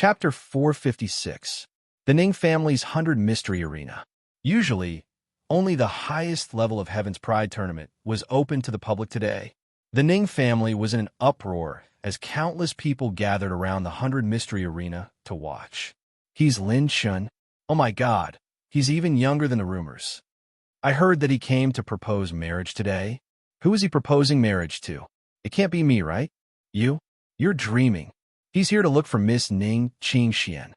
Chapter 456. The Ning Family's 100 Mystery Arena. Usually, only the highest level of Heaven's Pride tournament was open to the public today. The Ning family was in an uproar as countless people gathered around the 100 Mystery Arena to watch. He's Lin Shun. Oh my god, he's even younger than the rumors. I heard that he came to propose marriage today. Who is he proposing marriage to? It can't be me, right? You? You're dreaming. He's here to look for Miss Ning Qingxian.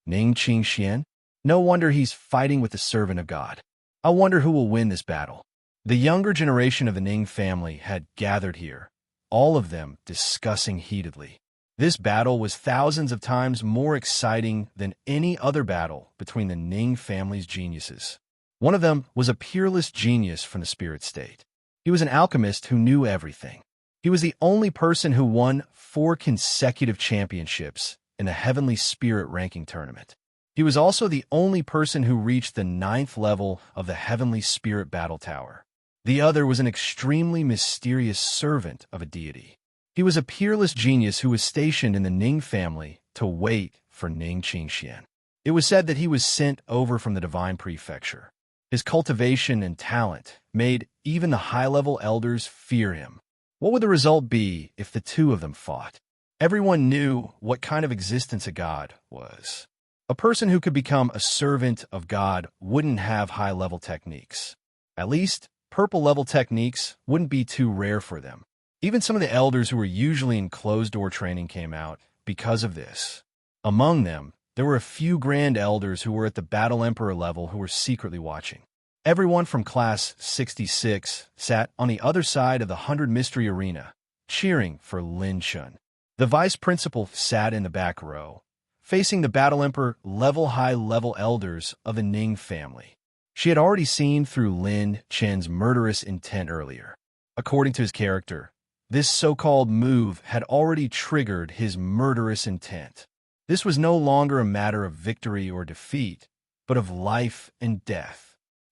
Ning Qingxian? No wonder he's fighting with the servant of God. I wonder who will win this battle. The younger generation of the Ning family had gathered here, all of them discussing heatedly. This battle was thousands of times more exciting than any other battle between the Ning family's geniuses. One of them was a peerless genius from the spirit state. He was an alchemist who knew everything. He was the only person who won 4 consecutive championships in the Heavenly Spirit Ranking Tournament. He was also the only person who reached the 9th level of the Heavenly Spirit Battle Tower. The other was an extremely mysterious servant of a deity. He was a peerless genius who was stationed in the Ning family to wait for Ning Qingxian. It was said that he was sent over from the Divine Prefecture. His cultivation and talent made even the high-level elders fear him. What would the result be if the two of them fought? Everyone knew what kind of existence a god was. A person who could become a servant of God wouldn't have high-level techniques. At least, purple-level techniques wouldn't be too rare for them. Even some of the elders who were usually in closed-door training came out because of this. Among them, there were a few grand elders who were at the Battle Emperor level who were secretly watching. Everyone from Class 66 sat on the other side of the 100 Mystery Arena, cheering for Lin Shun. The Vice Principal sat in the back row, facing the Battle Emperor high-level elders of the Ning family. She had already seen through Lin Chen's murderous intent earlier. According to his character, this so-called move had already triggered his murderous intent. This was no longer a matter of victory or defeat, but of life and death.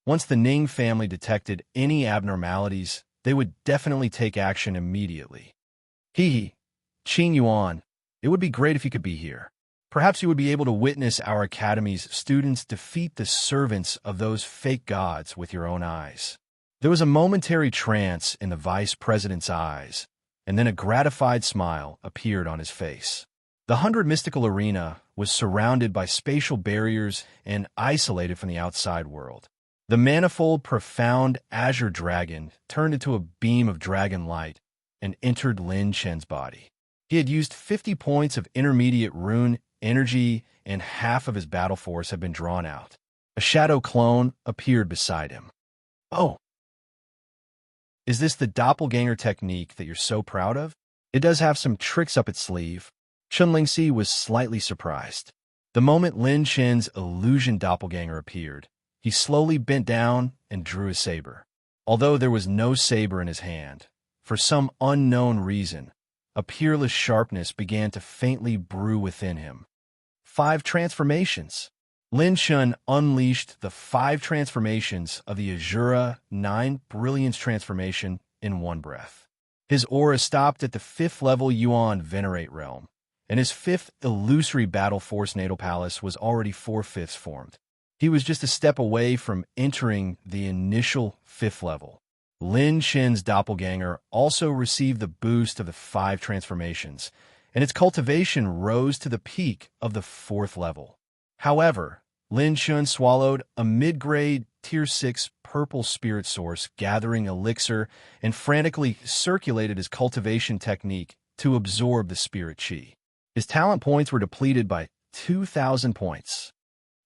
Once the Ning family detected any abnormalities, they would definitely take action immediately. Qing Yuan, it would be great if you could be here. Perhaps you would be able to witness our academy's students defeat the servants of those fake gods with your own eyes. There was a momentary trance in the vice president's eyes, and then a gratified smile appeared on his face. The 100 Mystical Arena was surrounded by spatial barriers and isolated from the outside world. The manifold, profound azure dragon turned into a beam of dragon light and entered Lin Chen's body. He had used 50 points of intermediate rune energy, and half of his battle force had been drawn out. A shadow clone appeared beside him. Oh! Is this the doppelganger technique that you're so proud of? It does have some tricks up its sleeve. Chun Lingxi was slightly surprised. The moment Lin Chen's illusion doppelganger appeared, he slowly bent down and drew his saber. Although there was no saber in his hand, for some unknown reason, a peerless sharpness began to faintly brew within him. 5 transformations. Lin Shun unleashed the 5 transformations of the Azura 9 Brilliance transformation in one breath. His aura stopped at the 5th level Yuan Venerate realm, and his 5th illusory battle force natal palace was already 4/5 formed. He was just a step away from entering the initial 5th level. Lin Chen's doppelganger also received the boost of the 5 transformations, and its cultivation rose to the peak of the 4th level. However, Lin Shun swallowed a mid-grade Tier 6 purple spirit source gathering elixir and frantically circulated his cultivation technique to absorb the spirit chi. His talent points were depleted by 2,000 points.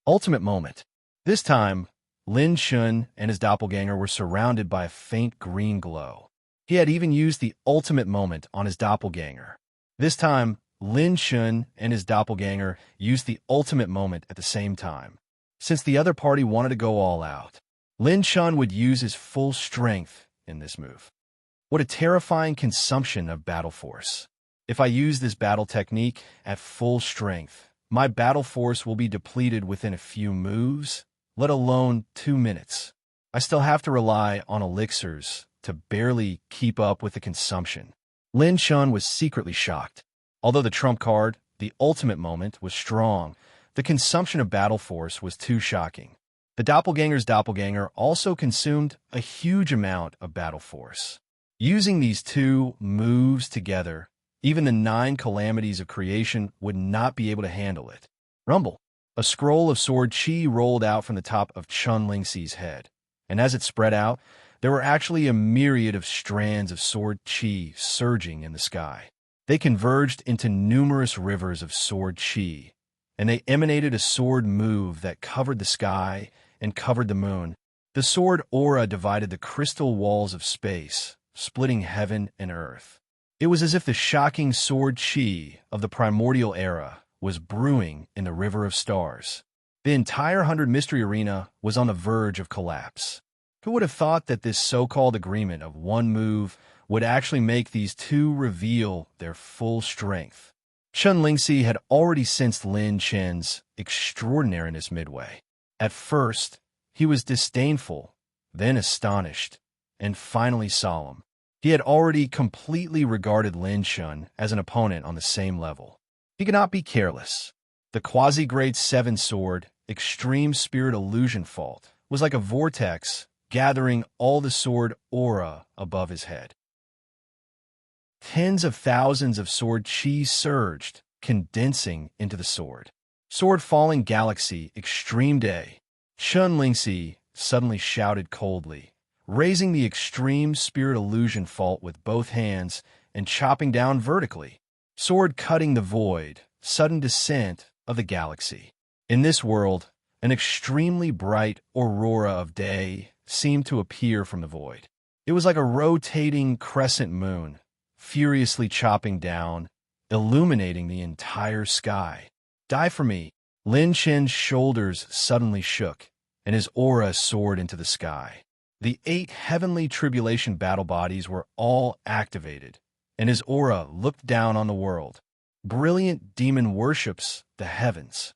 Ultimate moment. This time, Lin Shun and his doppelganger were surrounded by a faint green glow. He had even used the ultimate moment on his doppelganger. This time, Lin Shun and his doppelganger used the ultimate moment at the same time. Since the other party wanted to go all out, Lin Shun would use his full strength in this move. What a terrifying consumption of battle force. If I use this battle technique at full strength, my battle force will be depleted within a few moves, let alone 2 minutes. I still have to rely on elixirs to barely keep up with the consumption. Lin Shun was secretly shocked. Although the trump card, The ultimate moment was strong. The consumption of battle force was too shocking. The doppelganger's doppelganger also consumed a huge amount of battle force. Using these two moves together, even the 9 calamities of creation would not be able to handle it. Rumble. A scroll of sword chi rolled out from the top of Chun Lingxi's head, and as it spread out, there were actually a myriad of strands of sword chi surging in the sky. They converged into numerous rivers of sword chi, and they emanated a sword move that covered the sky and covered the moon. The sword aura divided the crystal walls of space, splitting heaven and earth. It was as if the shocking sword chi of the primordial era was brewing in the river of stars. The entire 100 Mystery Arena was on the verge of collapse. Who would have thought that this so-called agreement of one move would actually make these two reveal their full strength? Chun Lingxi had already sensed Lin Chen's extraordinariness midway. At first, he was disdainful, then astonished, and finally solemn. He had already completely regarded Lin Chen as an opponent on the same level. He could not be careless. The quasi-grade 7 sword, Extreme Spirit Illusion Fault, was like a vortex gathering all the sword aura above his head. Tens of thousands of sword chi surged, condensing into the sword. Sword Falling Galaxy Extreme Day. Chun Lingxi suddenly shouted coldly, raising the Extreme Spirit Illusion Fault with both hands and chopping down vertically. Sword cutting the void, sudden descent of the galaxy. In this world, an extremely bright aurora of day seemed to appear from the void. It was like a rotating crescent moon, furiously chopping down, illuminating the entire sky. Die for me. Lin Chen's shoulders suddenly shook, and his aura soared into the sky. The 8 heavenly tribulation battle bodies were all activated, and his aura looked down on the world. Brilliant demon worships the heavens.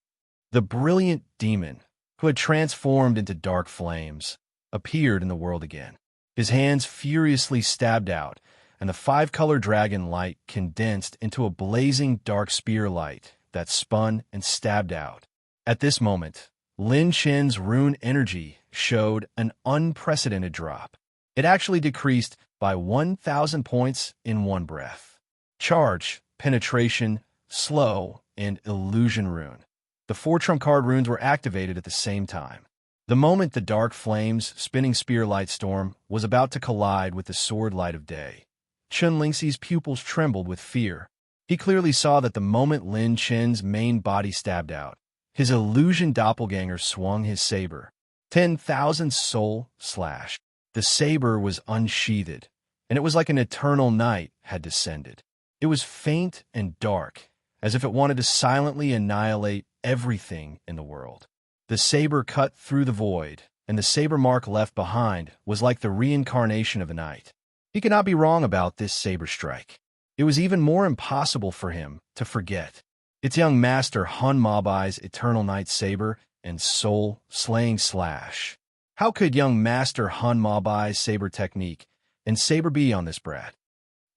The brilliant demon, who had transformed into dark flames, appeared in the world again. His hands furiously stabbed out, and the 5-color dragon light condensed into a blazing dark spear light that spun and stabbed out. At this moment, Lin Chen's rune energy showed an unprecedented drop. It actually decreased by 1,000 points in one breath. Charge, Penetration, Slow, and Illusion rune. The 4 trump card runes were activated at the same time. The moment the dark flames spinning spear light storm was about to collide with the sword light of day, Chun Lingxi's pupils trembled with fear. He clearly saw that the moment Lin Chen's main body stabbed out, his illusion doppelganger swung his saber. 10,000 soul slash. The saber was unsheathed, and it was like an eternal night had descended. It was faint and dark, as if it wanted to silently annihilate everything in the world. The saber cut through the void, and the saber mark left behind was like the reincarnation of the night. He could not be wrong about this saber strike. It was even more impossible for him to forget. Its young master Hun Mabai's eternal night saber and soul-slaying slash. How could young master Hun Mabai's saber technique and saber be on this brat?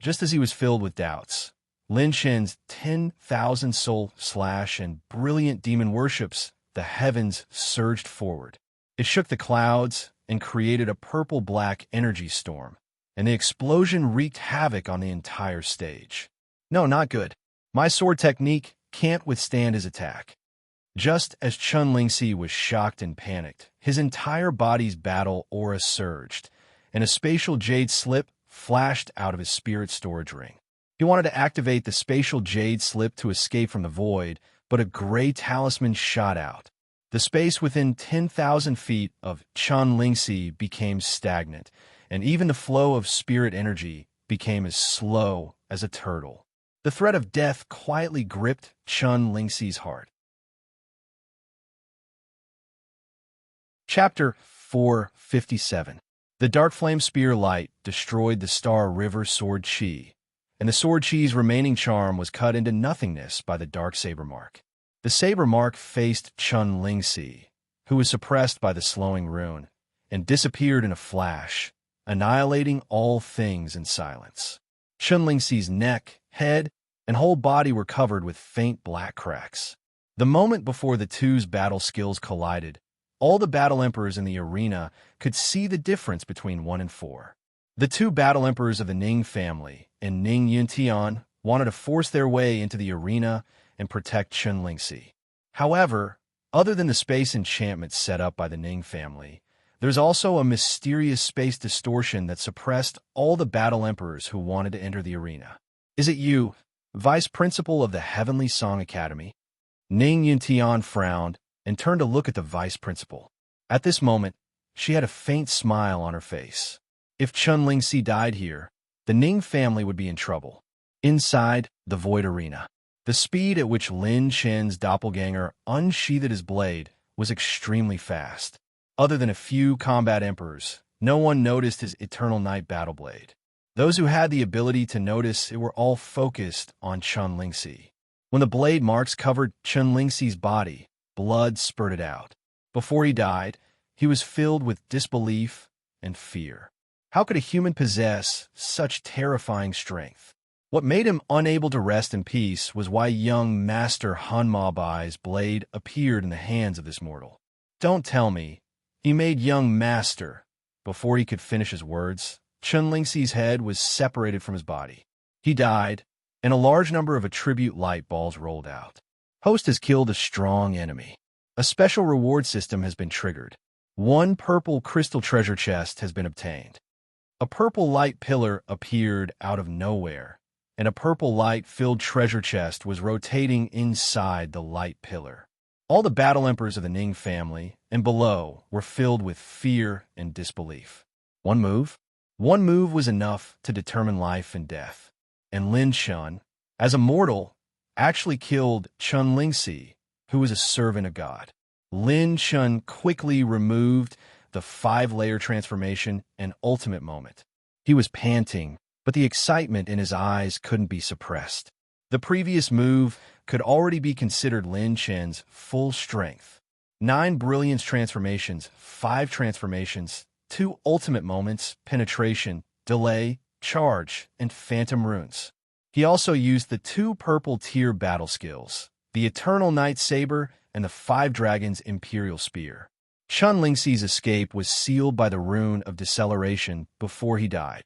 Just as he was filled with doubts, Lin Chen's 10,000 soul slash and brilliant demon worships the heavens surged forward. It shook the clouds and created a purple-black energy storm, and the explosion wreaked havoc on the entire stage. No, not good. My sword technique can't withstand his attack. Just as Chun Lingxi was shocked and panicked, his entire body's battle aura surged, and a spatial jade slip flashed out of his spirit storage ring. He wanted to activate the spatial jade slip to escape from the void, but a gray talisman shot out. The space within 10,000 feet of Chun Lingxi became stagnant, and even the flow of spirit energy became as slow as a turtle. The threat of death quietly gripped Chun Lingxi's heart. Chapter 457. The Dark Flame Spear Light destroyed the Star River Sword Chi, and the Sword Chi's remaining charm was cut into nothingness by the Dark Saber Mark. The Saber Mark faced Chun Lingxi, who was suppressed by the slowing rune, and disappeared in a flash, annihilating all things in silence. Chun Lingxi's neck, head, and whole body were covered with faint black cracks. The moment before the two's battle skills collided, all the battle emperors in the arena could see the difference between 1 and 4. The two battle emperors of the Ning family and Ning Yuntian wanted to force their way into the arena and protect Chen Lingxi. However, other than the space enchantment set up by the Ning family, there's also a mysterious space distortion that suppressed all the battle emperors who wanted to enter the arena. Is it you, vice principal of the Heavenly Song Academy? Ning Yuntian frowned and turned to look at the vice principal. At this moment, she had a faint smile on her face. If Chen Lingxi died here, the Ning family would be in trouble. Inside the void arena, the speed at which Lin Chen's doppelganger unsheathed his blade was extremely fast. Other than a few combat emperors, no one noticed his eternal night battle blade. Those who had the ability to notice it were all focused on Chen Lingxi. When the blade marks covered Chen Lingxi's body, blood spurted out. Before he died, he was filled with disbelief and fear. How could a human possess such terrifying strength? What made him unable to rest in peace was why young Master Han Mabai's blade appeared in the hands of this mortal. Don't tell me he made young Master. Before he could finish his words, Chen Lingxi's head was separated from his body. He died, and a large number of attribute light balls rolled out. Host has killed a strong enemy. A special reward system has been triggered. 1 purple crystal treasure chest has been obtained. A purple light pillar appeared out of nowhere, and a purple light-filled treasure chest was rotating inside the light pillar. All the battle emperors of the Ning family and below were filled with fear and disbelief. One move was enough to determine life and death. And Lin Shun, as a mortal, actually killed Chen Lingxi, who was a servant of God. Lin Shun quickly removed the 5-layer transformation and ultimate moment. He was panting, but the excitement in his eyes couldn't be suppressed. The previous move could already be considered Lin Chen's full strength. 9 brilliance transformations, 5 transformations, 2 ultimate moments, penetration, delay, charge, and phantom runes. He also used the 2 purple tier battle skills, the Eternal Night Saber and the 5 Dragons Imperial Spear. Chen Lingxi's escape was sealed by the rune of deceleration before he died.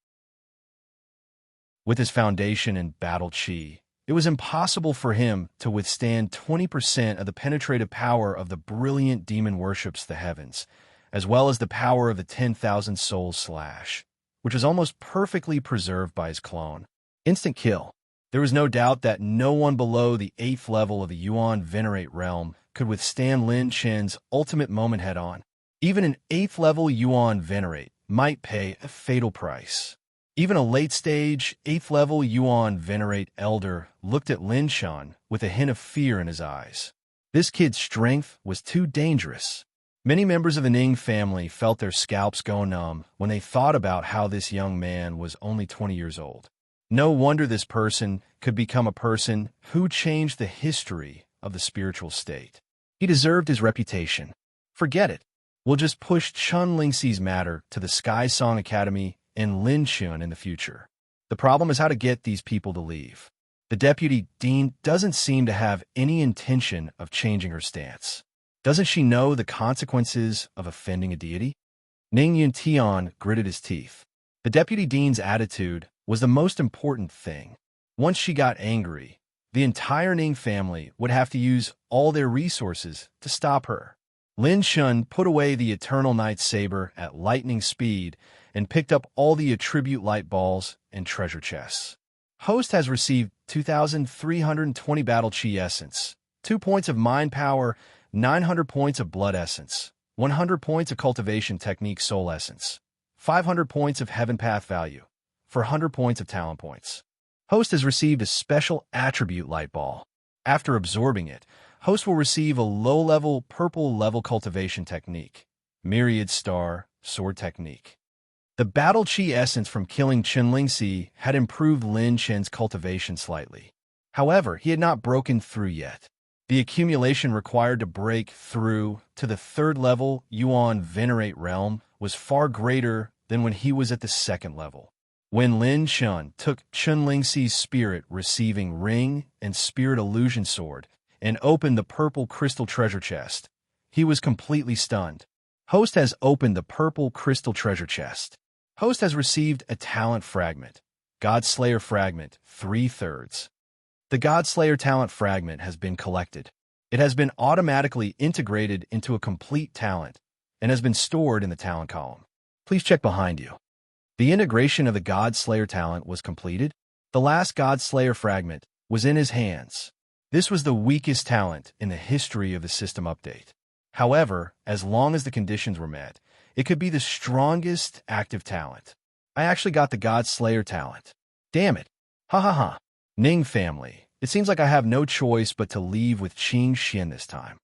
With his foundation in battle chi, it was impossible for him to withstand 20% of the penetrative power of the brilliant demon worships the heavens, as well as the power of the 10,000 souls slash, which was almost perfectly preserved by his clone. Instant kill. There was no doubt that no one below the 8th level of the Yuan Venerate realm could withstand Lin Chen's ultimate moment head-on. Even an 8th level Yuan Venerate might pay a fatal price. Even a late-stage 8th level Yuan Venerate elder looked at Lin Shan with a hint of fear in his eyes. This kid's strength was too dangerous. Many members of the Ning family felt their scalps go numb when they thought about how this young man was only 20 years old. No wonder this person could become a person who changed the history of the spiritual state. He deserved his reputation. Forget it. We'll just push Chen Lingxi's matter to the Sky Song Academy and Lin Chun in the future. The problem is how to get these people to leave. The deputy dean doesn't seem to have any intention of changing her stance. Doesn't she know the consequences of offending a deity? Ning Yuntian gritted his teeth. The deputy dean's attitude was the most important thing. Once she got angry, the entire Ning family would have to use all their resources to stop her. Lin Shun put away the Eternal Night Saber at lightning speed and picked up all the attribute light balls and treasure chests. Host has received 2,320 battle chi essence, 2 points of mind power, 900 points of blood essence, 100 points of cultivation technique soul essence, 500 points of heaven path value, 400 points of talent points. Host has received a special attribute light ball. After absorbing it, Host will receive a low-level purple level cultivation technique, Myriad Star Sword Technique. The battle chi essence from killing Chen Lingxi had improved Lin Chen's cultivation slightly. However, he had not broken through yet. The accumulation required to break through to the 3rd level Yuan Venerate realm was far greater than when he was at the 2nd level. When Lin Chun took Chun Lingxi's spirit receiving ring and spirit illusion sword and opened the purple crystal treasure chest, he was completely stunned. Host has opened the purple crystal treasure chest. Host has received a talent fragment. Godslayer fragment, 3/3. The Godslayer talent fragment has been collected. It has been automatically integrated into a complete talent and has been stored in the talent column. Please check behind you. The integration of the Godslayer talent was completed. The last Godslayer fragment was in his hands. This was the weakest talent in the history of the system update. However, as long as the conditions were met, it could be the strongest active talent. I actually got the Godslayer talent. Damn it. Ha ha ha. Ning family. It seems like I have no choice but to leave with Qing Xin this time.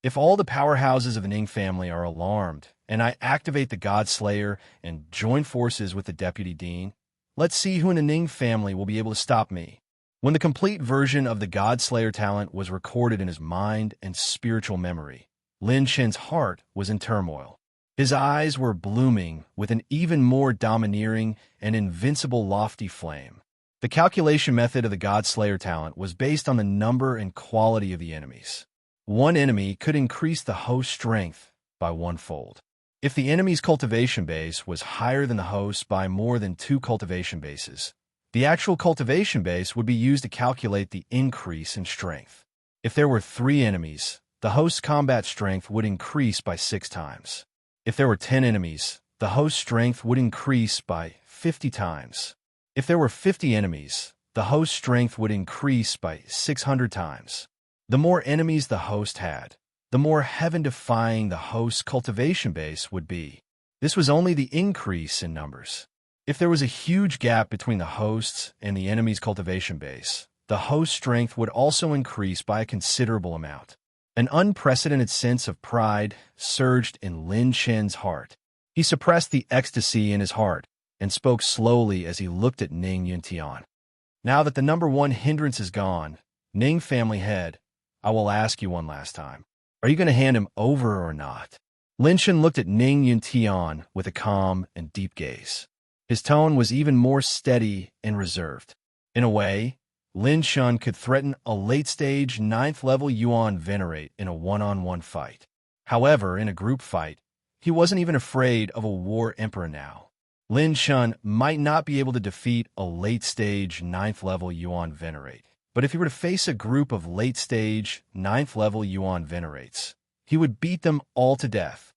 If all the powerhouses of the Ning family are alarmed, and I activate the Godslayer and join forces with the Deputy Dean, let's see who in the Ning family will be able to stop me. When the complete version of the Godslayer talent was recorded in his mind and spiritual memory, Lin Chen's heart was in turmoil. His eyes were blooming with an even more domineering and invincible lofty flame. The calculation method of the Godslayer talent was based on the number and quality of the enemies. One enemy could increase the host's strength by 1-fold. If the enemy's cultivation base was higher than the host by more than 2 cultivation bases, the actual cultivation base would be used to calculate the increase in strength. If there were 3 enemies, the host's combat strength would increase by 6 times. If there were 10 enemies, the host's strength would increase by 50 times. If there were 50 enemies, the host's strength would increase by 600 times. The more enemies the host had, the more heaven-defying the host's cultivation base would be. This was only the increase in numbers. If there was a huge gap between the host's and the enemy's cultivation base, the host's strength would also increase by a considerable amount. An unprecedented sense of pride surged in Lin Chen's heart. He suppressed the ecstasy in his heart and spoke slowly as he looked at Ning Yuntian. Now that the number 1 hindrance is gone, Ning family head, I will ask you one last time. Are you going to hand him over or not? Lin Chen looked at Ning Yuntian with a calm and deep gaze. His tone was even more steady and reserved. In a way, Lin Chen could threaten a late-stage 9th-level Yuan Venerate in a one-on-one fight. However, in a group fight, he wasn't even afraid of a war emperor now. Lin Chen might not be able to defeat a late-stage 9th-level Yuan Venerate, but if he were to face a group of late-stage 9th-level Yuan Venerates, he would beat them all to death.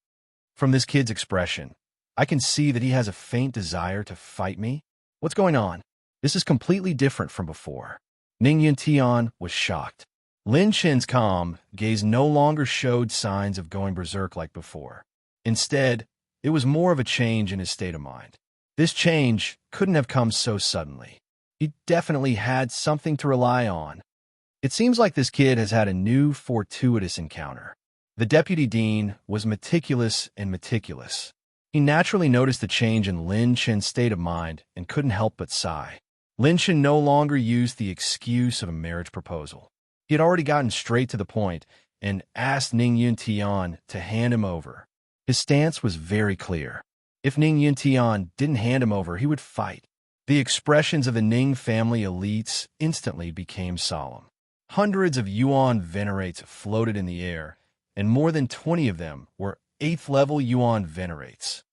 From this kid's expression, I can see that he has a faint desire to fight me. What's going on? This is completely different from before. Ning Yuntian was shocked. Lin Chen's calm gaze no longer showed signs of going berserk like before. Instead, it was more of a change in his state of mind. This change couldn't have come so suddenly. He definitely had something to rely on. It seems like this kid has had a new fortuitous encounter. The Deputy Dean was meticulous and meticulous. He naturally noticed the change in Lin Chen's state of mind and couldn't help but sigh. Lin Chen no longer used the excuse of a marriage proposal. He had already gotten straight to the point and asked Ning Yuntian to hand him over. His stance was very clear. If Ning Yuntian didn't hand him over, he would fight. The expressions of the Ning family elites instantly became solemn. Hundreds of Yuan Venerates floated in the air, and more than 20 of them were 8th-level Yuan Venerates.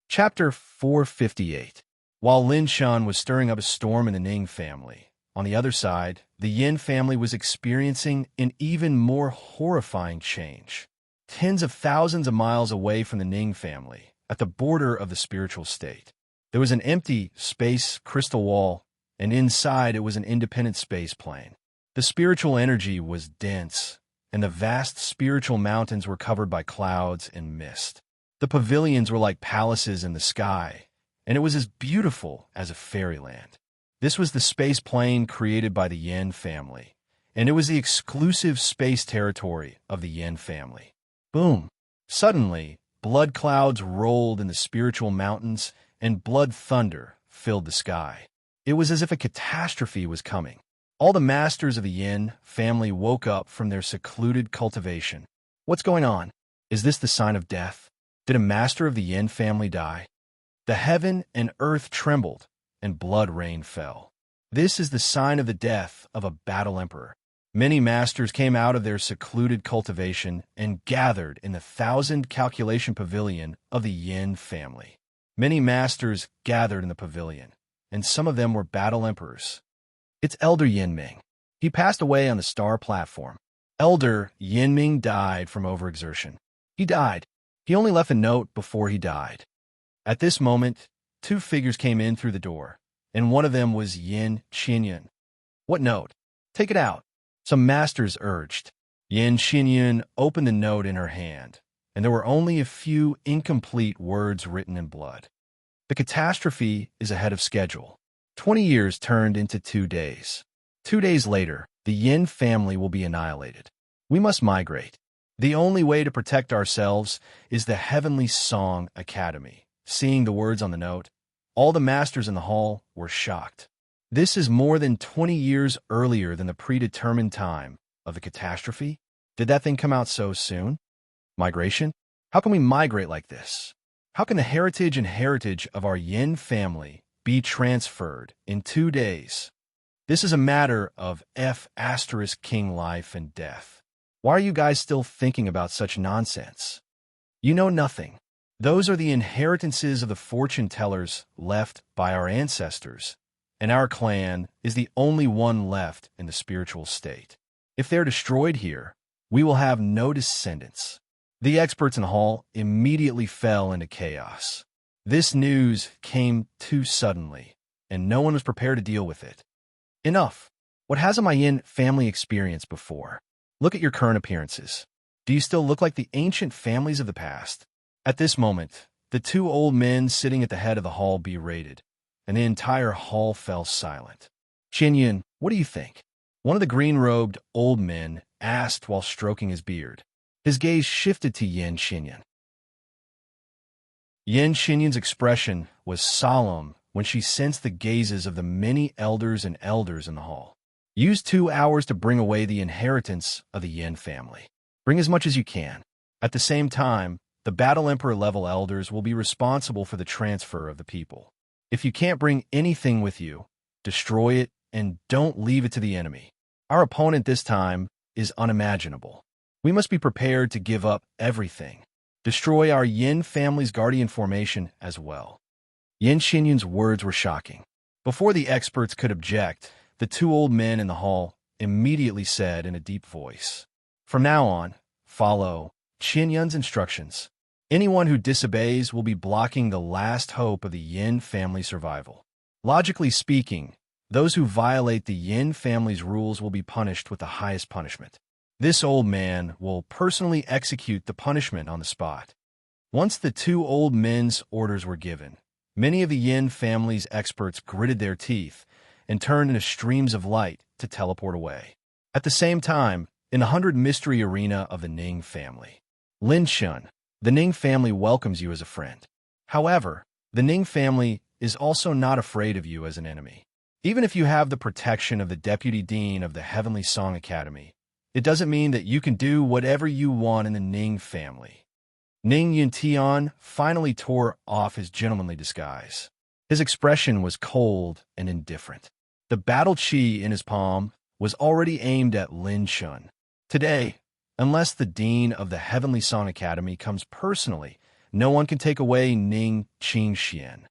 Chapter 458. While Lin Shan was stirring up a storm in the Ning family, on the other side, the Yin family was experiencing an even more horrifying change. Tens of thousands of miles away from the Ning family, at the border of the spiritual state, there was an empty space crystal wall, and inside it was an independent space plane. The spiritual energy was dense, and the vast spiritual mountains were covered by clouds and mist. The pavilions were like palaces in the sky, and it was as beautiful as a fairyland. This was the space plane created by the Yin family, and it was the exclusive space territory of the Yin family. Boom! Suddenly, blood clouds rolled in the spiritual mountains, and blood thunder filled the sky. It was as if a catastrophe was coming. All the masters of the Yin family woke up from their secluded cultivation. What's going on? Is this the sign of death? Did a master of the Yin family die? The heaven and earth trembled, and blood rain fell. This is the sign of the death of a battle emperor. Many masters came out of their secluded cultivation and gathered in the 1,000 calculation pavilion of the Yin family. Many masters gathered in the pavilion, and some of them were battle emperors. It's Elder Yin Ming. He passed away on the star platform. Elder Yin Ming died from overexertion. He died. He only left a note before he died. At this moment, two figures came in through the door, and one of them was Yin Qinyun. What note? Take it out. Some masters urged. Yin Qinyun opened the note in her hand, and there were only a few incomplete words written in blood. The catastrophe is ahead of schedule. 20 years turned into 2 days. 2 days later, the Yin family will be annihilated. We must migrate. The only way to protect ourselves is the Heavenly Song Academy. Seeing the words on the note, all the masters in the hall were shocked. This is more than 20 years earlier than the predetermined time of the catastrophe. Did that thing come out so soon? Migration? How can we migrate like this? How can the heritage of our Yin family be transferred in 2 days? This is a matter of *king life and death. Why are you guys still thinking about such nonsense? You know nothing. Those are the inheritances of the fortune tellers left by our ancestors, and our clan is the only one left in the spiritual state. If they're destroyed here, we will have no descendants. The experts in the hall immediately fell into chaos. This news came too suddenly, and no one was prepared to deal with it. Enough. What hasn't my Yin family experienced before? Look at your current appearances. Do you still look like the ancient families of the past? At this moment, the two old men sitting at the head of the hall berated, and the entire hall fell silent. Qinyun, what do you think? One of the green-robed old men asked while stroking his beard. His gaze shifted to Yin Qinyun. Yin Qinyun's expression was solemn when she sensed the gazes of the many elders in the hall. Use 2 hours to bring away the inheritance of the Yin family. Bring as much as you can. At the same time, the Battle Emperor level elders will be responsible for the transfer of the people. If you can't bring anything with you, destroy it and don't leave it to the enemy. Our opponent this time is unimaginable. We must be prepared to give up everything. Destroy our Yin family's guardian formation as well. Yin Qinyun's words were shocking. Before the experts could object, the two old men in the hall immediately said in a deep voice, "From now on, follow Qinyun's instructions. Anyone who disobeys will be blocking the last hope of the Yin family survival. Logically speaking, those who violate the Yin family's rules will be punished with the highest punishment. This old man will personally execute the punishment on the spot." Once the two old men's orders were given, many of the Yin family's experts gritted their teeth and turned into streams of light to teleport away. At the same time, in the 100 mystery arena of the Ning family, Lin Shun, the Ning family welcomes you as a friend. However, the Ning family is also not afraid of you as an enemy. Even if you have the protection of the Deputy Dean of the Heavenly Song Academy, it doesn't mean that you can do whatever you want in the Ning family. Ning Yuntian finally tore off his gentlemanly disguise. His expression was cold and indifferent. The battle chi in his palm was already aimed at Lin Shun. Today, unless the Dean of the Heavenly Song Academy comes personally, no one can take away Ning Qingxian.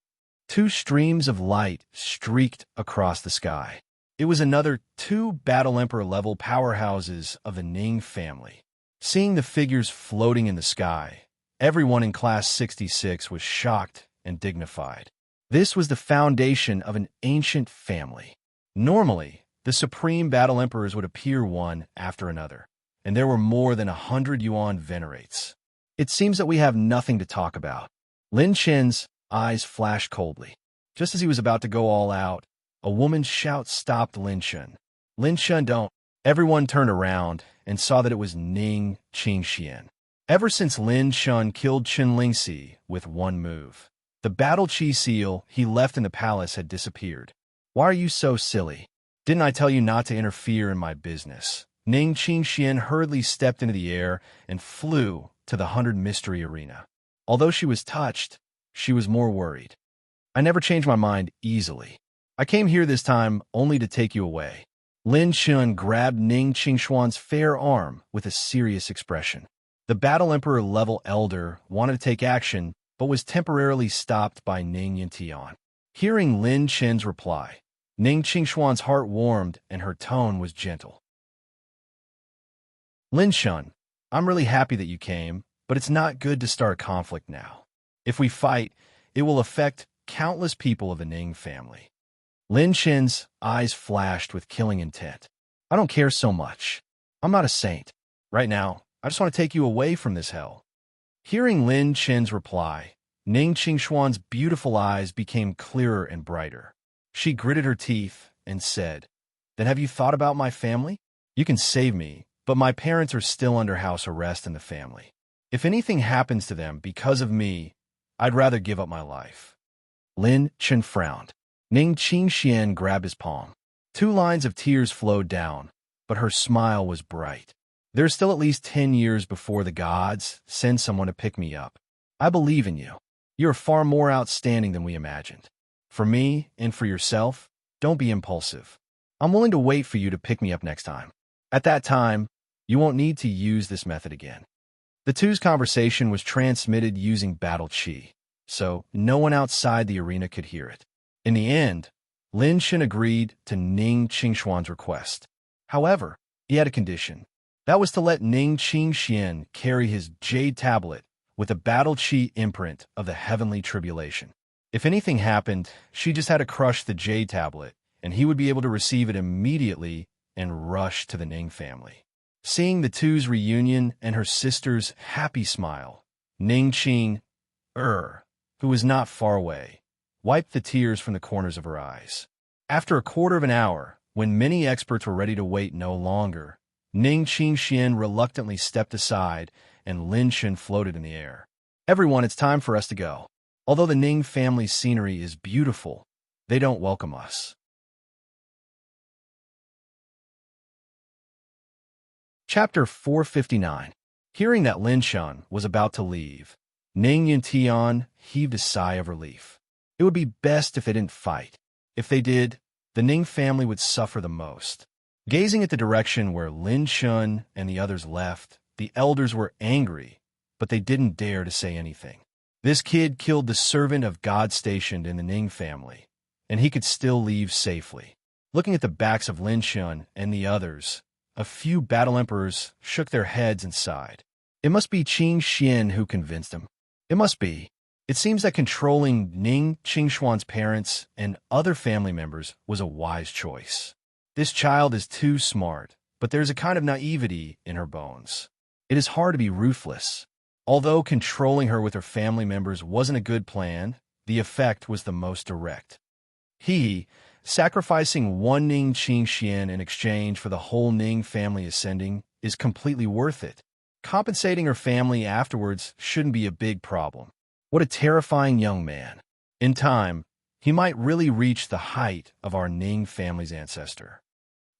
2 streams of light streaked across the sky. It was another 2 Battle Emperor-level powerhouses of the Ning family. Seeing the figures floating in the sky, everyone in Class 66 was shocked and dignified. This was the foundation of an ancient family. Normally, the Supreme Battle Emperors would appear one after another, and there were more than 100 Yuan venerates. It seems that we have nothing to talk about. Lin Chen's eyes flashed coldly. Just as he was about to go all out, a woman's shout stopped Lin Chen. "Lin Chen, don't." Everyone turned around and saw that it was Ning Qingxian. Ever since Lin Chen killed Chen Lingxi with one move, the battle chi seal he left in the palace had disappeared. "Why are you so silly? Didn't I tell you not to interfere in my business?" Ning Qingxian hurriedly stepped into the air and flew to the 100 Mystery Arena. Although she was touched, she was more worried. I never change my mind easily. I came here this time only to take you away. Lin Shun grabbed Ning Qingshuan's fair arm with a serious expression. The Battle Emperor level elder wanted to take action, but was temporarily stopped by Ning Yantian. Hearing Lin Chen's reply, Ning Qingshuan's heart warmed and her tone was gentle. Lin Shun, I'm really happy that you came, but it's not good to start conflict now. If we fight, it will affect countless people of the Ning family. Lin Chen's eyes flashed with killing intent. I don't care so much. I'm not a saint. Right now, I just want to take you away from this hell. Hearing Lin Chen's reply, Ning Qingshuan's beautiful eyes became clearer and brighter. She gritted her teeth and said, Then have you thought about my family? You can save me, but my parents are still under house arrest in the family. If anything happens to them because of me, I'd rather give up my life. Lin Chen frowned. Ning Qingxian grabbed his palm. 2 lines of tears flowed down, but her smile was bright. There's still at least 10 years before the gods send someone to pick me up. I believe in you. You're far more outstanding than we imagined. For me and for yourself, don't be impulsive. I'm willing to wait for you to pick me up next time. At that time, you won't need to use this method again. The two's conversation was transmitted using battle qi, so no one outside the arena could hear it. In the end, Lin Shen agreed to Ning Qingshuan's request. However, he had a condition. That was to let Ning Qingxian carry his jade tablet with a battle qi imprint of the heavenly tribulation. If anything happened, she just had to crush the jade tablet, and he would be able to receive it immediately and rush to the Ning family. Seeing the two's reunion and her sister's happy smile, Ning Qing, who was not far away, wiped the tears from the corners of her eyes. After a quarter of an hour, when many experts were ready to wait no longer, Ning Qingxian reluctantly stepped aside and Lin Shen floated in the air. Everyone, it's time for us to go. Although the Ning family's scenery is beautiful, they don't welcome us. Chapter 459. Hearing that Lin Shen was about to leave, Ning Yantian heaved a sigh of relief. It would be best if they didn't fight. If they did, the Ning family would suffer the most. Gazing at the direction where Lin Shen and the others left, the elders were angry, but they didn't dare to say anything. This kid killed the servant of God stationed in the Ning family, and he could still leave safely. Looking at the backs of Lin Shen and the others, a few battle emperors shook their heads and sighed. It must be Qing Xian who convinced him. It must be. It seems that controlling Ning Qingshuan's parents and other family members was a wise choice. This child is too smart, but there's a kind of naivety in her bones. It is hard to be ruthless. Although controlling her with her family members wasn't a good plan, the effect was the most direct. Sacrificing one Ning Qingxian in exchange for the whole Ning family ascending is completely worth it. Compensating her family afterwards shouldn't be a big problem. What a terrifying young man. In time, he might really reach the height of our Ning family's ancestor.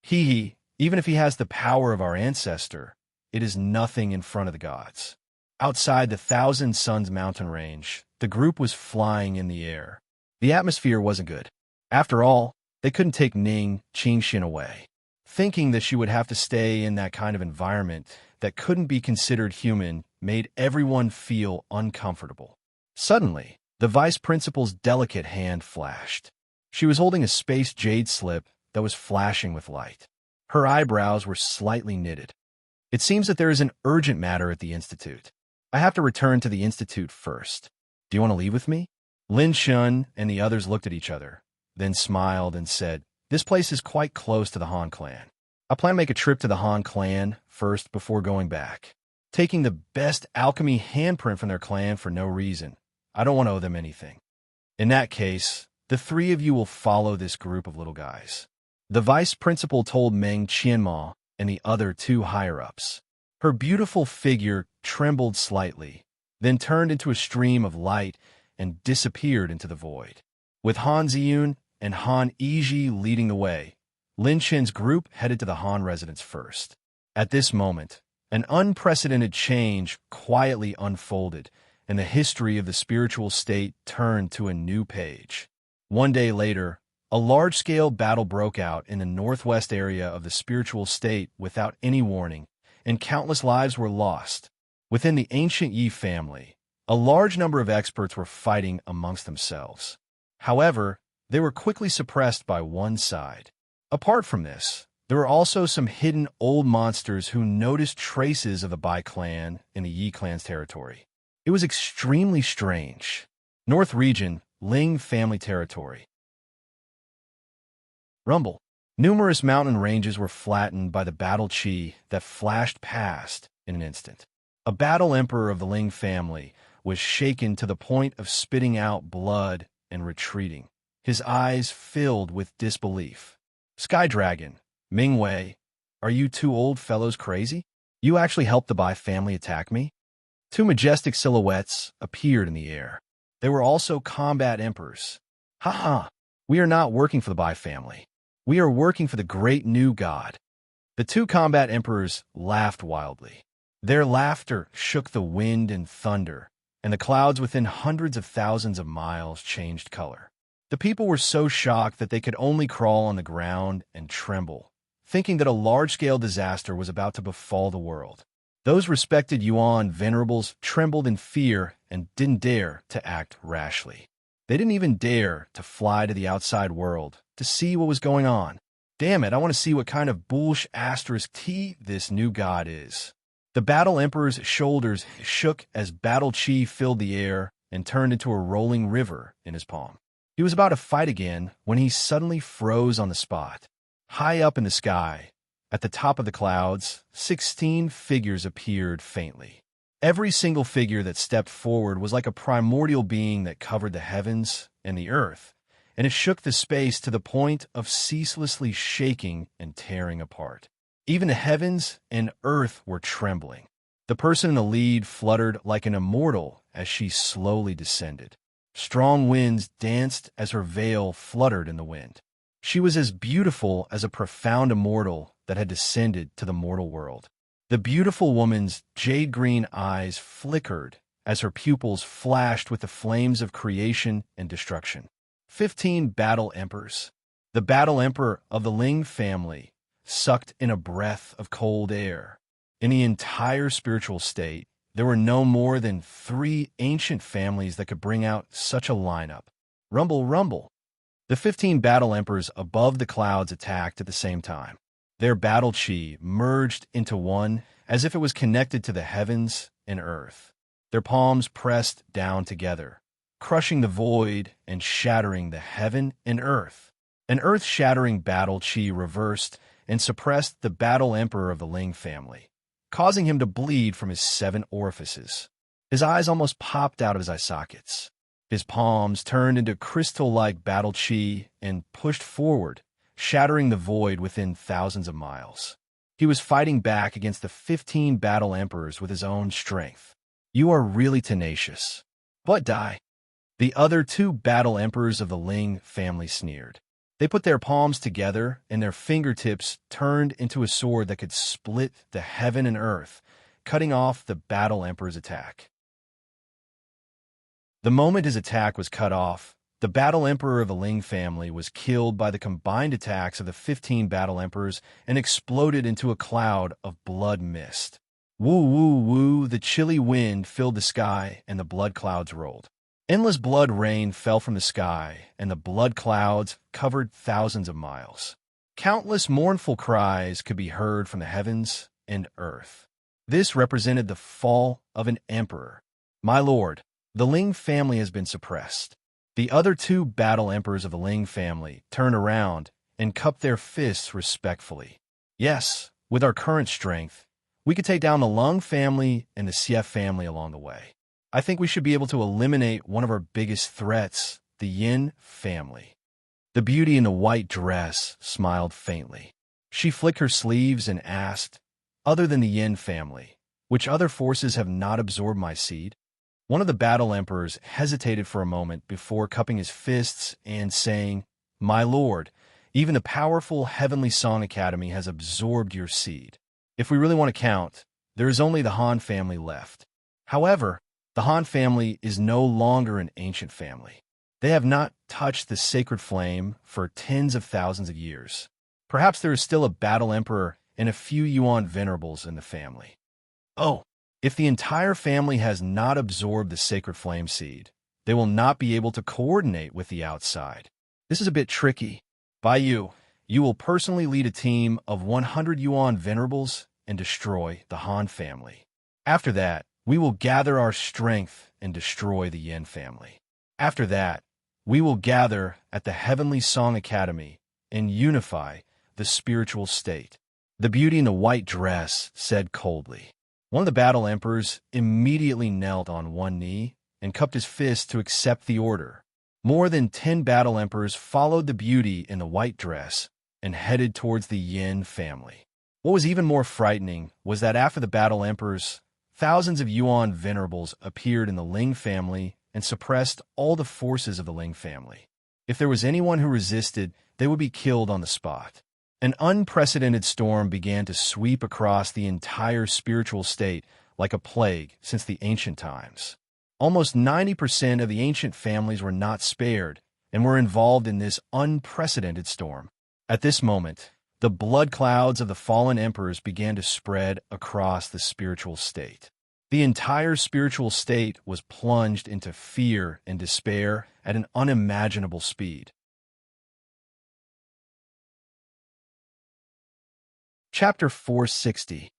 Even if he has the power of our ancestor, it is nothing in front of the gods. Outside the Thousand Suns mountain range, the group was flying in the air. The atmosphere wasn't good. After all, they couldn't take Ning Qingxian away. Thinking that she would have to stay in that kind of environment that couldn't be considered human made everyone feel uncomfortable. Suddenly, the vice principal's delicate hand flashed. She was holding a space jade slip that was flashing with light. Her eyebrows were slightly knitted. It seems that there is an urgent matter at the Institute. I have to return to the Institute first. Do you want to leave with me? Lin Shun and the others looked at each other, then smiled and said, This place is quite close to the Han clan. I plan to make a trip to the Han clan first before going back. Taking the best alchemy handprint from their clan for no reason. I don't want to owe them anything. In that case, the 3 of you will follow this group of little guys. The vice principal told Meng Qianma and the other 2 higher-ups. Her beautiful figure trembled slightly, then turned into a stream of light and disappeared into the void. With Han Ziyun and Han Yizhi leading the way, Lin Chen's group headed to the Han residence first. At this moment, An unprecedented change quietly unfolded, and the history of the spiritual state turned to a new page. One day later, a large-scale battle broke out in the northwest area of the spiritual state without any warning, and countless lives were lost. Within the ancient Yi family, a large number of experts were fighting amongst themselves. However, they were quickly suppressed by one side. Apart from this, there were also some hidden old monsters who noticed traces of the Bai clan in the Yi clan's territory. It was extremely strange. North Region, Ling family territory. Rumble. Numerous mountain ranges were flattened by the battle chi that flashed past in an instant. A battle emperor of the Ling family was shaken to the point of spitting out blood and retreating, his eyes filled with disbelief. Sky Dragon, Mingwei, are you two old fellows crazy? You actually helped the Bai family attack me? Two majestic silhouettes appeared in the air. They were also combat emperors. Ha! We are not working for the Bai family. We are working for the great new god. The two combat emperors laughed wildly. Their laughter shook the wind and thunder, and the clouds within hundreds of thousands of miles changed color. The people were so shocked that they could only crawl on the ground and tremble, thinking that a large-scale disaster was about to befall the world. Those respected Yuan venerables trembled in fear and didn't dare to act rashly. They didn't even dare to fly to the outside world to see what was going on. Damn it, I want to see what kind of bullsh asterisk T this new god is. The Battle Emperor's shoulders shook as battle chi filled the air and turned into a rolling river in his palm. He was about to fight again when he suddenly froze on the spot. High up in the sky, at the top of the clouds, 16 figures appeared faintly. Every single figure that stepped forward was like a primordial being that covered the heavens and the earth, and it shook the space to the point of ceaselessly shaking and tearing apart. Even the heavens and earth were trembling. The person in the lead fluttered like an immortal as she slowly descended. Strong winds danced as her veil fluttered in the wind. She was as beautiful as a profound immortal that had descended to the mortal world. The beautiful woman's jade-green eyes flickered as her pupils flashed with the flames of creation and destruction. 15 Battle Emperors. The Battle Emperor of the Ling family sucked in a breath of cold air. In the entire spiritual state, there were no more than 3 ancient families that could bring out such a lineup. Rumble, rumble. The 15 battle emperors above the clouds attacked at the same time. Their battle chi merged into one as if it was connected to the heavens and earth. Their palms pressed down together, crushing the void and shattering the heaven and earth. An earth-shattering battle chi reversed and suppressed the battle emperor of the Ling family, causing him to bleed from his 7 orifices. His eyes almost popped out of his eye sockets. His palms turned into crystal-like battle chi and pushed forward, shattering the void within thousands of miles. He was fighting back against the 15 battle emperors with his own strength. You are really tenacious. But die. The other 2 battle emperors of the Ling family sneered. They put their palms together, and their fingertips turned into a sword that could split the heaven and earth, cutting off the battle emperor's attack. The moment his attack was cut off, the battle emperor of the Ling family was killed by the combined attacks of the 15 battle emperors and exploded into a cloud of blood mist. Woo, woo, woo, the chilly wind filled the sky and the blood clouds rolled. Endless blood rain fell from the sky, and the blood clouds covered thousands of miles. Countless mournful cries could be heard from the heavens and earth. This represented the fall of an emperor. My lord, the Ling family has been suppressed. The other 2 battle emperors of the Ling family turned around and cupped their fists respectfully. Yes, with our current strength, we could take down the Lung family and the Xie family along the way. I think we should be able to eliminate one of our biggest threats, the Yin family. The beauty in the white dress smiled faintly. She flicked her sleeves and asked, other than the Yin family, which other forces have not absorbed my seed? One of the battle emperors hesitated for a moment before cupping his fists and saying, My lord, even the powerful Heavenly Song Academy has absorbed your seed. If we really want to count, there is only the Han family left. However, the Han family is no longer an ancient family. They have not touched the sacred flame for tens of thousands of years. Perhaps there is still a battle emperor and a few Yuan venerables in the family. Oh, if the entire family has not absorbed the sacred flame seed, they will not be able to coordinate with the outside. This is a bit tricky. By you will personally lead a team of 100 Yuan venerables and destroy the Han family. After that, we will gather our strength and destroy the Yin family. After that, we will gather at the Heavenly Song Academy and unify the spiritual state. The beauty in the white dress said coldly. One of the battle emperors immediately knelt on one knee and cupped his fist to accept the order. More than 10 battle emperors followed the beauty in the white dress and headed towards the Yin family. What was even more frightening was that after the battle emperors, thousands of Yuan venerables appeared in the Ling family and suppressed all the forces of the Ling family. If there was anyone who resisted, they would be killed on the spot. An unprecedented storm began to sweep across the entire spiritual state like a plague since the ancient times. Almost 90% of the ancient families were not spared and were involved in this unprecedented storm. At this moment, the blood clouds of the fallen emperors began to spread across the spiritual state. The entire spiritual state was plunged into fear and despair at an unimaginable speed. Chapter 460.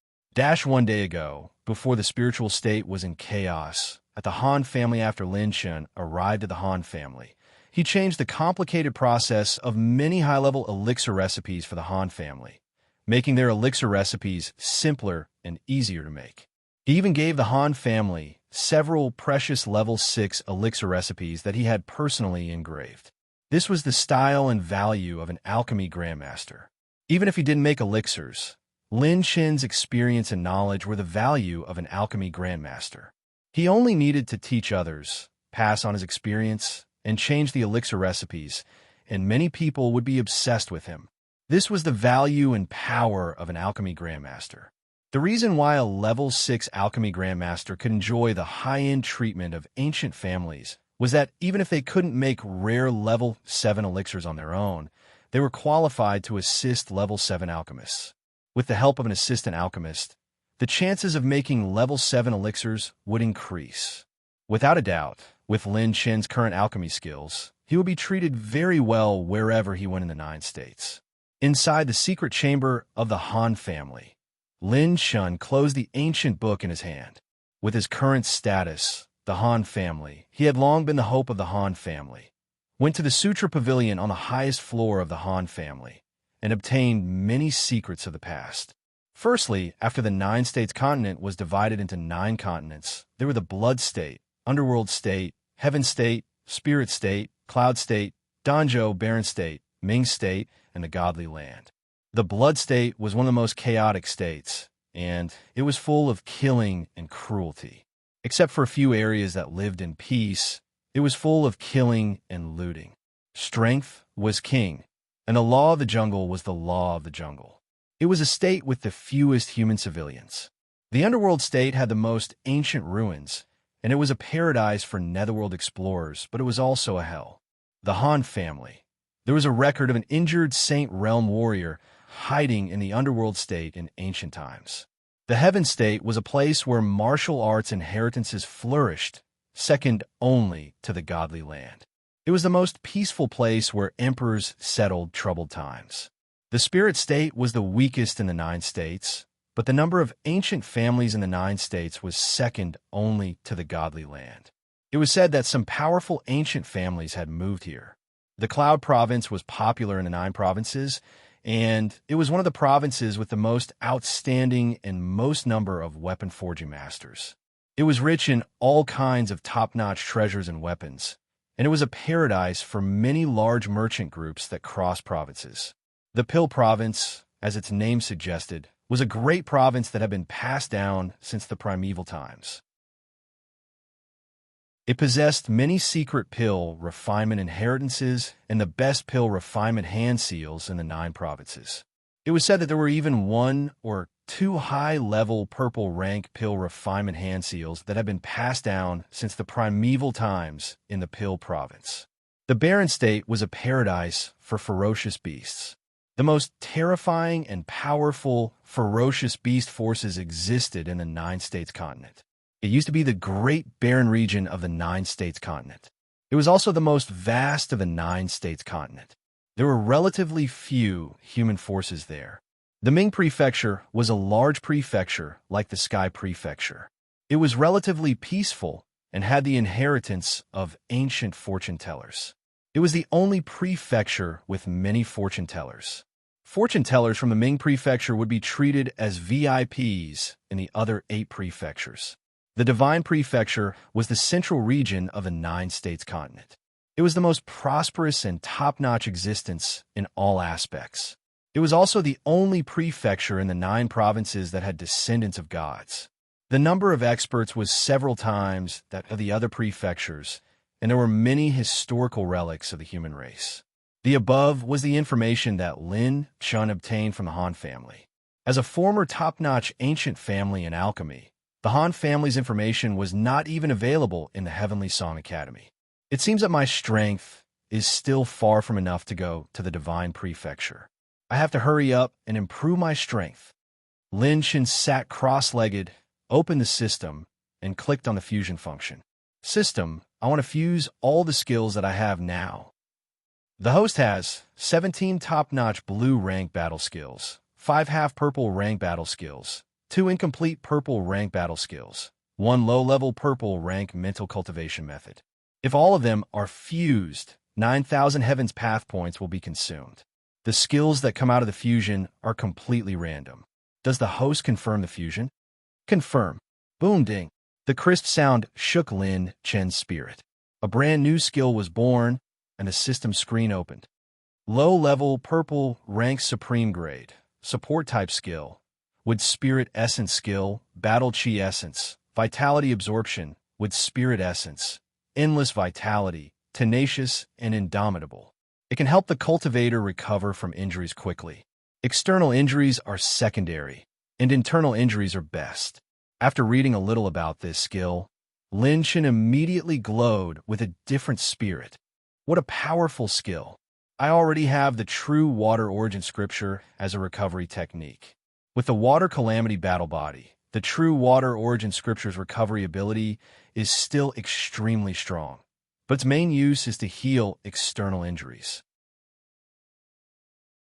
One day ago, before the spiritual state was in chaos, at the Han family after Lin Shun arrived at the Han family, he changed the complicated process of many high-level elixir recipes for the Han family, making their elixir recipes simpler and easier to make. He even gave the Han family several precious level 6 elixir recipes that he had personally engraved. This was the style and value of an alchemy grandmaster. Even if he didn't make elixirs, Lin Shin's experience and knowledge were the value of an alchemy grandmaster. He only needed to teach others, pass on his experience, and change the elixir recipes, and many people would be obsessed with him. This was the value and power of an alchemy grandmaster. The reason why a level 6 alchemy grandmaster could enjoy the high-end treatment of ancient families was that even if they couldn't make rare level 7 elixirs on their own, they were qualified to assist level 7 alchemists. With the help of an assistant alchemist, the chances of making level 7 elixirs would increase. Without a doubt, with Lin Shin's current alchemy skills, he would be treated very well wherever he went in the 9 states. Inside the secret chamber of the Han family, Lin Shun closed the ancient book in his hand. With his current status, the Han family, he had long been the hope of the Han family, went to the Sutra Pavilion on the highest floor of the Han family, and obtained many secrets of the past. Firstly, after the 9 states continent was divided into 9 continents, there were the Blood State, Underworld State, Heaven State, Spirit State, Cloud State, Danzhou Barren State, Ming State, and the Godly Land. The Blood State was one of the most chaotic states, and it was full of killing and cruelty. Except for a few areas that lived in peace, it was full of killing and looting. Strength was king, and the law of the jungle was the law of the jungle. It was a state with the fewest human civilians. The Underworld State had the most ancient ruins, and it was a paradise for netherworld explorers, but it was also a hell. The Han family. There was a record of an injured Saint Realm warrior hiding in the Underworld State in ancient times. The Heaven State was a place where martial arts inheritances flourished, second only to the Godly Land. It was the most peaceful place where emperors settled troubled times. The Spirit State was the weakest in the 9 states, but the number of ancient families in the 9 states was second only to the Godly Land. It was said that some powerful ancient families had moved here. The Cloud Province was popular in the 9 provinces, and it was one of the provinces with the most outstanding and most number of weapon forging masters. It was rich in all kinds of top-notch treasures and weapons, and it was a paradise for many large merchant groups that crossed provinces. The Pill Province, as its name suggested, was a great province that had been passed down since the primeval times. It possessed many secret pill refinement inheritances and the best pill refinement hand seals in the 9 provinces. It was said that there were even one or two high-level purple rank pill refinement hand seals that had been passed down since the primeval times in the Pill province. The barren state was a paradise for ferocious beasts. The most terrifying and powerful ferocious beast forces existed in the Nine States continent. It used to be the great barren region of the Nine States continent. It was also the most vast of the Nine States continent. There were relatively few human forces there. The Ming Prefecture was a large prefecture like the Sky Prefecture. It was relatively peaceful and had the inheritance of ancient fortune-tellers. It was the only prefecture with many fortune-tellers. Fortune-tellers from the Ming Prefecture would be treated as VIPs in the other 8 prefectures. The Divine Prefecture was the central region of the Nine States continent. It was the most prosperous and top-notch existence in all aspects. It was also the only prefecture in the 9 provinces that had descendants of gods. The number of experts was several times that of the other prefectures, and there were many historical relics of the human race. The above was the information that Lin Chun obtained from the Han family. As a former top-notch ancient family in alchemy, the Han family's information was not even available in the Heavenly Song Academy. It seems that my strength is still far from enough to go to the Divine Prefecture. I have to hurry up and improve my strength. Lin Chun sat cross-legged, opened the system, and clicked on the fusion function. System, I want to fuse all the skills that I have now. The host has 17 top-notch blue rank battle skills, 5 half-purple rank battle skills, 2 incomplete purple rank battle skills, 1 low-level purple rank mental cultivation method. If all of them are fused, 9,000 Heaven's Path points will be consumed. The skills that come out of the fusion are completely random. Does the host confirm the fusion? Confirm. Boom ding. The crisp sound shook Lin Chen's spirit. A brand new skill was born, and the system screen opened. Low-level purple rank supreme grade, support type skill, with spirit essence skill, battle chi essence, vitality absorption, with spirit essence, endless vitality, tenacious and indomitable. It can help the cultivator recover from injuries quickly. External injuries are secondary, and internal injuries are best. After reading a little about this skill, Lin Chen immediately glowed with a different spirit. What a powerful skill. I already have the true water origin scripture as a recovery technique. With the water calamity battle body, the true water origin scripture's recovery ability is still extremely strong, but its main use is to heal external injuries.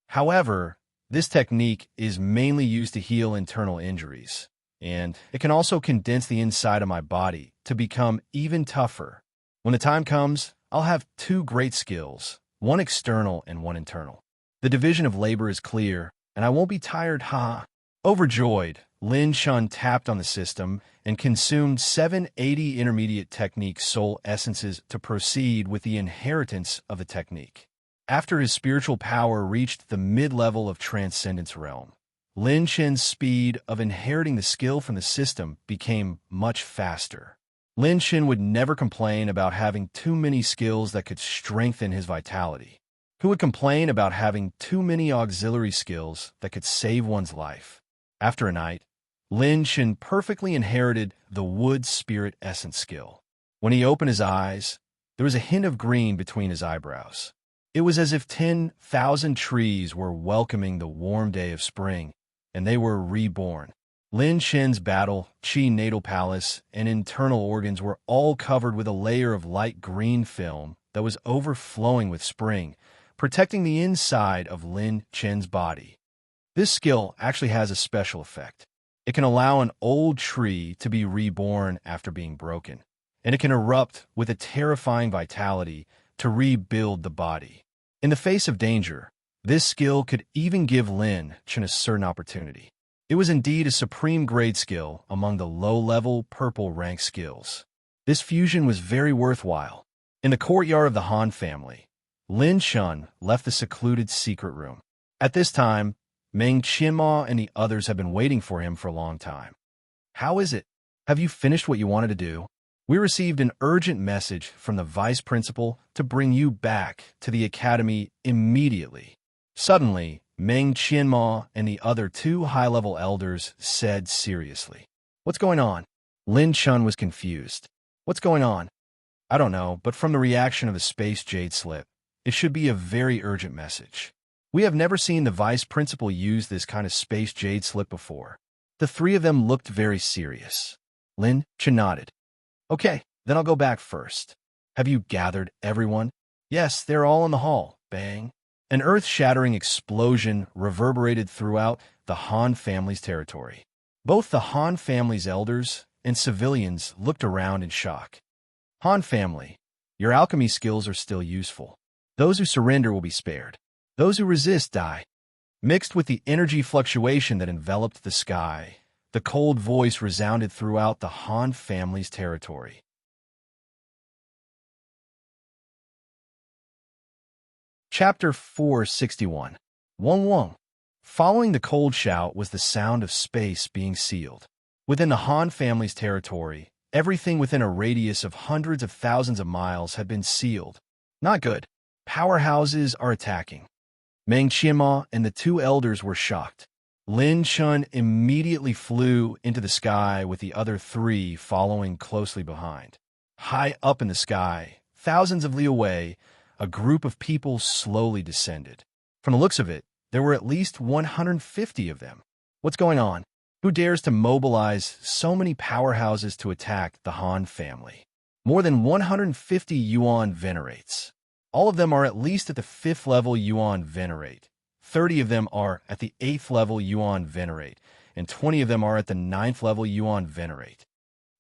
However, this technique is mainly used to heal internal injuries, and it can also condense the inside of my body to become even tougher. When the time comes, I'll have 2 great skills, one external and one internal. The division of labor is clear, and I won't be tired, ha. Overjoyed, Lin Chun tapped on the system and consumed 780 intermediate technique soul essences to proceed with the inheritance of the technique. After his spiritual power reached the mid-level of Transcendence realm, Lin Chen's speed of inheriting the skill from the system became much faster. Lin Chen would never complain about having too many skills that could strengthen his vitality. Who would complain about having too many auxiliary skills that could save one's life? After a night, Lin Chen perfectly inherited the Wood Spirit Essence skill. When he opened his eyes, there was a hint of green between his eyebrows. It was as if 10,000 trees were welcoming the warm day of spring, and they were reborn. Lin Chen's battle, chi natal palace, and internal organs were all covered with a layer of light green film that was overflowing with spring, protecting the inside of Lin Chen's body. This skill actually has a special effect. It can allow an old tree to be reborn after being broken, and it can erupt with a terrifying vitality to rebuild the body. In the face of danger, this skill could even give Lin Chen a certain opportunity. It was indeed a supreme grade skill among the low-level purple rank skills. This fusion was very worthwhile. In the courtyard of the Han family, Lin Chun left the secluded secret room. At this time, Meng Qianma and the others have been waiting for him for a long time. How is it? Have you finished what you wanted to do? We received an urgent message from the vice principal to bring you back to the academy immediately. Suddenly, Meng Qianma and the other two high-level elders said seriously. What's going on? Lin Chun was confused. What's going on? I don't know, but from the reaction of the space jade slip, it should be a very urgent message. We have never seen the vice principal use this kind of space jade slip before. The three of them looked very serious. Lin Chun nodded. Okay, then I'll go back first. Have you gathered everyone? Yes, they're all in the hall. Bang. An earth-shattering explosion reverberated throughout the Han family's territory. Both the Han family's elders and civilians looked around in shock. Han family, your alchemy skills are still useful. Those who surrender will be spared. Those who resist die. Mixed with the energy fluctuation that enveloped the sky, the cold voice resounded throughout the Han family's territory. Chapter 461. Wong Wong. Following the cold shout was the sound of space being sealed. Within the Han family's territory, everything within a radius of hundreds of thousands of miles had been sealed. Not good. Powerhouses are attacking. Meng Qianma and the two elders were shocked. Lin Chun immediately flew into the sky with the other three following closely behind. High up in the sky, thousands of li away, a group of people slowly descended. From the looks of it, there were at least 150 of them. What's going on? Who dares to mobilize so many powerhouses to attack the Han family? More than 150 Yuan venerates. All of them are at least at the 5th level Yuan venerate. 30 of them are at the 8th level Yuan venerate, and 20 of them are at the 9th level Yuan venerate.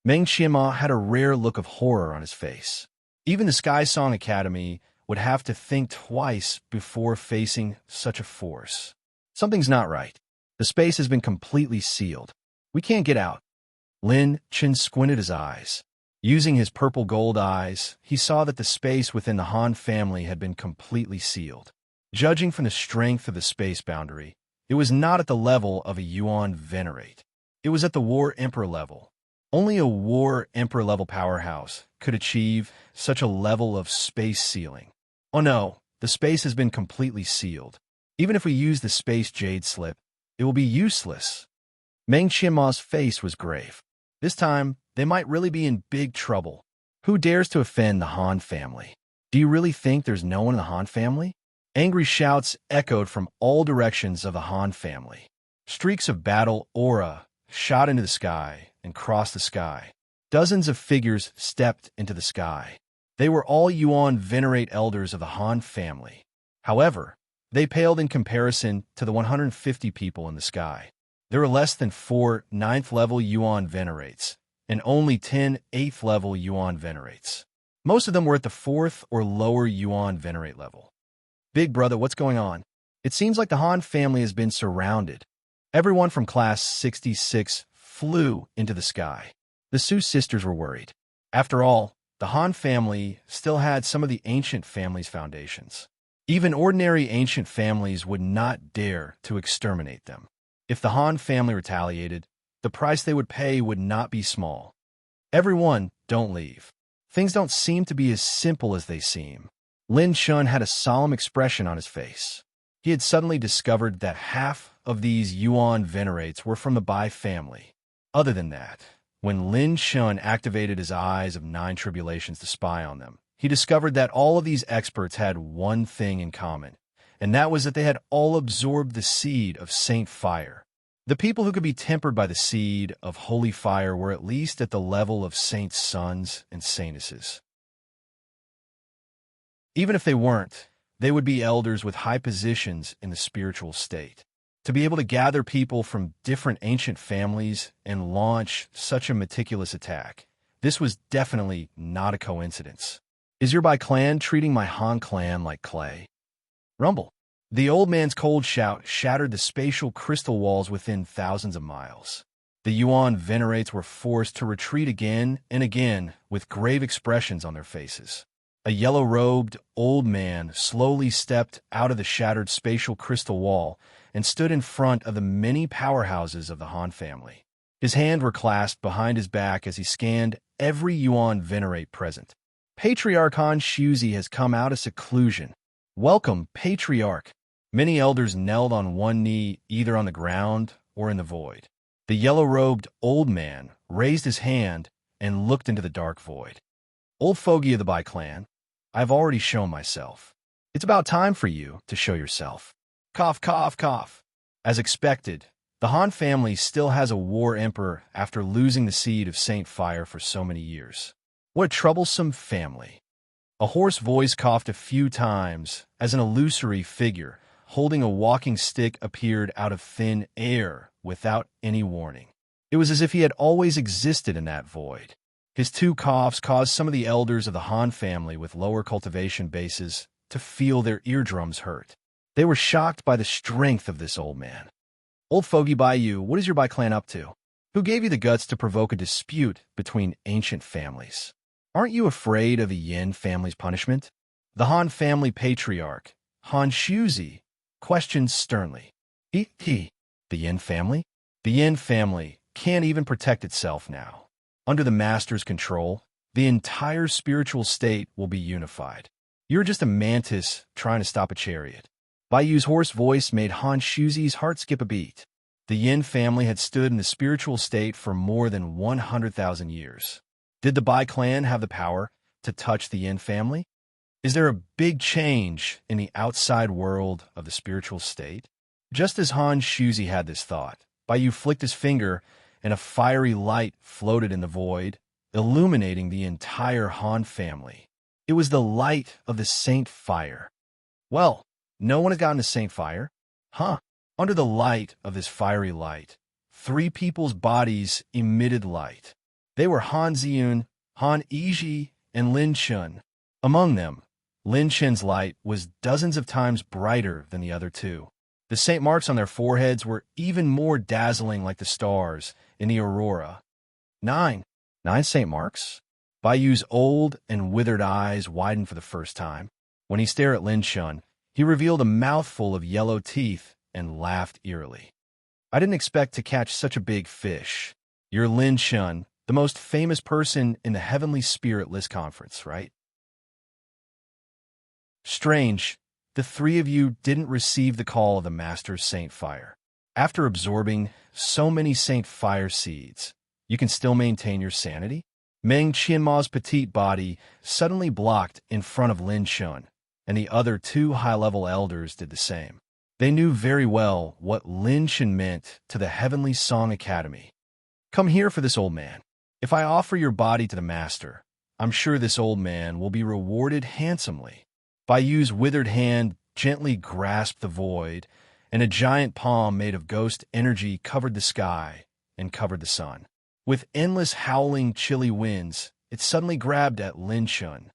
Meng Qianma had a rare look of horror on his face. Even the Sky Song Academy would have to think twice before facing such a force. Something's not right. The space has been completely sealed. We can't get out. Lin Chun squinted his eyes. Using his purple gold eyes, he saw that the space within the Han family had been completely sealed. Judging from the strength of the space boundary, it was not at the level of a Yuan venerate. It was at the War Emperor level. Only a War Emperor level powerhouse could achieve such a level of space sealing. Oh no, the space has been completely sealed. Even if we use the space jade slip, it will be useless. Meng Qianma's face was grave. This time, they might really be in big trouble. Who dares to offend the Han family? Do you really think there's no one in the Han family? Angry shouts echoed from all directions of the Han family. Streaks of battle aura shot into the sky and crossed the sky. Dozens of figures stepped into the sky. They were all Yuan venerate elders of the Han family. However, they paled in comparison to the 150 people in the sky. There were less than 4 9th-level Yuan venerates, and only 10 8th-level Yuan venerates. Most of them were at the 4th or lower Yuan venerate level. Big brother, what's going on? It seems like the Han family has been surrounded. Everyone from Class 66 flew into the sky. The Su sisters were worried. After all, the Han family still had some of the ancient family's foundations. Even ordinary ancient families would not dare to exterminate them. If the Han family retaliated, the price they would pay would not be small. Everyone, don't leave. Things don't seem to be as simple as they seem. Lin Chun had a solemn expression on his face. He had suddenly discovered that half of these Yuan venerates were from the Bai family. Other than that, when Lin Chun activated his eyes of 9 tribulations to spy on them, he discovered that all of these experts had one thing in common, and that was that they had all absorbed the seed of Saint Fire. The people who could be tempered by the seed of Holy Fire were at least at the level of Saint Sons and Saintesses. Even if they weren't, they would be elders with high positions in the spiritual state. To be able to gather people from different ancient families and launch such a meticulous attack, this was definitely not a coincidence. Is your Bai clan treating my Han clan like clay? Rumble. The old man's cold shout shattered the spatial crystal walls within thousands of miles. The Yuan venerates were forced to retreat again and again with grave expressions on their faces. A yellow-robed old man slowly stepped out of the shattered spatial crystal wall and stood in front of the many powerhouses of the Han family. His hands were clasped behind his back as he scanned every Yuan venerate present. Patriarch Han Shuzi has come out of seclusion. Welcome, Patriarch. Many elders knelt on one knee, either on the ground or in the void. The yellow-robed old man raised his hand and looked into the dark void. Old fogey of the Bai clan, I've already shown myself. It's about time for you to show yourself. Cough, cough, cough. As expected, the Han family still has a war emperor after losing the seed of Saint Fire for so many years. What a troublesome family. A hoarse voice coughed a few times as an illusory figure holding a walking stick appeared out of thin air without any warning. It was as if he had always existed in that void. His two coughs caused some of the elders of the Han family with lower cultivation bases to feel their eardrums hurt. They were shocked by the strength of this old man. Old fogey Bayou, what is your Bai clan up to? Who gave you the guts to provoke a dispute between ancient families? Aren't you afraid of the Yin family's punishment? The Han family patriarch, Han Shuzi, questioned sternly. The Yin family? The Yin family can't even protect itself now. Under the master's control, the entire spiritual state will be unified. You're just a mantis trying to stop a chariot. Bayou's hoarse voice made Han Shuzi's heart skip a beat. The Yin family had stood in the spiritual state for more than 100,000 years. Did the Bai clan have the power to touch the Yin family? Is there a big change in the outside world of the spiritual state? Just as Han Shuzi had this thought, Bayou flicked his finger and a fiery light floated in the void, illuminating the entire Han family. It was the light of the Saint Fire. Well, no one has gotten to Saint Fire? Huh. Under the light of this fiery light, 3 people's bodies emitted light. They were Han Ziyun, Han Yizhi, and Lin Shun. Among them, Lin Shun's light was dozens of times brighter than the other 2. The Saint marks on their foreheads were even more dazzling like the stars in the aurora. 9 Saint marks? Bayou's old and withered eyes widened for the first time. When he stared at Lin Shun, he revealed a mouthful of yellow teeth and laughed eerily. I didn't expect to catch such a big fish. You're Lin Shun, the most famous person in the Heavenly Spirit List Conference, right? Strange, the 3 of you didn't receive the call of the Master's Saint Fire. After absorbing so many Saint Fire seeds, you can still maintain your sanity? Meng Qianma's petite body suddenly blocked in front of Lin Shun, and the other 2 high-level elders did the same. They knew very well what Lin Shun meant to the Heavenly Song Academy. Come here for this old man. If I offer your body to the Master, I'm sure this old man will be rewarded handsomely. Bayou's withered hand gently grasped the void, and a giant palm made of ghost energy covered the sky and covered the sun. With endless howling, chilly winds, it suddenly grabbed at Lin Shun.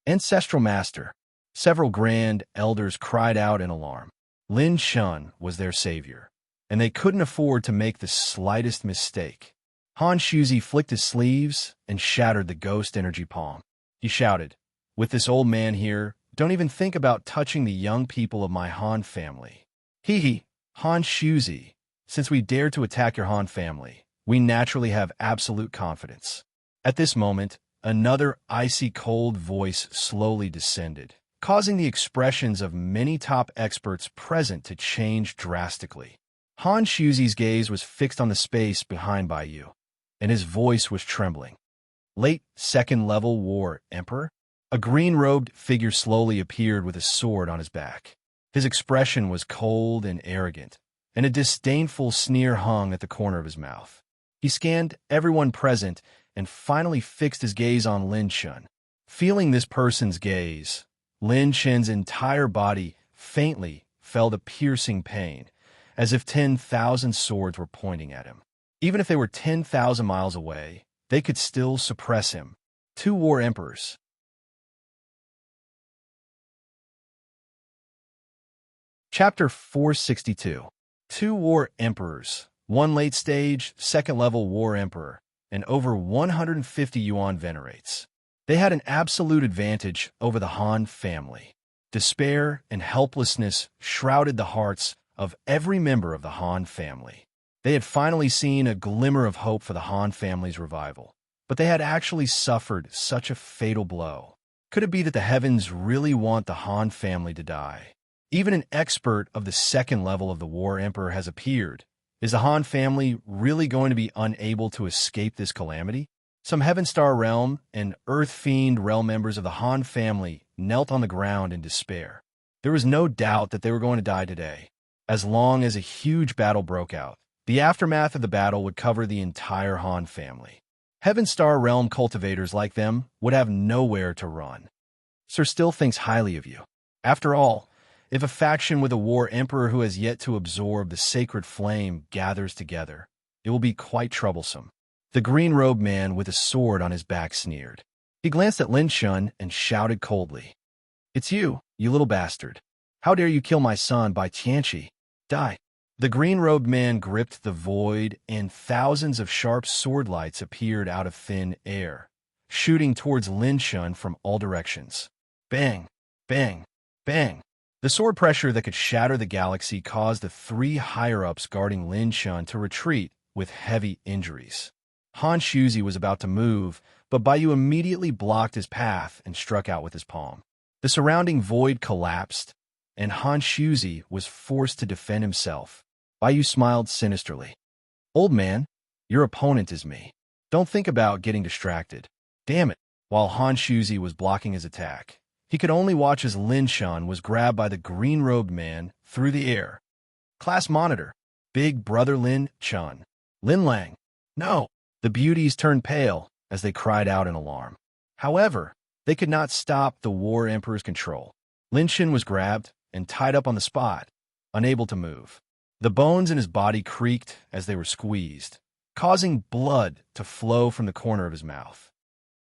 Ancestral Master. Several grand elders cried out in alarm. Lin Shun was their savior, and they couldn't afford to make the slightest mistake. Han Shuzi flicked his sleeves and shattered the ghost energy palm. He shouted, "With this old man here, don't even think about touching the young people of my Han family." Hee, Han Shuzi, since we dared to attack your Han family, we naturally have absolute confidence. At this moment, another icy cold voice slowly descended, causing the expressions of many top experts present to change drastically. Han Shuzi's gaze was fixed on the space behind Bayou, and his voice was trembling. Late second-level war emperor? A green-robed figure slowly appeared with a sword on his back. His expression was cold and arrogant, and a disdainful sneer hung at the corner of his mouth. He scanned everyone present and finally fixed his gaze on Lin Shun. Feeling this person's gaze, Lin Shun's entire body faintly felt a piercing pain, as if 10,000 swords were pointing at him. Even if they were 10,000 miles away, they could still suppress him. 2 war emperors. Chapter 462. 2 war emperors, 1 late-stage, second-level war emperor, and over 150 yuan venerates. They had an absolute advantage over the Han family. Despair and helplessness shrouded the hearts of every member of the Han family. They had finally seen a glimmer of hope for the Han family's revival, but they had actually suffered such a fatal blow. Could it be that the heavens really want the Han family to die? Even an expert of the second level of the War Emperor has appeared. Is the Han family really going to be unable to escape this calamity? Some Heaven Star Realm and Earth Fiend Realm members of the Han family knelt on the ground in despair. There was no doubt that they were going to die today. As long as a huge battle broke out, the aftermath of the battle would cover the entire Han family. Heaven Star Realm cultivators like them would have nowhere to run. Sir still thinks highly of you. After all, if a faction with a War Emperor who has yet to absorb the sacred flame gathers together, it will be quite troublesome. The green-robed man with a sword on his back sneered. He glanced at Lin Shun and shouted coldly, "It's you, you little bastard. How dare you kill my son Bai Tianqi? Die." The green-robed man gripped the void, and thousands of sharp sword lights appeared out of thin air, shooting towards Lin Shun from all directions. Bang! Bang! Bang! The sword pressure that could shatter the galaxy caused the three higher-ups guarding Lin Shun to retreat with heavy injuries. Han Shuzi was about to move, but Baiyu immediately blocked his path and struck out with his palm. The surrounding void collapsed, and Han Shuzi was forced to defend himself. Baiyu smiled sinisterly. "Old man, your opponent is me. Don't think about getting distracted." Damn it. While Han Shuzi was blocking his attack, he could only watch as Lin Shun was grabbed by the green-robed man through the air. "Class monitor. Big brother Lin Shun. Lin Lang. No!" The beauties turned pale as they cried out in alarm. However, they could not stop the War Emperor's control. Lin Shun was grabbed and tied up on the spot, unable to move. The bones in his body creaked as they were squeezed, causing blood to flow from the corner of his mouth.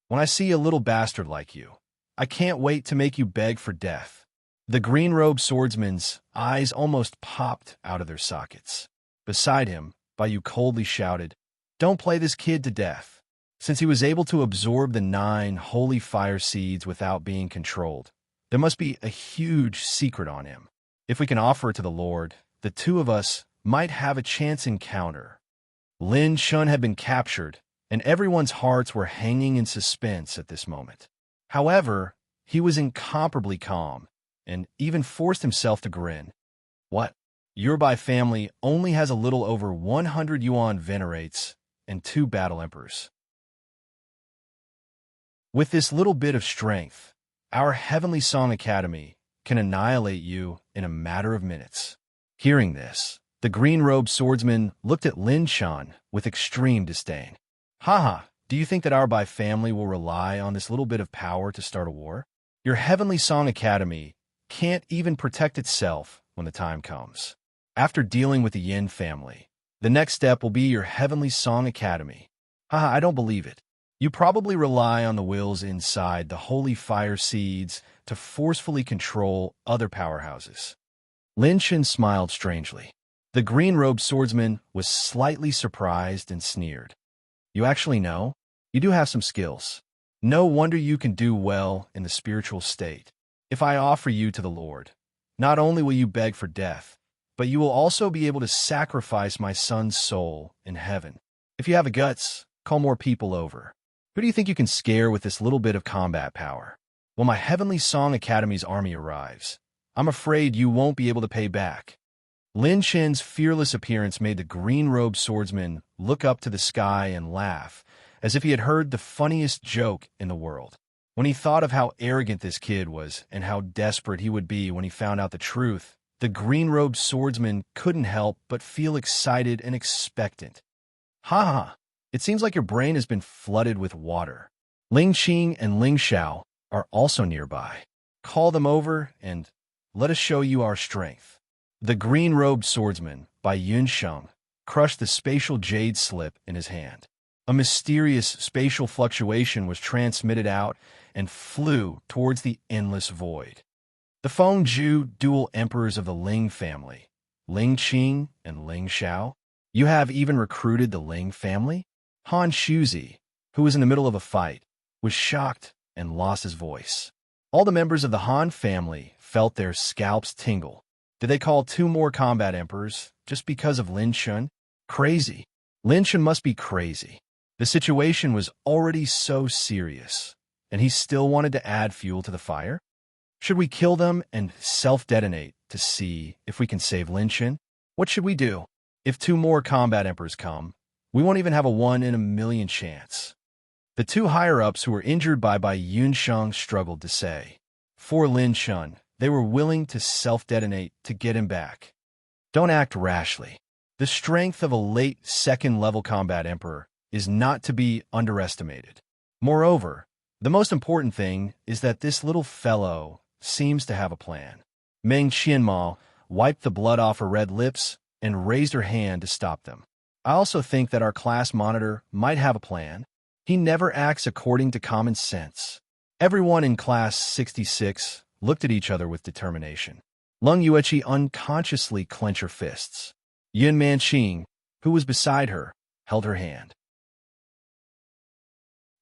"When I see a little bastard like you, I can't wait to make you beg for death." The green-robed swordsman's eyes almost popped out of their sockets. Beside him, Baiyu coldly shouted, "Don't play this kid to death." Since he was able to absorb the 9 holy fire seeds without being controlled, there must be a huge secret on him. If we can offer it to the Lord, the two of us might have a chance encounter. Lin Shun had been captured, and everyone's hearts were hanging in suspense at this moment. However, he was incomparably calm, and even forced himself to grin. "What? Your Bai family only has a little over 100 yuan venerates and 2 battle emperors. With this little bit of strength, our Heavenly Song Academy can annihilate you in a matter of minutes." Hearing this, the green-robed swordsman looked at Lin Shun with extreme disdain. "Haha, do you think that our Bai family will rely on this little bit of power to start a war? Your Heavenly Song Academy can't even protect itself when the time comes. After dealing with the Yin family, the next step will be your Heavenly Song Academy. Haha, I don't believe it. You probably rely on the wills inside the holy fire seeds to forcefully control other powerhouses." Lin Shun smiled strangely. The green-robed swordsman was slightly surprised and sneered. "You actually know? You do have some skills. No wonder you can do well in the spiritual state. If I offer you to the Lord, not only will you beg for death, but you will also be able to sacrifice my son's soul in heaven. If you have the guts, call more people over. Who do you think you can scare with this little bit of combat power? When my Heavenly Song Academy's army arrives, I'm afraid you won't be able to pay back." Lin Shun's fearless appearance made the green-robed swordsman look up to the sky and laugh, as if he had heard the funniest joke in the world. When he thought of how arrogant this kid was and how desperate he would be when he found out the truth, the green-robed swordsman couldn't help but feel excited and expectant. "Ha ha! It seems like your brain has been flooded with water. Ling Qing and Ling Xiao are also nearby. Call them over and let us show you our strength." The green-robed swordsman, by Yun Sheng, crushed the spatial jade slip in his hand. A mysterious spatial fluctuation was transmitted out and flew towards the endless void. The Fengju dual emperors of the Ling family, Ling Qing and Ling Xiao. You have even recruited the Ling family? Han Shuzi, who was in the middle of a fight, was shocked and lost his voice. All the members of the Han family felt their scalps tingle. Did they call 2 more combat emperors just because of Lin Shun? Crazy. Lin Shun must be crazy. The situation was already so serious, and he still wanted to add fuel to the fire? Should we kill them and self-detonate to see if we can save Lin Chen? What should we do? If 2 more combat emperors come, we won't even have a 1 in a million chance. The 2 higher-ups who were injured by Bai Yunsheng struggled to say. For Lin Chen, they were willing to self-detonate to get him back. Don't act rashly. The strength of a late 2nd-level combat emperor is not to be underestimated. Moreover, the most important thing is that this little fellow seems to have a plan. Meng Qianmao wiped the blood off her red lips and raised her hand to stop them. I also think that our class monitor might have a plan. He never acts according to common sense. Everyone in class 66 looked at each other with determination. Lung Yueqi unconsciously clenched her fists. Yun Manqing, who was beside her, held her hand.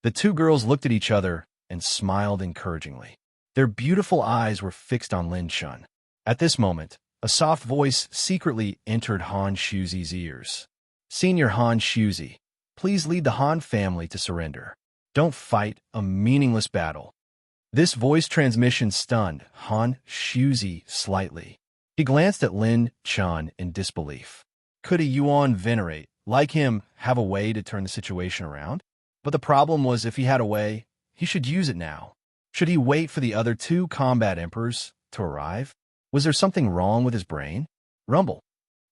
The 2 girls looked at each other and smiled encouragingly. Their beautiful eyes were fixed on Lin Chen. At this moment, a soft voice secretly entered Han Shuzi's ears. Senior Han Shuzi, please lead the Han family to surrender. Don't fight a meaningless battle. This voice transmission stunned Han Shuzi slightly. He glanced at Lin Chen in disbelief. Could a Yuan venerate, like him, have a way to turn the situation around? But the problem was, if he had a way, he should use it now. Should he wait for the other 2 combat emperors to arrive? Was there something wrong with his brain? Rumble.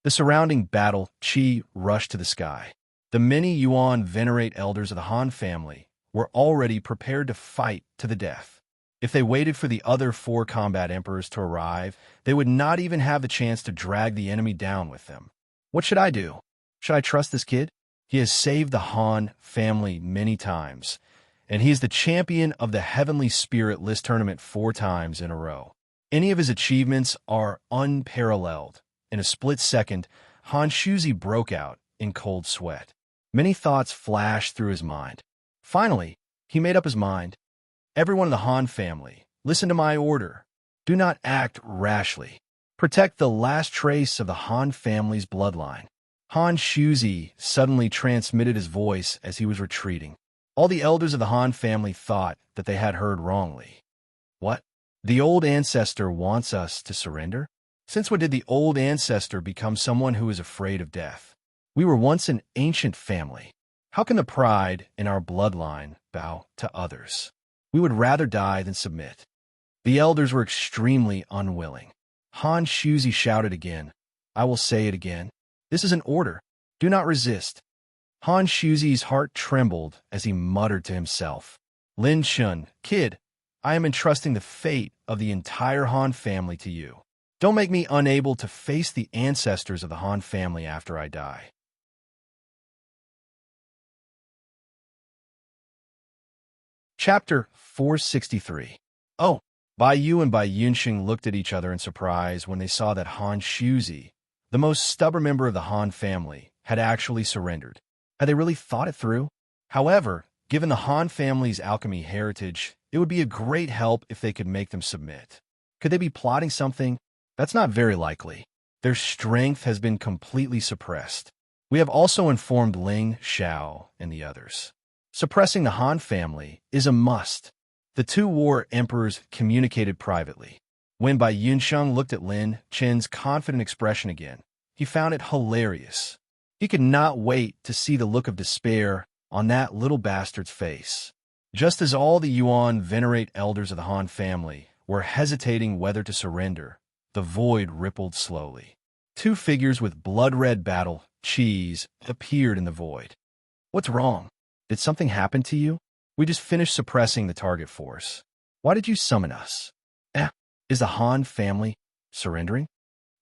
The surrounding battle qi rushed to the sky. The many Yuan venerate elders of the Han family were already prepared to fight to the death. If they waited for the other 4 combat emperors to arrive, they would not even have the chance to drag the enemy down with them. What should I do? Should I trust this kid? He has saved the Han family many times, and he is the champion of the Heavenly Spirit List tournament 4 times in a row. Any of his achievements are unparalleled. In a split second, Han Shuzi broke out in cold sweat. Many thoughts flashed through his mind. Finally, he made up his mind. Everyone in the Han family, listen to my order. Do not act rashly. Protect the last trace of the Han family's bloodline. Han Shuzi suddenly transmitted his voice as he was retreating. All the elders of the Han family thought that they had heard wrongly. What? The old ancestor wants us to surrender? Since when did the old ancestor become someone who is afraid of death? We were once an ancient family. How can the pride in our bloodline bow to others? We would rather die than submit. The elders were extremely unwilling. Han Shuzi shouted again. I will say it again. This is an order. Do not resist. Han Shuzi's heart trembled as he muttered to himself. Lin Chen, kid, I am entrusting the fate of the entire Han family to you. Don't make me unable to face the ancestors of the Han family after I die. Chapter 463. Oh, Bai Yu and Bai Yunxing looked at each other in surprise when they saw that Han Shuzi, the most stubborn member of the Han family, had actually surrendered. Had they really thought it through? However, given the Han family's alchemy heritage, it would be a great help if they could make them submit. Could they be plotting something? That's not very likely. Their strength has been completely suppressed. We have also informed Ling, Xiao, and the others. Suppressing the Han family is a must. The 2 war emperors communicated privately. When Bai Yunsheng looked at Lin Chen's confident expression again, he found it hilarious. He could not wait to see the look of despair on that little bastard's face. Just as all the Yuan venerate elders of the Han family were hesitating whether to surrender, the void rippled slowly. 2 figures with blood-red battle cheese appeared in the void. What's wrong? Did something happen to you? We just finished suppressing the target force. Why did you summon us? Is the Han family surrendering?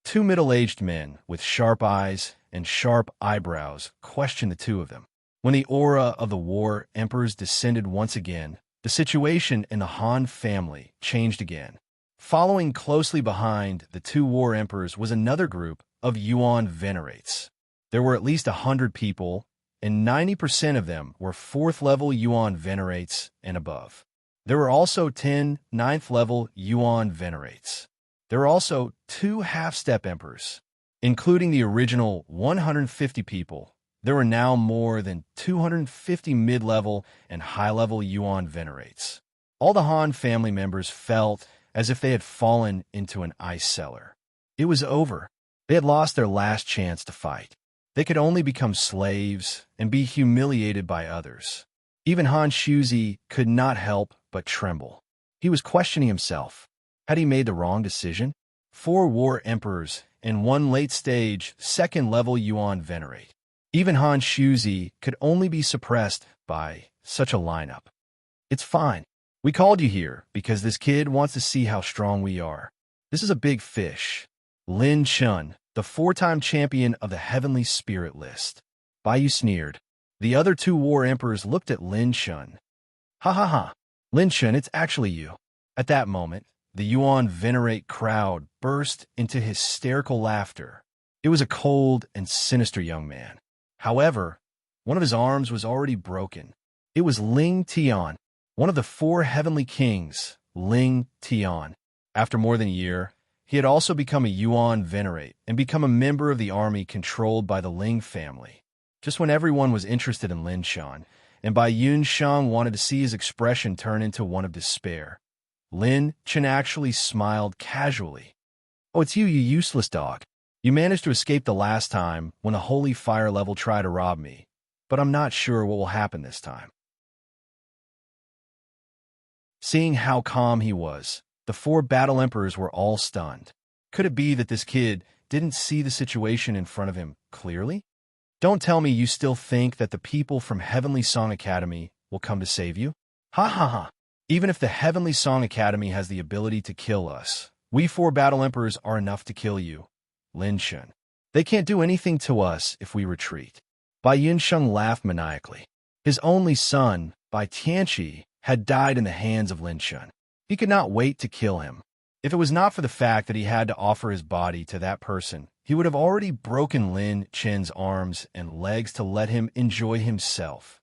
2 middle-aged men with sharp eyes and sharp eyebrows questioned the 2 of them. When the aura of the war emperors descended once again, the situation in the Han family changed again. Following closely behind the 2 war emperors was another group of Yuan venerates. There were at least 100 people, and 90% of them were 4th-level Yuan venerates and above. There were also 10 9th-level Yuan venerates. There were also 2 half-step emperors. Including the original 150 people, there were now more than 250 mid-level and high-level Yuan venerates. All the Han family members felt as if they had fallen into an ice cellar. It was over. They had lost their last chance to fight. They could only become slaves and be humiliated by others. Even Han Shuzi could not help but tremble. He was questioning himself. Had he made the wrong decision? 4 war emperors and 1 late-stage, second-level Yuan venerate. Even Han Shuzi could only be suppressed by such a lineup. It's fine. We called you here because this kid wants to see how strong we are. This is a big fish. Lin Chun, the 4-time champion of the Heavenly Spirit list. Bai sneered. The other 2 war emperors looked at Lin Chun. Ha ha ha. Lin Chun, it's actually you. At that moment, the Yuan venerate crowd burst into hysterical laughter. It was a cold and sinister young man. However, one of his arms was already broken. It was Ling Tian, one of the 4 heavenly kings, Ling Tian. After more than a year, he had also become a Yuan venerate and become a member of the army controlled by the Ling family. Just when everyone was interested in Lin Shan, and Bai Yun Shang wanted to see his expression turn into one of despair, Lin Chen actually smiled casually. Oh, it's you, you useless dog. You managed to escape the last time when a holy fire level tried to rob me, but I'm not sure what will happen this time. Seeing how calm he was, the 4 battle emperors were all stunned. Could it be that this kid didn't see the situation in front of him clearly? Don't tell me you still think that the people from Heavenly Song Academy will come to save you? Ha ha ha. Even if the Heavenly Song Academy has the ability to kill us, we 4 battle emperors are enough to kill you, Lin Chun. They can't do anything to us if we retreat. Bai Yunsheng laughed maniacally. His only son, Bai Tianqi, had died in the hands of Lin Chun. He could not wait to kill him. If it was not for the fact that he had to offer his body to that person, he would have already broken Lin Chen's arms and legs to let him enjoy himself.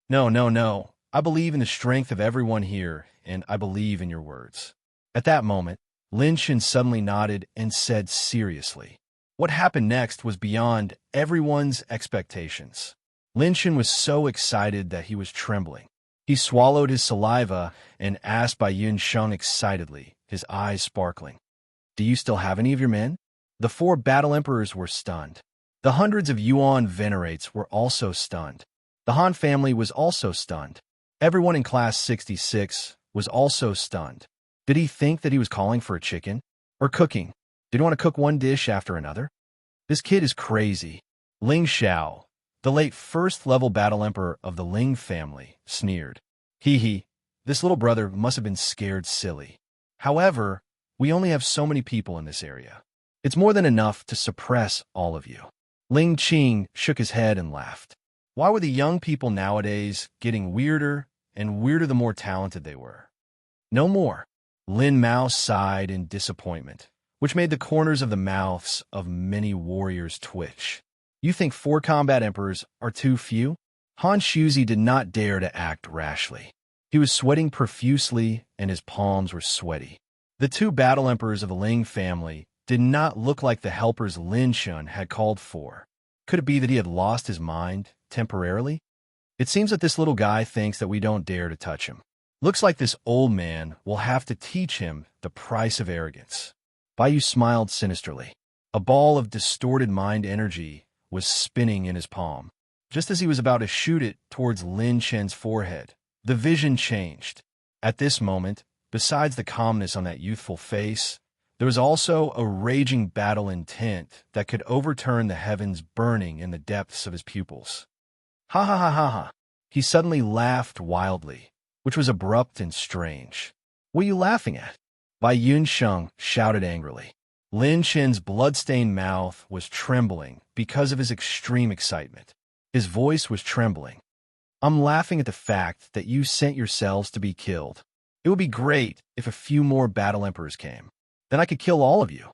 No, no, no. I believe in the strength of everyone here, and I believe in your words. At that moment, Lin Chen suddenly nodded and said seriously. What happened next was beyond everyone's expectations. Lin Chen was so excited that he was trembling. He swallowed his saliva and asked Bai Yun Sheng excitedly, his eyes sparkling. Do you still have any of your men? The 4 battle emperors were stunned. The hundreds of Yuan venerates were also stunned. The Han family was also stunned. Everyone in Class 66 was also stunned. Did he think that he was calling for a chicken? Or cooking? Did he want to cook one dish after another? This kid is crazy. Ling Xiao, the late 1st-level battle emperor of the Ling family, sneered. Hee, this little brother must have been scared silly. However, we only have so many people in this area. It's more than enough to suppress all of you. Ling Qing shook his head and laughed. Why were the young people nowadays getting weirder and weirder the more talented they were? No more. Lin Mao sighed in disappointment, which made the corners of the mouths of many warriors twitch. You think 4 combat emperors are too few? Han Shuzi did not dare to act rashly. He was sweating profusely and his palms were sweaty. The 2 battle emperors of the Ling family did not look like the helpers Lin Shun had called for. Could it be that he had lost his mind temporarily? It seems that this little guy thinks that we don't dare to touch him. Looks like this old man will have to teach him the price of arrogance. Baiyu smiled sinisterly. A ball of distorted mind energy was spinning in his palm. Just as he was about to shoot it towards Lin Chen's forehead, the vision changed. At this moment, besides the calmness on that youthful face, there was also a raging battle intent that could overturn the heavens burning in the depths of his pupils. Ha ha ha ha ha. He suddenly laughed wildly, which was abrupt and strange. What are you laughing at? Bai Yun Sheng shouted angrily. Lin Chen's blood-stained mouth was trembling because of his extreme excitement. His voice was trembling. I'm laughing at the fact that you sent yourselves to be killed. It would be great if a few more battle emperors came. Then I could kill all of you.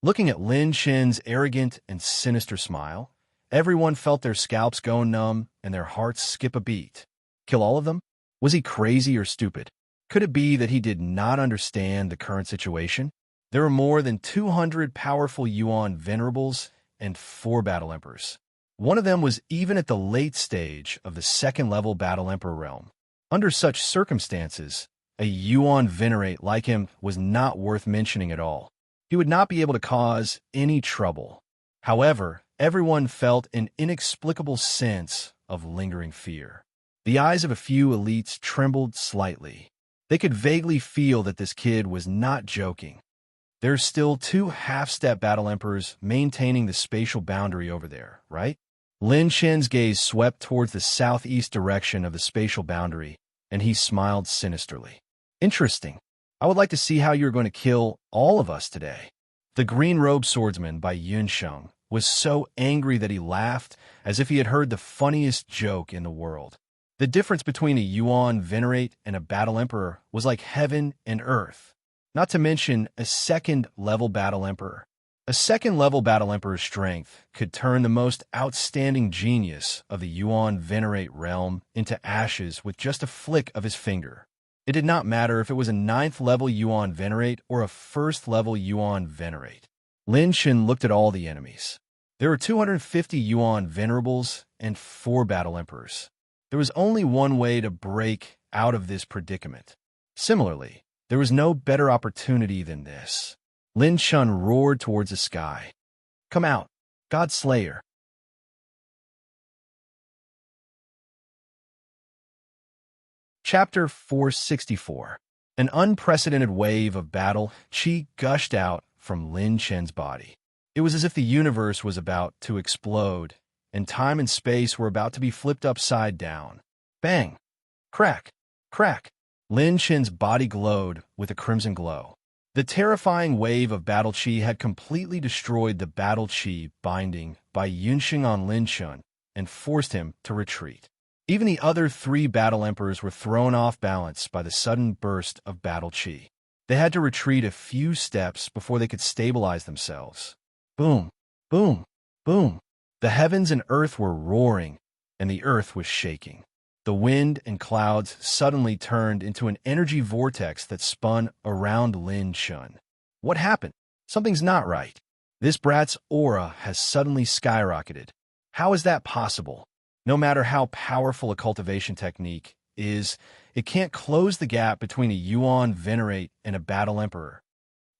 Looking at Lin Chen's arrogant and sinister smile, everyone felt their scalps go numb and their hearts skip a beat. Kill all of them? Was he crazy or stupid? Could it be that he did not understand the current situation? There were more than 200 powerful Yuan venerables and 4 battle emperors. One of them was even at the late stage of the 2nd-level battle emperor realm. Under such circumstances, A yuan venerate like him was not worth mentioning at all. He would not be able to cause any trouble. However, everyone felt an inexplicable sense of lingering fear. The eyes of a few elites trembled slightly. They could vaguely feel that this kid was not joking. There's still two half-step battle emperors maintaining the spatial boundary over there, right? Lin Shen's gaze swept towards the southeast direction of the spatial boundary, and he smiled sinisterly. Interesting. I would like to see how you're going to kill all of us today. The green-robed swordsman by Yunsheng was so angry that he laughed as if he had heard the funniest joke in the world. The difference between a yuan venerate and a battle emperor was like heaven and earth, not to mention a second-level battle emperor. A second-level battle emperor's strength could turn the most outstanding genius of the yuan venerate realm into ashes with just a flick of his finger. It did not matter if it was a 9th-level yuan venerate or a 1st-level yuan venerate. Lin Shen looked at all the enemies. There were 250 yuan venerables and 4 battle emperors. There was only one way to break out of this predicament. Similarly, there was no better opportunity than this. Lin Shen roared towards the sky. Come out, God Slayer. Chapter 464. An unprecedented wave of battle chi gushed out from Lin Shen's body. It was as if the universe was about to explode, and time and space were about to be flipped upside down. Bang! Crack! Crack! Lin Shen's body glowed with a crimson glow. The terrifying wave of battle chi had completely destroyed the battle chi binding by Yunsheng on Lin Shen and forced him to retreat. Even the other 3 battle emperors were thrown off balance by the sudden burst of battle chi. They had to retreat a few steps before they could stabilize themselves. Boom! Boom! Boom! The heavens and earth were roaring, and the earth was shaking. The wind and clouds suddenly turned into an energy vortex that spun around Lin Shen. What happened? Something's not right. This brat's aura has suddenly skyrocketed. How is that possible? No matter how powerful a cultivation technique is, it can't close the gap between a yuan venerate and a battle emperor.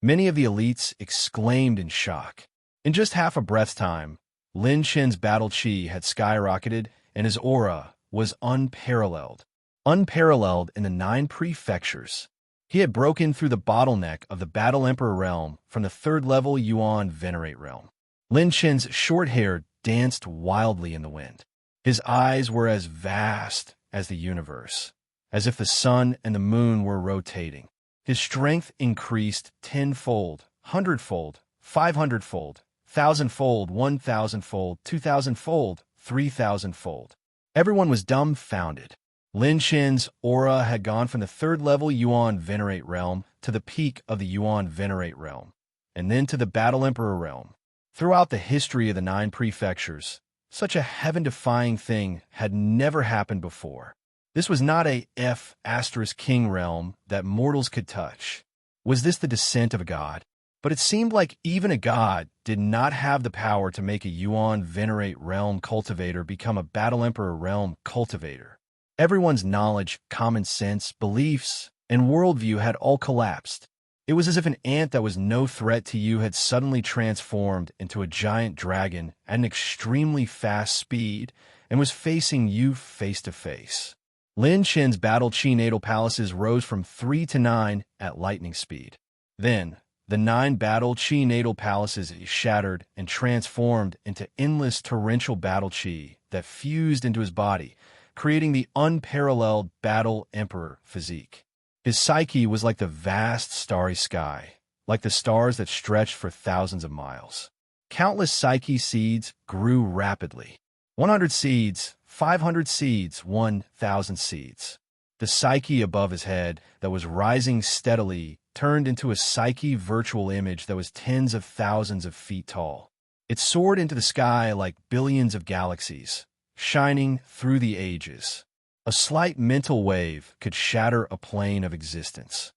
Many of the elites exclaimed in shock. In just half a breath's time, Lin Shen's battle chi had skyrocketed, and his aura was unparalleled. Unparalleled in the 9 prefectures. He had broken through the bottleneck of the Battle Emperor realm from the 3rd-level Yuan Venerate realm. Lin Shen's short hair danced wildly in the wind. His eyes were as vast as the universe, as if the sun and the moon were rotating. His strength increased 10-fold, 100-fold, 500-fold, 1,000-fold, 1,000-fold, 2,000-fold, 3,000-fold. Everyone was dumbfounded. Lin Shen's aura had gone from the 3rd-level Yuan Venerate realm to the peak of the Yuan Venerate realm, and then to the Battle Emperor realm. Throughout the history of the 9 prefectures, such a heaven-defying thing had never happened before. This was not a F***king realm that mortals could touch. Was this the descent of a god? But it seemed like even a god did not have the power to make a Yuan Venerate realm cultivator become a Battle Emperor realm cultivator. Everyone's knowledge, common sense, beliefs, and worldview had all collapsed. It was as if an ant that was no threat to you had suddenly transformed into a giant dragon at an extremely fast speed and was facing you face to face. Lin Shen's battle chi natal palaces rose from 3 to 9 at lightning speed. Then, the 9 battle chi natal palaces shattered and transformed into endless torrential battle chi that fused into his body, creating the unparalleled Battle Emperor physique. His psyche was like the vast starry sky, like the stars that stretched for thousands of miles. Countless psyche seeds grew rapidly. 100 seeds, 500 seeds, 1,000 seeds. The psyche above his head that was rising steadily turned into a psyche virtual image that was tens of thousands of feet tall. It soared into the sky like billions of galaxies, shining through the ages. A slight mental wave could shatter a plane of existence.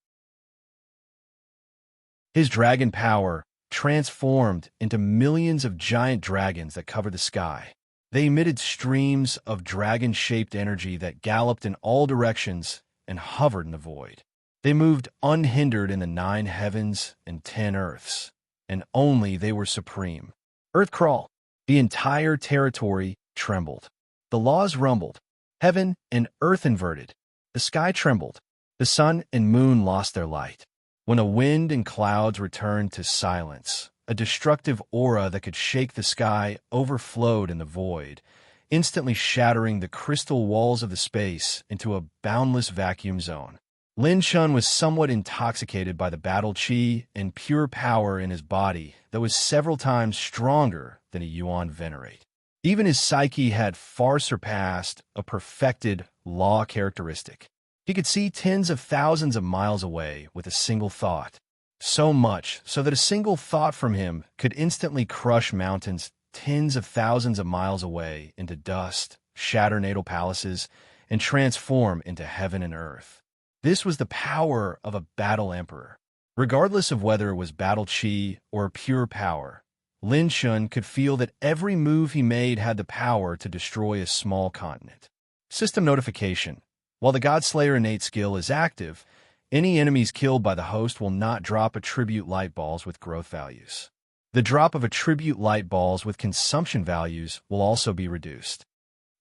His dragon power transformed into millions of giant dragons that covered the sky. They emitted streams of dragon-shaped energy that galloped in all directions and hovered in the void. They moved unhindered in the 9 heavens and 10 earths, and only they were supreme. Earth crawl. The entire territory trembled. The laws rumbled. Heaven and earth inverted. The sky trembled. The sun and moon lost their light. When a wind and clouds returned to silence, a destructive aura that could shake the sky overflowed in the void, instantly shattering the crystal walls of the space into a boundless vacuum zone. Lin Shun was somewhat intoxicated by the battle chi and pure power in his body that was several times stronger than a Yuan venerate. Even his psyche had far surpassed a perfected law characteristic. He could see tens of thousands of miles away with a single thought. So much so that a single thought from him could instantly crush mountains tens of thousands of miles away into dust, shatter natal palaces, and transform into heaven and earth. This was the power of a battle emperor. Regardless of whether it was battle chi or pure power, Lin Shun could feel that every move he made had the power to destroy a small continent. System notification. While the Godslayer innate skill is active, any enemies killed by the host will not drop attribute light balls with growth values. The drop of attribute light balls with consumption values will also be reduced.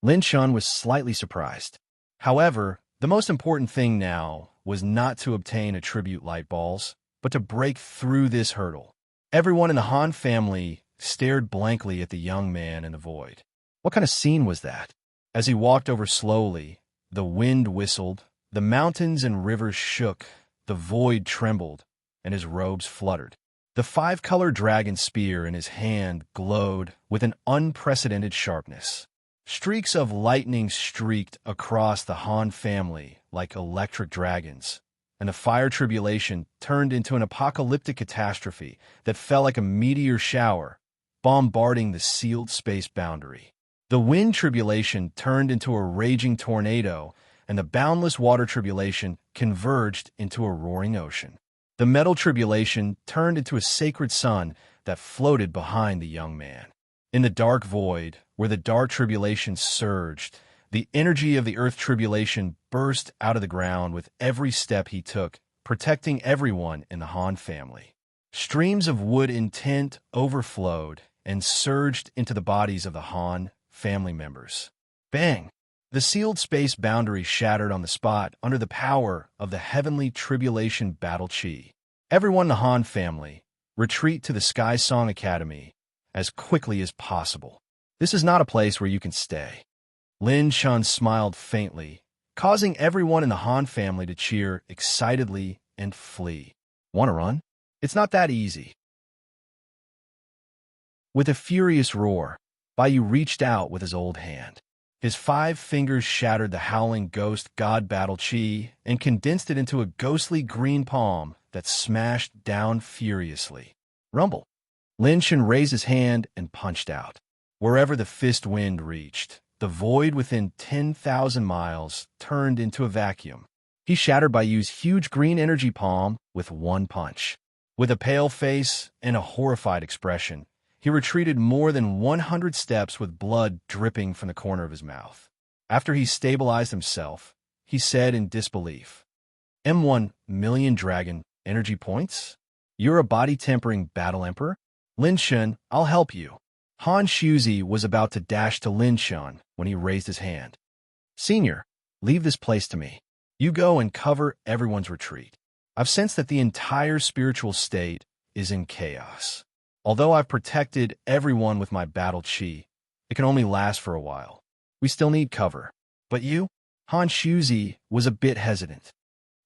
Lin Shun was slightly surprised. However, the most important thing now was not to obtain attribute light balls, but to break through this hurdle. Everyone in the Han family stared blankly at the young man in the void. What kind of scene was that? As he walked over slowly, the wind whistled, the mountains and rivers shook, the void trembled, and his robes fluttered. The 5-color dragon spear in his hand glowed with an unprecedented sharpness. Streaks of lightning streaked across the Han family like electric dragons, and the fire tribulation turned into an apocalyptic catastrophe that fell like a meteor shower, bombarding the sealed space boundary. The wind tribulation turned into a raging tornado, and the boundless water tribulation converged into a roaring ocean. The metal tribulation turned into a sacred sun that floated behind the young man. In the dark void, where the dark tribulation surged, the energy of the earth tribulation burst out of the ground with every step he took, protecting everyone in the Han family. Streams of wood intent overflowed and surged into the bodies of the Han family members. Bang! The sealed space boundary shattered on the spot under the power of the heavenly tribulation battle chi. Everyone in the Han family, retreat to the Sky Song Academy as quickly as possible. This is not a place where you can stay. Lin Shun smiled faintly, causing everyone in the Han family to cheer excitedly and flee. Want to run? It's not that easy. With a furious roar, Baiyu reached out with his old hand. His 5 fingers shattered the howling ghost god battle chi and condensed it into a ghostly green palm that smashed down furiously. Rumble. Lin Shun raised his hand and punched out. Wherever the fist wind reached, the void within 10,000 miles turned into a vacuum. He shattered Baiyu's huge green energy palm with one punch. With a pale face and a horrified expression, he retreated more than 100 steps with blood dripping from the corner of his mouth. After he stabilized himself, he said in disbelief, "M1 million dragon energy points? You're a body-tempering battle emperor? Lin Shun, I'll help you." Han Shuzi was about to dash to Lin Shun when he raised his hand. "Senior, leave this place to me. You go and cover everyone's retreat. I've sensed that the entire spiritual state is in chaos. Although I've protected everyone with my battle chi, it can only last for a while. We still need cover. But you?" Han Shuzi was a bit hesitant.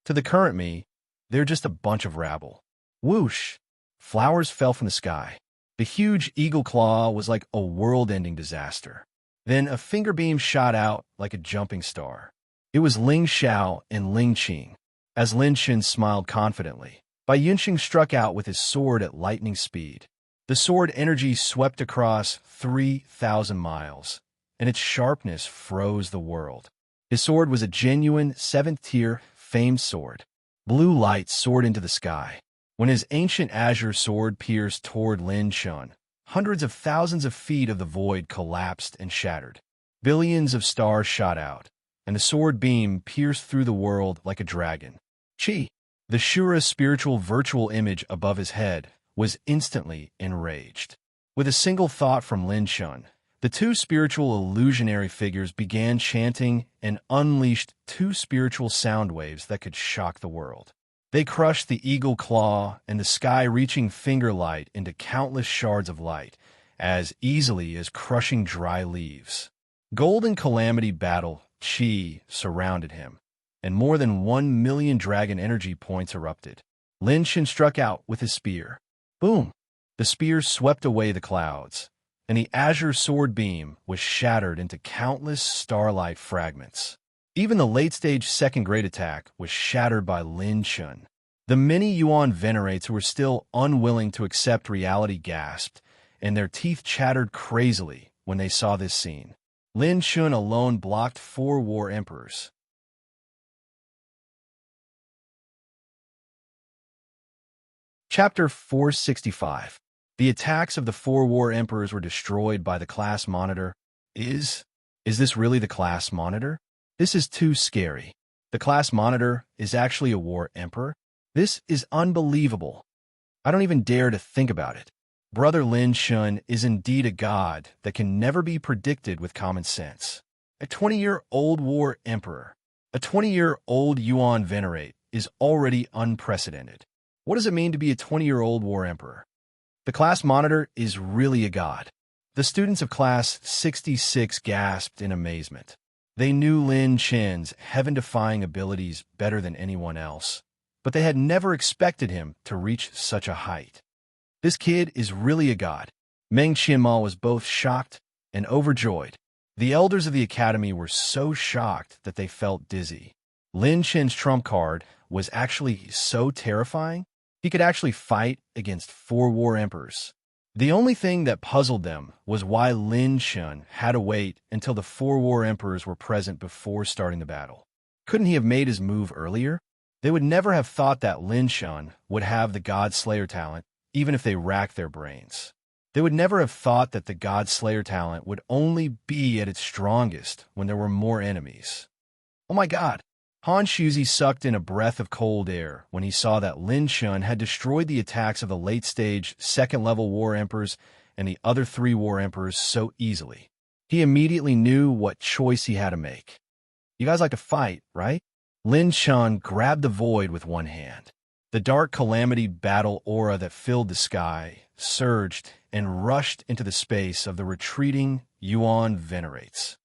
To the current me, they're just a bunch of rabble. Whoosh! Flowers fell from the sky. The huge eagle claw was like a world-ending disaster. Then a finger beam shot out like a jumping star. It was Ling Xiao and Ling Qing. As Lin Shun smiled confidently, Bai Yunxing struck out with his sword at lightning speed. The sword energy swept across 3,000 miles, and its sharpness froze the world. His sword was a genuine 7th-tier famed sword. Blue light soared into the sky. When his ancient azure sword pierced toward Lin Shun, hundreds of thousands of feet of the void collapsed and shattered. Billions of stars shot out, and the sword beam pierced through the world like a dragon. Chi! The Shura's spiritual virtual image above his head was instantly enraged. With a single thought from Lin Shun, the two spiritual illusionary figures began chanting and unleashed two spiritual sound waves that could shock the world. They crushed the eagle claw and the sky-reaching finger light into countless shards of light, as easily as crushing dry leaves. Golden Calamity Battle Chi surrounded him, and more than 1,000,000 dragon energy points erupted. Lin Shin struck out with his spear. Boom! The spear swept away the clouds, and the azure sword beam was shattered into countless starlight fragments. Even the late-stage second-grade attack was shattered by Lin Shun. The many Yuan venerates who were still unwilling to accept reality gasped, and their teeth chattered crazily when they saw this scene. Lin Shun alone blocked 4 war emperors. Chapter 465. The attacks of the 4 war emperors were destroyed by the class monitor. Is this really the class monitor? This is too scary. The class monitor is actually a war emperor? This is unbelievable. I don't even dare to think about it. Brother Lin Shun is indeed a god that can never be predicted with common sense. A 20-year-old war emperor, a 20-year-old Yuan venerate is already unprecedented. What does it mean to be a 20-year-old war emperor? The class monitor is really a god. The students of class 66 gasped in amazement. They knew Lin Chen's heaven-defying abilities better than anyone else, but they had never expected him to reach such a height. This kid is really a god. Meng Qianma was both shocked and overjoyed. The elders of the academy were so shocked that they felt dizzy. Lin Chen's trump card was actually so terrifying, he could actually fight against 4 war emperors. The only thing that puzzled them was why Lin Shun had to wait until the 4 war emperors were present before starting the battle. Couldn't he have made his move earlier? They would never have thought that Lin Shun would have the God Slayer talent, even if they racked their brains. They would never have thought that the God Slayer talent would only be at its strongest when there were more enemies. Oh my god! Han Shuzi sucked in a breath of cold air when he saw that Lin Shun had destroyed the attacks of the late-stage, second-level war emperors and the other 3 war emperors so easily. He immediately knew what choice he had to make. You guys like to fight, right? Lin Shun grabbed the void with one hand. The dark calamity battle aura that filled the sky surged and rushed into the space of the retreating Yuan venerates.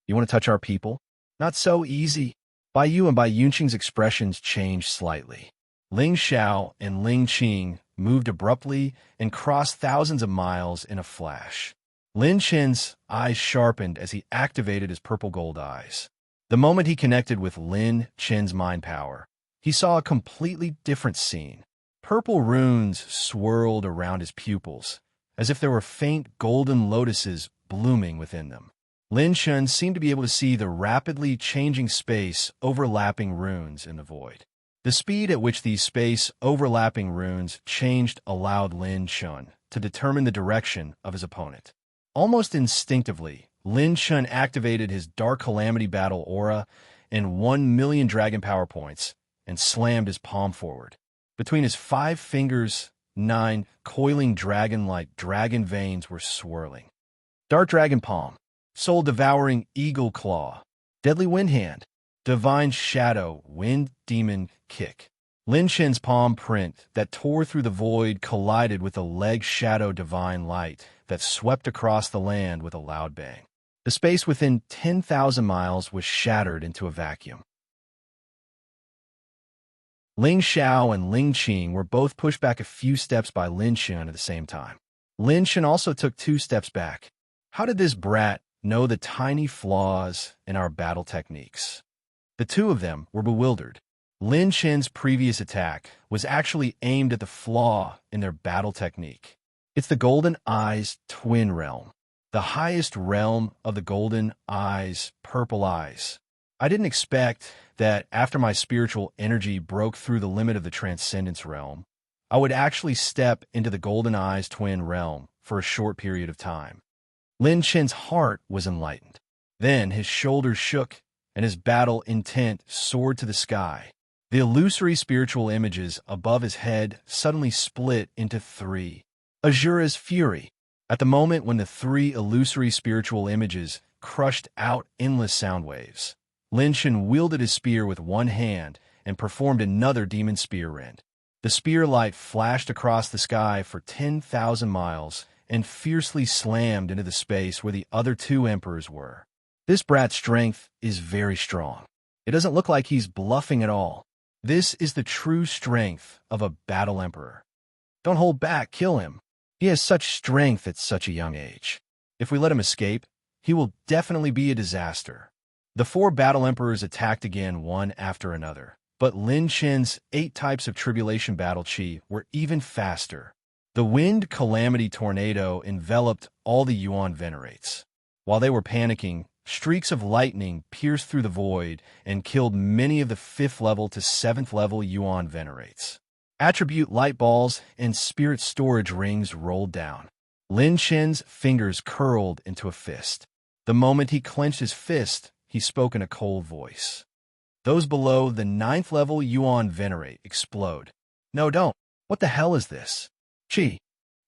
You want to touch our people? Not so easy. Bai Yu and Bai Yunqing's expressions changed slightly. Ling Xiao and Ling Qing moved abruptly and crossed thousands of miles in a flash. Lin Chen's eyes sharpened as he activated his purple gold eyes. The moment he connected with Lin Chen's mind power, he saw a completely different scene. Purple runes swirled around his pupils, as if there were faint golden lotuses blooming within them. Lin Shun seemed to be able to see the rapidly changing space overlapping runes in the void. The speed at which these space overlapping runes changed allowed Lin Shun to determine the direction of his opponent. Almost instinctively, Lin Shun activated his Dark Calamity Battle aura and 1,000,000 dragon power points and slammed his palm forward. Between his 5 fingers, 9 coiling dragon-like dragon veins were swirling. Dark Dragon Palm, Soul-Devouring Eagle Claw, Deadly Wind Hand, Divine Shadow Wind Demon Kick. Lin Shen's palm print that tore through the void collided with the leg shadow divine light that swept across the land with a loud bang. The space within 10,000 miles was shattered into a vacuum. Ling Xiao and Ling Qing were both pushed back a few steps by Lin Shun at the same time. Lin Shun also took 2 steps back. How did this brat know the tiny flaws in our battle techniques? The 2 of them were bewildered. Lin Shen's previous attack was actually aimed at the flaw in their battle technique. It's the Golden Eyes Twin Realm, the highest realm of the Golden Eyes Purple Eyes. I didn't expect that after my spiritual energy broke through the limit of the Transcendence Realm, I would actually step into the Golden Eyes Twin Realm for a short period of time. Lin Chen's heart was enlightened. Then his shoulders shook, and his battle intent soared to the sky. The illusory spiritual images above his head suddenly split into three. Azura's fury. At the moment when the three illusory spiritual images crushed out endless sound waves, Lin Shen wielded his spear with one hand and performed another demon spear rend. The spear light flashed across the sky for 10,000 miles and fiercely slammed into the space where the other two emperors were. This brat's strength is very strong. It doesn't look like he's bluffing at all. This is the true strength of a battle emperor. Don't hold back, kill him. He has such strength at such a young age. If we let him escape, he will definitely be a disaster. The four battle emperors attacked again one after another, but Lin Shen's 8 types of tribulation battle chi were even faster. The wind calamity tornado enveloped all the Yuan venerates. While they were panicking, streaks of lightning pierced through the void and killed many of the 5th level to 7th level Yuan venerates. Attribute light balls and spirit storage rings rolled down. Lin Shen's fingers curled into a fist. The moment he clenched his fist, he spoke in a cold voice. Those below the 9th level Yuan venerate explode. No, don't. What the hell is this? Chi.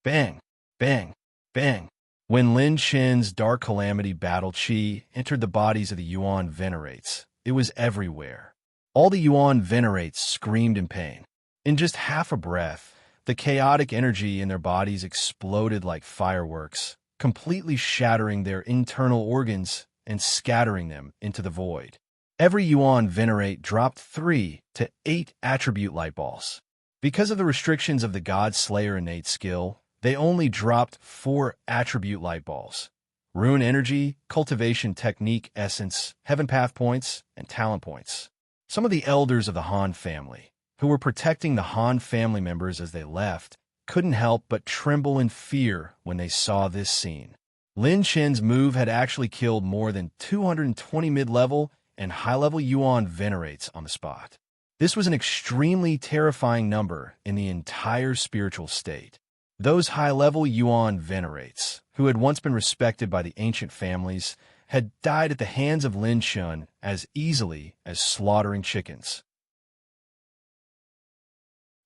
Bang. Bang. Bang. When Lin Shen's Dark Calamity battle chi entered the bodies of the Yuan venerates, it was everywhere. All the Yuan venerates screamed in pain. In just half a breath, the chaotic energy in their bodies exploded like fireworks, completely shattering their internal organs and scattering them into the void. Every Yuan venerate dropped 3 to 8 attribute light balls. Because of the restrictions of the God Slayer innate skill, they only dropped 4 attribute light balls: Rune Energy, Cultivation Technique Essence, Heaven Path Points, and Talent Points. Some of the elders of the Han family, who were protecting the Han family members as they left, couldn't help but tremble in fear when they saw this scene. Lin Shen's move had actually killed more than 220 mid-level and high-level Yuan venerates on the spot. This was an extremely terrifying number in the entire spiritual state. Those high-level Yuan venerates, who had once been respected by the ancient families, had died at the hands of Lin Shen as easily as slaughtering chickens.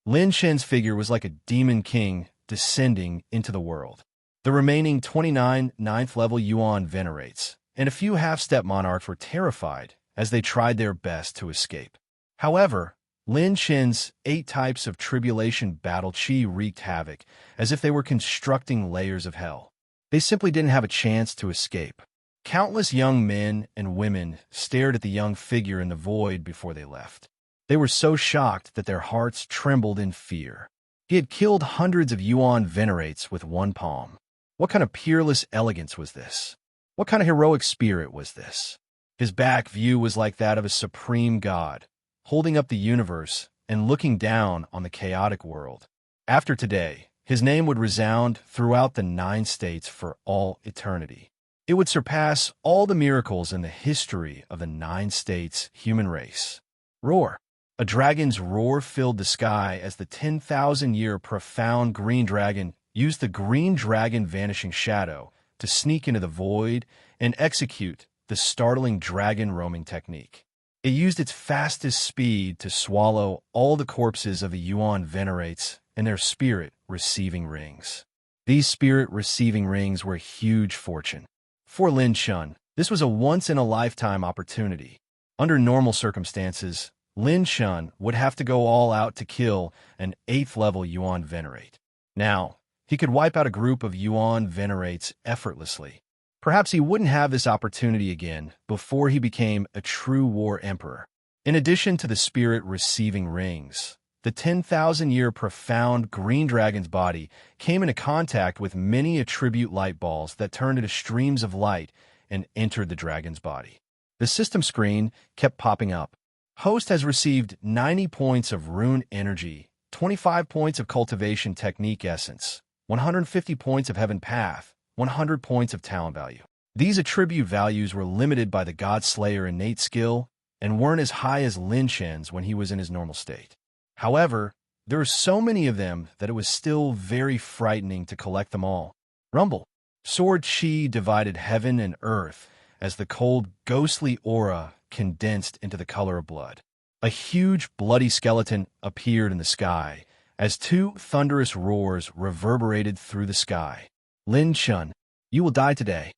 Lin Shen's figure was like a demon king descending into the world. The remaining 29 9th-level Yuan venerates and a few half-step monarchs were terrified as they tried their best to escape. However, Lin Shen's 8 types of tribulation battle chi wreaked havoc as if they were constructing layers of hell. They simply didn't have a chance to escape. Countless young men and women stared at the young figure in the void before they left. They were so shocked that their hearts trembled in fear. He had killed hundreds of Yuan venerates with one palm. What kind of peerless elegance was this? What kind of heroic spirit was this? His back view was like that of a supreme god, holding up the universe and looking down on the chaotic world. After today, his name would resound throughout the 9 states for all eternity. It would surpass all the miracles in the history of the 9 states human race. Roar. A dragon's roar filled the sky as the 10,000-year profound green dragon used the green dragon vanishing shadow to sneak into the void and execute the startling dragon roaming technique. It used its fastest speed to swallow all the corpses of the Yuan venerates and their spirit receiving rings. These spirit receiving rings were a huge fortune. For Lin Shen, this was a once-in-a-lifetime opportunity. Under normal circumstances, Lin Shen would have to go all out to kill an 8th-level Yuan venerate. Now, he could wipe out a group of Yuan venerates effortlessly. Perhaps he wouldn't have this opportunity again before he became a true war emperor. In addition to the spirit receiving rings, the 10,000-year profound green dragon's body came into contact with many attribute light balls that turned into streams of light and entered the dragon's body. The system screen kept popping up. Host has received 90 points of Rune Energy, 25 points of Cultivation Technique Essence, 150 points of Heaven Path, 100 points of Talent Value. These attribute values were limited by the God Slayer innate skill and weren't as high as Lin Shen's when he was in his normal state. However, there were so many of them that it was still very frightening to collect them all. Rumble. Sword Chi divided heaven and earth as the cold, ghostly aura condensed into the color of blood. A huge, bloody skeleton appeared in the sky as two thunderous roars reverberated through the sky. Lin Chun, you will die today.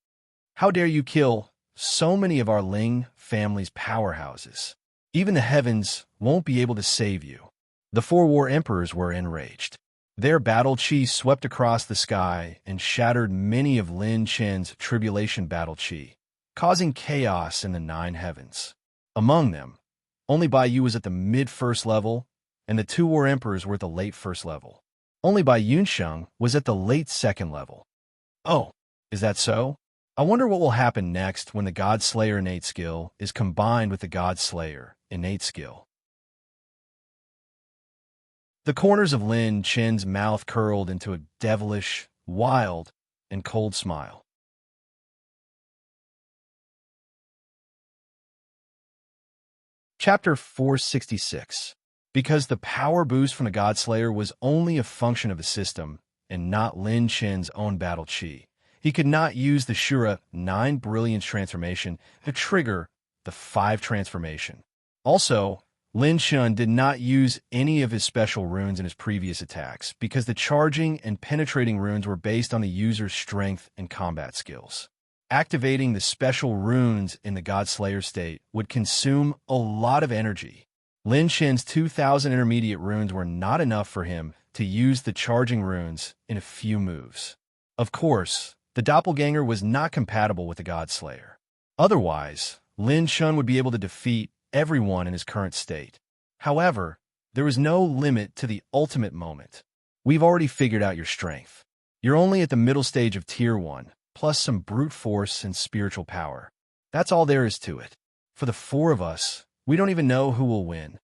How dare you kill so many of our Ling family's powerhouses? Even the heavens won't be able to save you. The four war emperors were enraged. Their battle chi swept across the sky and shattered many of Lin Chen's tribulation battle chi, causing chaos in the nine heavens. Among them, only Bai Yu was at the mid-first level, and the two war emperors were at the late first level. Only Bai Yunsheng was at the late second level. Oh, is that so? I wonder what will happen next when the God Slayer innate skill is combined with the God Slayer innate skill. The corners of Lin Chen's mouth curled into a devilish, wild, and cold smile. Chapter 466. Because the power boost from the God Slayer was only a function of the system and not Lin Chen's own battle chi, he could not use the Shura 9 Brilliance transformation to trigger the 5 transformation. Also, Lin Chen did not use any of his special runes in his previous attacks because the charging and penetrating runes were based on the user's strength and combat skills. Activating the special runes in the God Slayer state would consume a lot of energy. Lin Chen's 2,000 intermediate runes were not enough for him to use the charging runes in a few moves. Of course, the doppelganger was not compatible with the God Slayer. Otherwise, Lin Chen would be able to defeat everyone in his current state. However, there was no limit to the ultimate moment. We've already figured out your strength. You're only at the middle stage of Tier 1, plus some brute force and spiritual power. That's all there is to it. For the four of us, we don't even know who will win.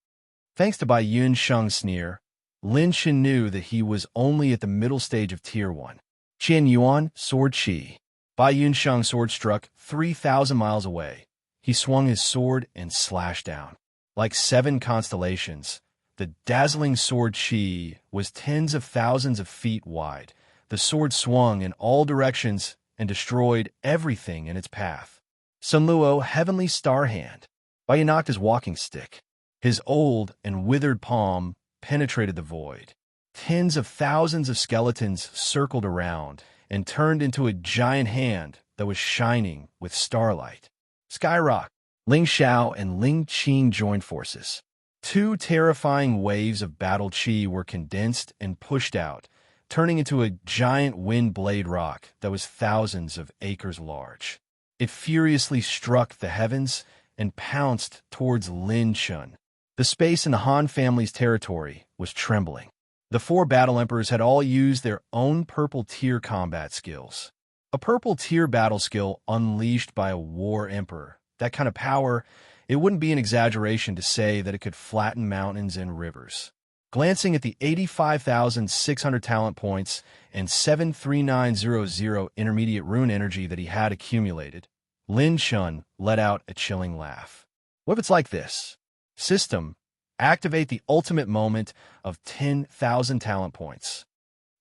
Thanks to Bai Yunsheng's sneer, Lin Chen knew that he was only at the middle stage of Tier 1. Qian Yuan, Sword Chi. Bai Yunsheng's sword struck 3,000 miles away. He swung his sword and slashed down. Like 7 constellations, the dazzling sword chi was tens of thousands of feet wide. The sword swung in all directions and destroyed everything in its path. Sun Luo, Heavenly Star Hand. Bai knocked his walking stick. His old and withered palm penetrated the void. Tens of thousands of skeletons circled around and turned into a giant hand that was shining with starlight. Skyrock, Ling Xiao and Ling Qing joined forces. 2 terrifying waves of battle chi were condensed and pushed out, turning into a giant wind blade rock that was thousands of acres large. It furiously struck the heavens and pounced towards Lin Chen. The space in the Han family's territory was trembling. The 4 battle emperors had all used their own purple tier combat skills. A purple tier battle skill unleashed by a war emperor. That kind of power, it wouldn't be an exaggeration to say that it could flatten mountains and rivers. Glancing at the 85,600 talent points and 73900 intermediate rune energy that he had accumulated, Lin Chen let out a chilling laugh. What if it's like this? System, activate the ultimate moment of 10,000 talent points.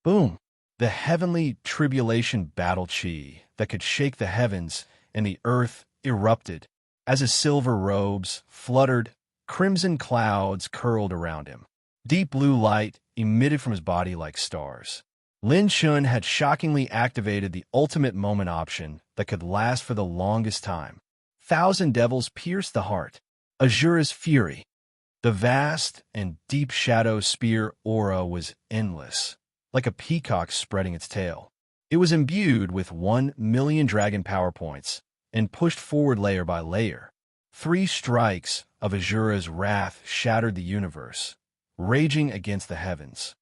Boom! The heavenly tribulation battle chi that could shake the heavens and the earth erupted as his silver robes fluttered, crimson clouds curled around him. Deep blue light emitted from his body like stars. Lin Chen had shockingly activated the ultimate moment option that could last for the longest time. 1,000 devils pierced the heart. Azura's fury. The vast and deep shadow spear aura was endless, like a peacock spreading its tail. It was imbued with 1,000,000 dragon power points and pushed forward layer by layer. 3 strikes of Azura's wrath shattered the universe, raging against the heavens.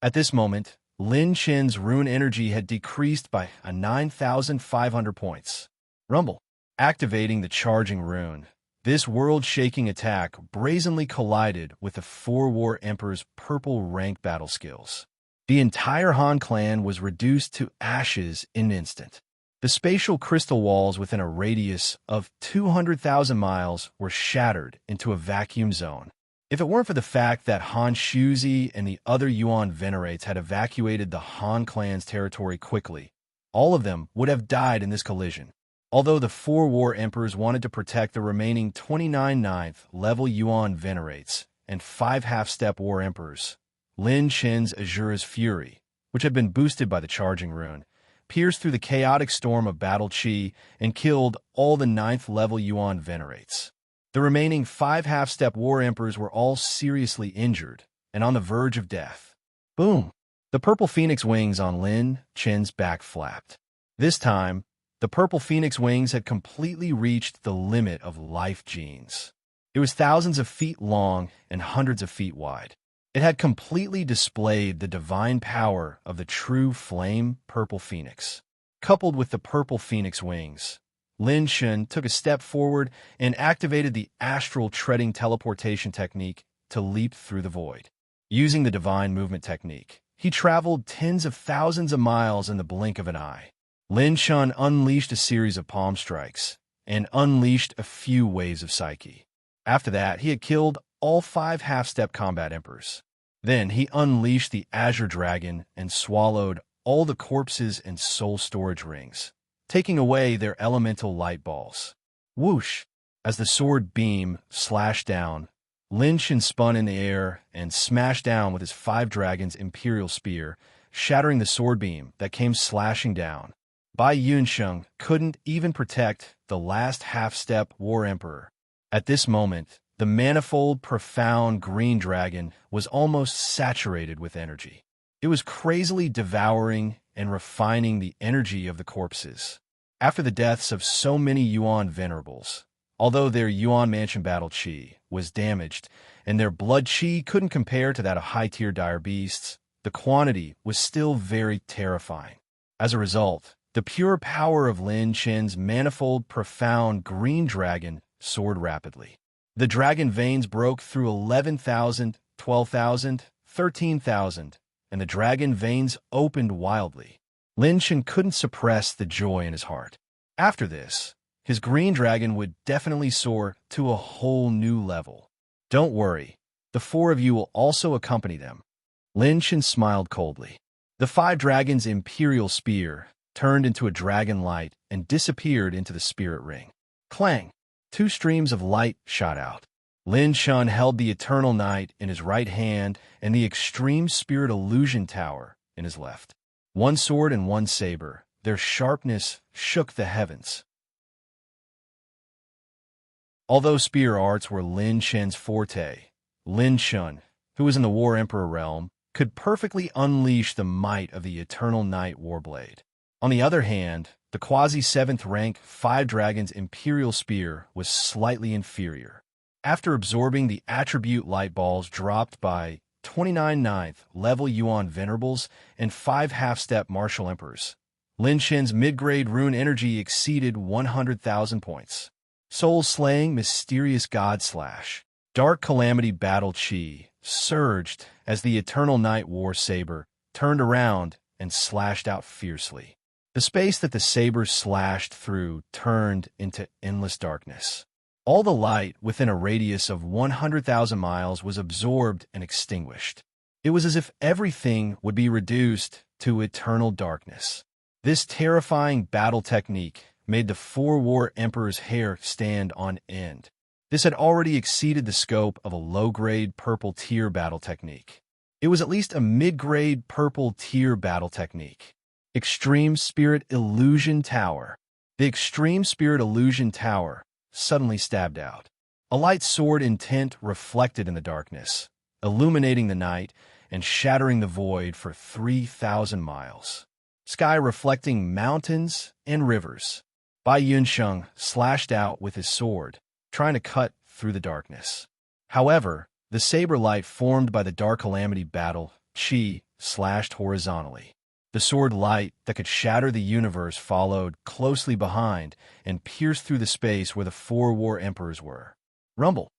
At this moment, Lin Chen's rune energy had decreased by 9,500 points. Rumble. Activating the charging rune, this world-shaking attack brazenly collided with the 4 war emperors' purple rank battle skills. The entire Han clan was reduced to ashes in an instant. The spatial crystal walls within a radius of 200,000 miles were shattered into a vacuum zone. If it weren't for the fact that Han Shuzi and the other Yuan venerates had evacuated the Han clan's territory quickly, all of them would have died in this collision. Although the four war emperors wanted to protect the remaining 29 ninth-level Yuan venerates and 5 half-step war emperors, Lin Chen's Azura's Fury, which had been boosted by the charging rune, pierced through the chaotic storm of battle chi and killed all the 9th-level Yuan venerates. The remaining 5 half-step war emperors were all seriously injured and on the verge of death. Boom! The purple phoenix wings on Lin Chen's back flapped. This time, the purple phoenix wings had completely reached the limit of life genes. It was thousands of feet long and hundreds of feet wide. It had completely displayed the divine power of the true flame purple phoenix. Coupled with the purple phoenix wings, Lin Chen took a step forward and activated the astral treading teleportation technique to leap through the void. Using the divine movement technique, he traveled tens of thousands of miles in the blink of an eye. Lin Chen unleashed a series of palm strikes and unleashed a few waves of psyche. After that, he had killed all 5 half-step combat emperors. Then he unleashed the Azure Dragon and swallowed all the corpses and soul storage rings, taking away their elemental light balls. Whoosh! As the sword beam slashed down, Lin Chen spun in the air and smashed down with his 5 dragons' imperial spear, shattering the sword beam that came slashing down. Bai Yunsheng couldn't even protect the last half-step war emperor. At this moment, the manifold, profound green dragon was almost saturated with energy. It was crazily devouring and refining the energy of the corpses. After the deaths of so many Yuan venerables, although their Yuan Mansion battle chi was damaged and their blood chi couldn't compare to that of high-tier dire beasts, the quantity was still very terrifying. As a result, the pure power of Lin Chen's manifold, profound green dragon soared rapidly. The dragon veins broke through 11,000, 12,000, 13,000, and the dragon veins opened wildly. Lin Chen couldn't suppress the joy in his heart. After this, his green dragon would definitely soar to a whole new level. Don't worry, the 4 of you will also accompany them. Lin Chen smiled coldly. The 5 dragons' imperial spear turned into a dragon light and disappeared into the spirit ring. Clang! 2 streams of light shot out. Lin Chen held the eternal night in his right hand and the extreme spirit illusion tower in his left. 1 sword and 1 saber, their sharpness shook the heavens. Although spear arts were Lin Chen's forte, Lin Chen, who was in the War Emperor realm, could perfectly unleash the might of the Eternal Night Warblade. On the other hand, the quasi-7th rank 5 Dragons Imperial Spear was slightly inferior. After absorbing the attribute light balls dropped by 29 9th level Yuan Venerables and 5 half-step Martial Emperors, Lin Chen's mid-grade rune energy exceeded 100,000 points. Soul-slaying mysterious god slash. Dark Calamity Battle Chi surged as the Eternal Night War Saber turned around and slashed out fiercely. The space that the saber slashed through turned into endless darkness. All the light within a radius of 100,000 miles was absorbed and extinguished. It was as if everything would be reduced to eternal darkness. This terrifying battle technique made the 4 War Emperor's hair stand on end. This had already exceeded the scope of a low-grade purple tier battle technique. It was at least a mid-grade purple tier battle technique. Extreme Spirit Illusion Tower. The Extreme Spirit Illusion Tower suddenly stabbed out. A light sword intent reflected in the darkness, illuminating the night and shattering the void for 3,000 miles. Sky reflecting mountains and rivers. Bai Yunsheng slashed out with his sword, trying to cut through the darkness. However, the saber light formed by the Dark Calamity battle chi slashed horizontally. The sword light that could shatter the universe followed closely behind and pierced through the space where the 4 War Emperors were. Rumble.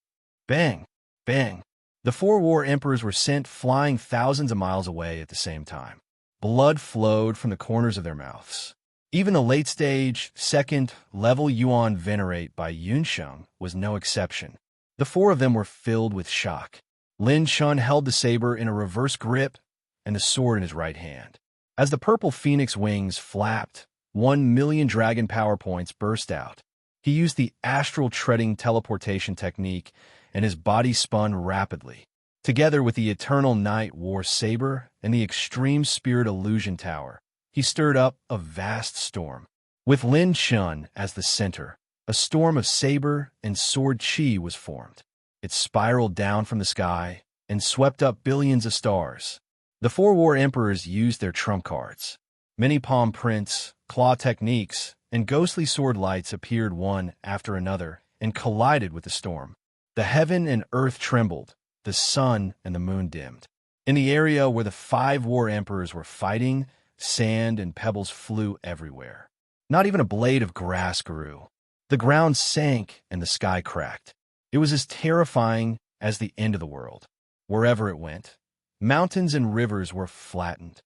Bang. Bang. The 4 War Emperors were sent flying thousands of miles away at the same time. Blood flowed from the corners of their mouths. Even the late-stage, 2nd level Yuan Venerate by Yunsheng was no exception. The 4 of them were filled with shock. Lin Chen held the saber in a reverse grip and the sword in his right hand. As the purple phoenix wings flapped, 1 million dragon power points burst out. He used the astral treading teleportation technique, and his body spun rapidly. Together with the Eternal Night War Saber and the Extreme Spirit Illusion Tower, he stirred up a vast storm. With Lin Shun as the center, a storm of saber and sword chi was formed. It spiraled down from the sky and swept up billions of stars. The four war emperors used their trump cards. Many palm prints, claw techniques, and ghostly sword lights appeared one after another and collided with the storm. The heaven and earth trembled, the sun and the moon dimmed. In the area where the five war emperors were fighting, sand and pebbles flew everywhere. Not even a blade of grass grew. The ground sank and the sky cracked. It was as terrifying as the end of the world. Wherever it went, mountains and rivers were flattened.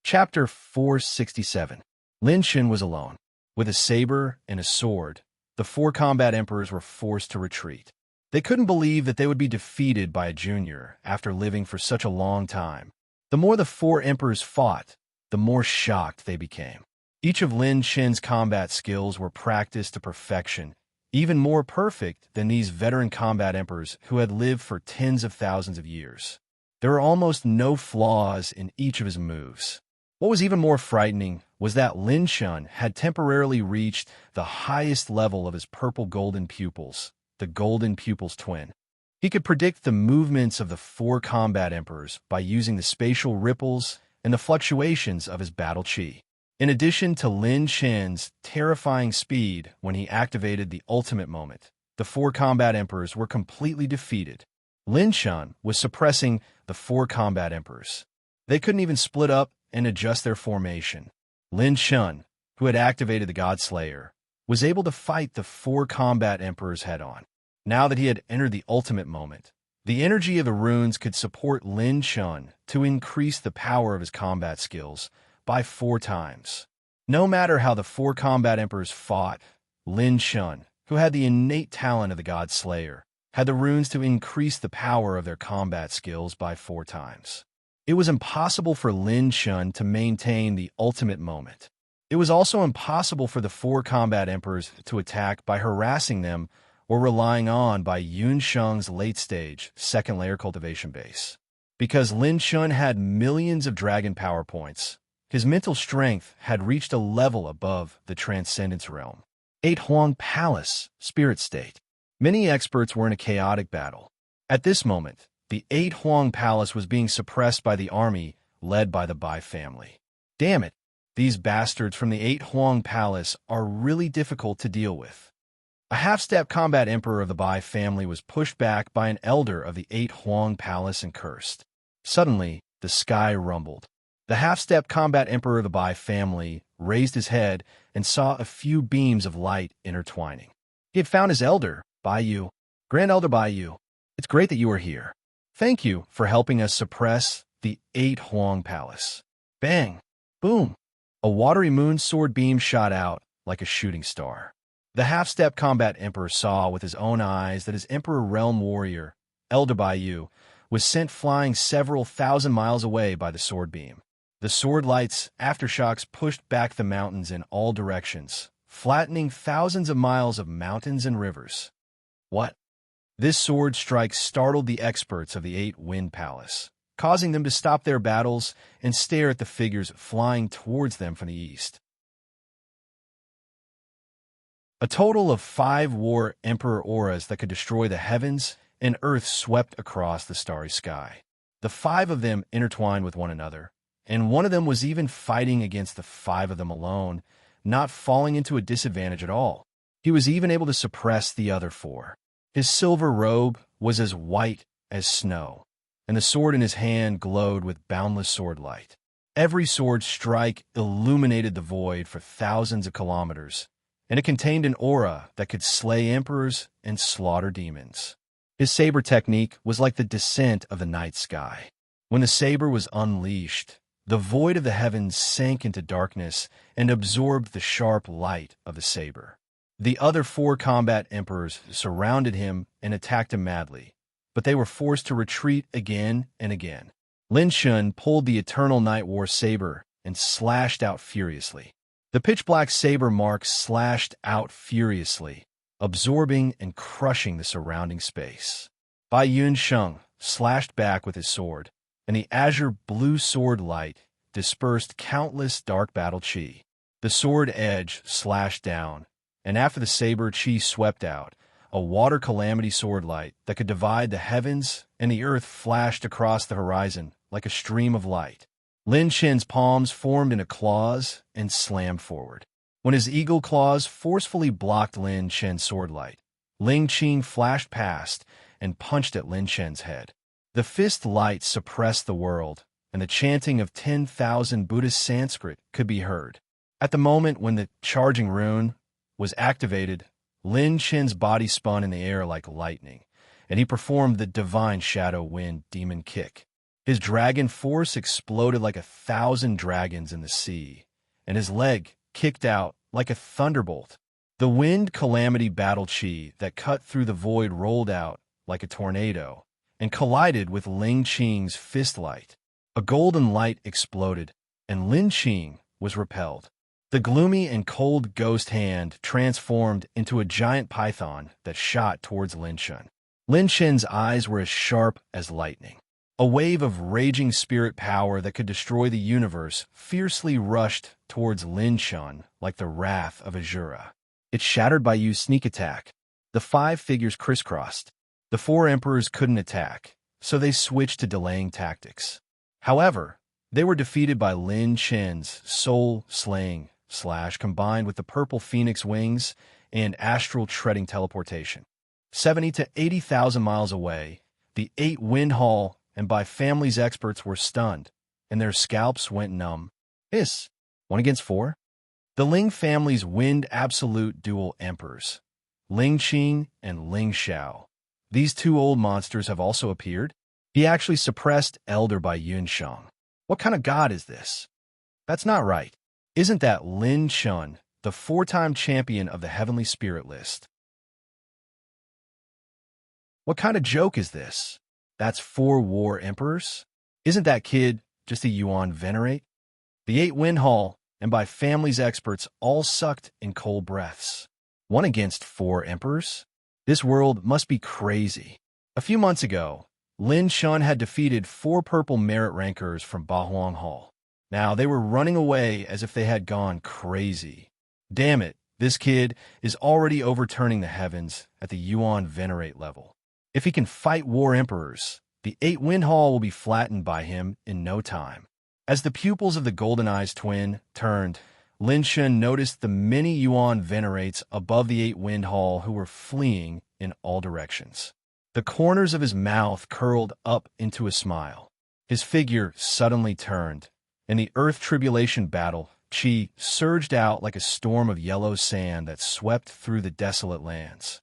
Chapter 467. Lin Shun was alone. With a saber and a sword, the four combat emperors were forced to retreat. They couldn't believe that they would be defeated by a junior after living for such a long time. The more the four emperors fought, the more shocked they became. Each of Lin Shun's combat skills were practiced to perfection, even more perfect than these veteran combat emperors who had lived for tens of thousands of years. There were almost no flaws in each of his moves. What was even more frightening was that Lin Shun had temporarily reached the highest level of his purple golden pupils, the golden pupils twin. He could predict the movements of the four combat emperors by using the spatial ripples and the fluctuations of his battle chi. In addition to Lin Shun's terrifying speed when he activated the ultimate moment, the four combat emperors were completely defeated. Lin Shun was suppressing the four combat emperors. They couldn't even split up and adjust their formation. Lin Shun, who had activated the God Slayer, was able to fight the four combat emperors head-on. Now that he had entered the ultimate moment, the energy of the runes could support Lin Shun to increase the power of his combat skills by 4 times. No matter how the four combat emperors fought, Lin Shun, who had the innate talent of the God Slayer, had the runes to increase the power of their combat skills by 4 times. It was impossible for Lin Shun to maintain the ultimate moment. It was also impossible for the four combat emperors to attack by harassing them or relying on by Yun Sheng's late-stage, second-layer cultivation base. Because Lin Shun had millions of dragon power points, his mental strength had reached a level above the Transcendence Realm. 8 Huang Palace, Spirit State. Many experts were in a chaotic battle. At this moment, the 8 Huang Palace was being suppressed by the army led by the Bai family. Damn it, these bastards from the 8 Huang Palace are really difficult to deal with. A half-step combat emperor of the Bai family was pushed back by an elder of the 8 Huang Palace and cursed. Suddenly, the sky rumbled. The half-step combat emperor of the Bai family raised his head and saw a few beams of light intertwining. He had found his elder, Bai Yu. Grand Elder Bai Yu, it's great that you are here. Thank you for helping us suppress the 8 Huang Palace. Bang! Boom! A watery moon sword beam shot out like a shooting star. The half-step combat emperor saw with his own eyes that his emperor realm warrior, Elder Bai Yu, was sent flying several thousand miles away by the sword beam. The sword light's aftershocks pushed back the mountains in all directions, flattening thousands of miles of mountains and rivers. What? This sword strike startled the experts of the 8 Wind Palace, causing them to stop their battles and stare at the figures flying towards them from the east. A total of 5 war emperor auras that could destroy the heavens and earth swept across the starry sky. The 5 of them intertwined with one another, and one of them was even fighting against the 5 of them alone, not falling into a disadvantage at all. He was even able to suppress the other 4. His silver robe was as white as snow, and the sword in his hand glowed with boundless sword light. Every sword strike illuminated the void for thousands of kilometers, and it contained an aura that could slay emperors and slaughter demons. His saber technique was like the descent of the night sky. When the saber was unleashed, the void of the heavens sank into darkness and absorbed the sharp light of the saber. The other 4 combat emperors surrounded him and attacked him madly, but they were forced to retreat again and again. Lin Shun pulled the Eternal Night War saber and slashed out furiously. The pitch-black saber marks slashed out furiously, absorbing and crushing the surrounding space. Bai Yunsheng slashed back with his sword, and the azure blue sword light dispersed countless dark battle chi. The sword edge slashed down, and after the saber chi swept out, a water calamity sword light that could divide the heavens and the earth flashed across the horizon like a stream of light. Lin Chen's palms formed into claws and slammed forward. When his eagle claws forcefully blocked Lin Chen's sword light, Ling Qing flashed past and punched at Lin Chen's head. The fist light suppressed the world, and the chanting of 10,000 Buddhist Sanskrit could be heard. At the moment when the charging rune was activated, Lin Chen's body spun in the air like lightning, and he performed the divine shadow wind demon kick. His dragon force exploded like 1,000 dragons in the sea, and his leg kicked out like a thunderbolt. The wind calamity battle chi that cut through the void rolled out like a tornado and collided with Ling Qing's fist light. A golden light exploded, and Lin Qing was repelled. The gloomy and cold ghost hand transformed into a giant python that shot towards Lin Shun. Lin Chen's eyes were as sharp as lightning. A wave of raging spirit power that could destroy the universe fiercely rushed towards Lin Shun like the wrath of Azura. It shattered by Yu's sneak attack. The 5 figures crisscrossed. The 4 emperors couldn't attack, so they switched to delaying tactics. However, they were defeated by Lin Chen's soul-slaying slash combined with the purple phoenix wings and astral treading teleportation. 70 to 80,000 miles away, the 8 Wind Hall and by family's experts were stunned, and their scalps went numb. 1 against 4? The Ling family's Wind Absolute dual emperors, Ling Qing and Ling Xiao. These 2 old monsters have also appeared. He actually suppressed Elder Bai Yunsheng. What kind of god is this? That's not right. Isn't that Lin Shun, the 4-time champion of the Heavenly Spirit list? What kind of joke is this? That's 4 war emperors? Isn't that kid just a Yuan venerate? The 8 Wind Hall, and by family's experts, all sucked in cold breaths. 1 against 4 emperors? This world must be crazy. A few months ago, Lin Shun had defeated 4 purple merit rankers from Bahuang Hall. Now they were running away as if they had gone crazy. Damn it, this kid is already overturning the heavens at the Yuan venerate level. If he can fight war emperors, the 8 Wind Hall will be flattened by him in no time. As the pupils of the Golden Eyes twin turned, Lin Shun noticed the many Yuan venerates above the 8 Wind Hall who were fleeing in all directions. The corners of his mouth curled up into a smile. His figure suddenly turned, and the Earth Tribulation battle chi surged out like a storm of yellow sand that swept through the desolate lands.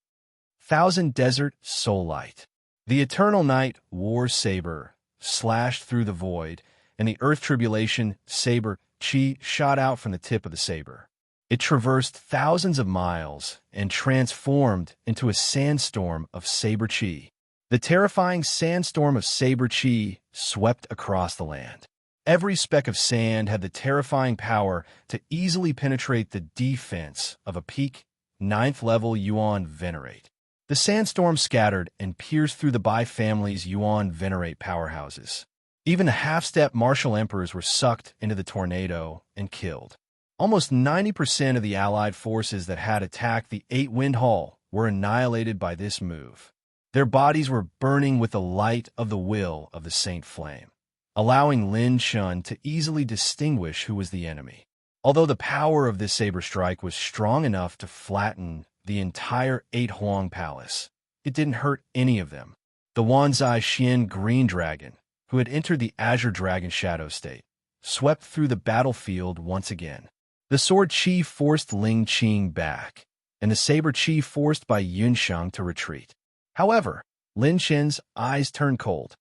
1,000 Desert Soul Light. The Eternal Night War Saber slashed through the void, and the Earth Tribulation saber chi shot out from the tip of the saber. It traversed thousands of miles and transformed into a sandstorm of saber chi. The terrifying sandstorm of saber chi swept across the land. Every speck of sand had the terrifying power to easily penetrate the defense of a peak 9th level Yuan venerate. The sandstorm scattered and pierced through the Bai family's Yuan venerate powerhouses. Even the half-step martial emperors were sucked into the tornado and killed. Almost 90% of the allied forces that had attacked the 8 Wind Hall were annihilated by this move. Their bodies were burning with the light of the will of the Saint Flame, allowing Lin Shun to easily distinguish who was the enemy. Although the power of this saber strike was strong enough to flatten the entire 8 Huang Palace, it didn't hurt any of them. The Wanzai Xian Green Dragon, who had entered the Azure Dragon Shadow state, swept through the battlefield once again. The sword chi forced Ling Qing back, and the saber chi forced Bai Yunsheng to retreat. However, Lin Shen's eyes turned cold.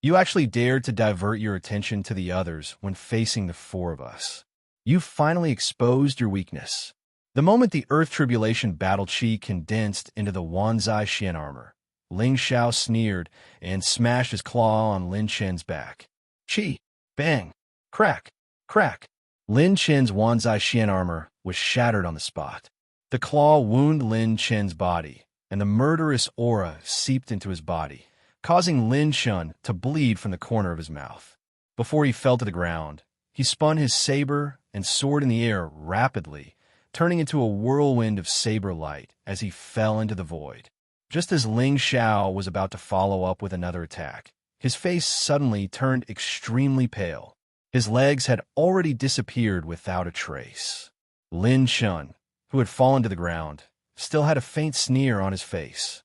You actually dared to divert your attention to the others when facing the 4 of us. You finally exposed your weakness. The moment the Earth Tribulation battle chi condensed into the Wanzai Xian armor, Ling Xiao sneered and smashed his claw on Lin Shen's back. Chi. Bang. Crack. Crack. Lin Chen's Wanzai Xian armor was shattered on the spot. The claw wounded Lin Chen's body, and the murderous aura seeped into his body, causing Lin Chen to bleed from the corner of his mouth. Before he fell to the ground, he spun his saber and sword in the air rapidly, turning into a whirlwind of saber light as he fell into the void. Just as Ling Xiao was about to follow up with another attack, his face suddenly turned extremely pale. His legs had already disappeared without a trace. Lin Chen, who had fallen to the ground, still had a faint sneer on his face.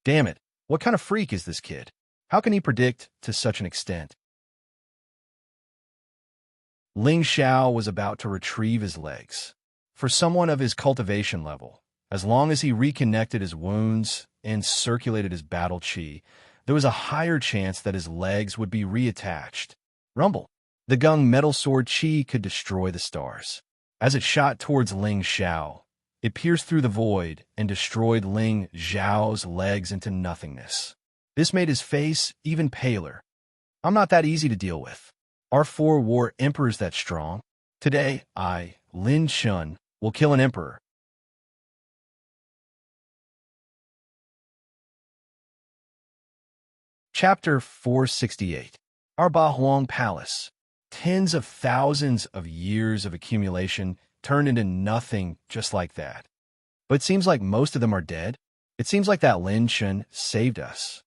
Damn it, what kind of freak is this kid? How can he predict to such an extent? Ling Xiao was about to retrieve his legs. For someone of his cultivation level, as long as he reconnected his wounds and circulated his battle chi, there was a higher chance that his legs would be reattached. Rumble. The Gung metal sword chi could destroy the stars. As it shot towards Ling Xiao, it pierced through the void and destroyed Ling Xiao's legs into nothingness. This made his face even paler. I'm not that easy to deal with. Our 4 war emperors that strong. Today, I, Lin Chen, will kill an emperor. Chapter 468. Our Ba Huang Palace. Tens of thousands of years of accumulation turned into nothing just like that. But it seems like most of them are dead. It seems like that Lin Chen saved us.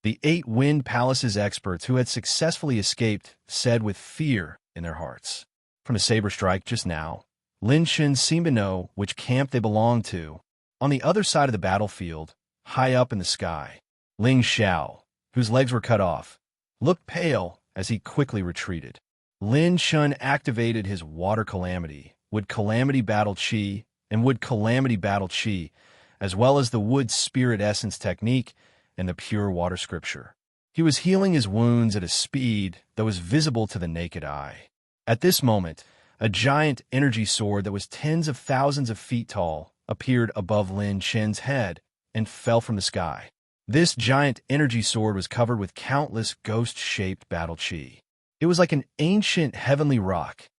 The 8 Wind Palace's experts who had successfully escaped said with fear in their hearts. From a saber strike just now, Lin Chen seemed to know which camp they belonged to. On the other side of the battlefield, high up in the sky, Ling Xiao, whose legs were cut off, looked pale as he quickly retreated. Lin Chen activated his Water Calamity, Wood Calamity Battle Chi, and Wood Calamity Battle Chi, as well as the Wood Spirit Essence technique and the Pure Water Scripture. He was healing his wounds at a speed that was visible to the naked eye. At this moment, a giant energy sword that was tens of thousands of feet tall appeared above Lin Chen's head and fell from the sky. This giant energy sword was covered with countless ghost-shaped battle chi. It was like an ancient heavenly rock.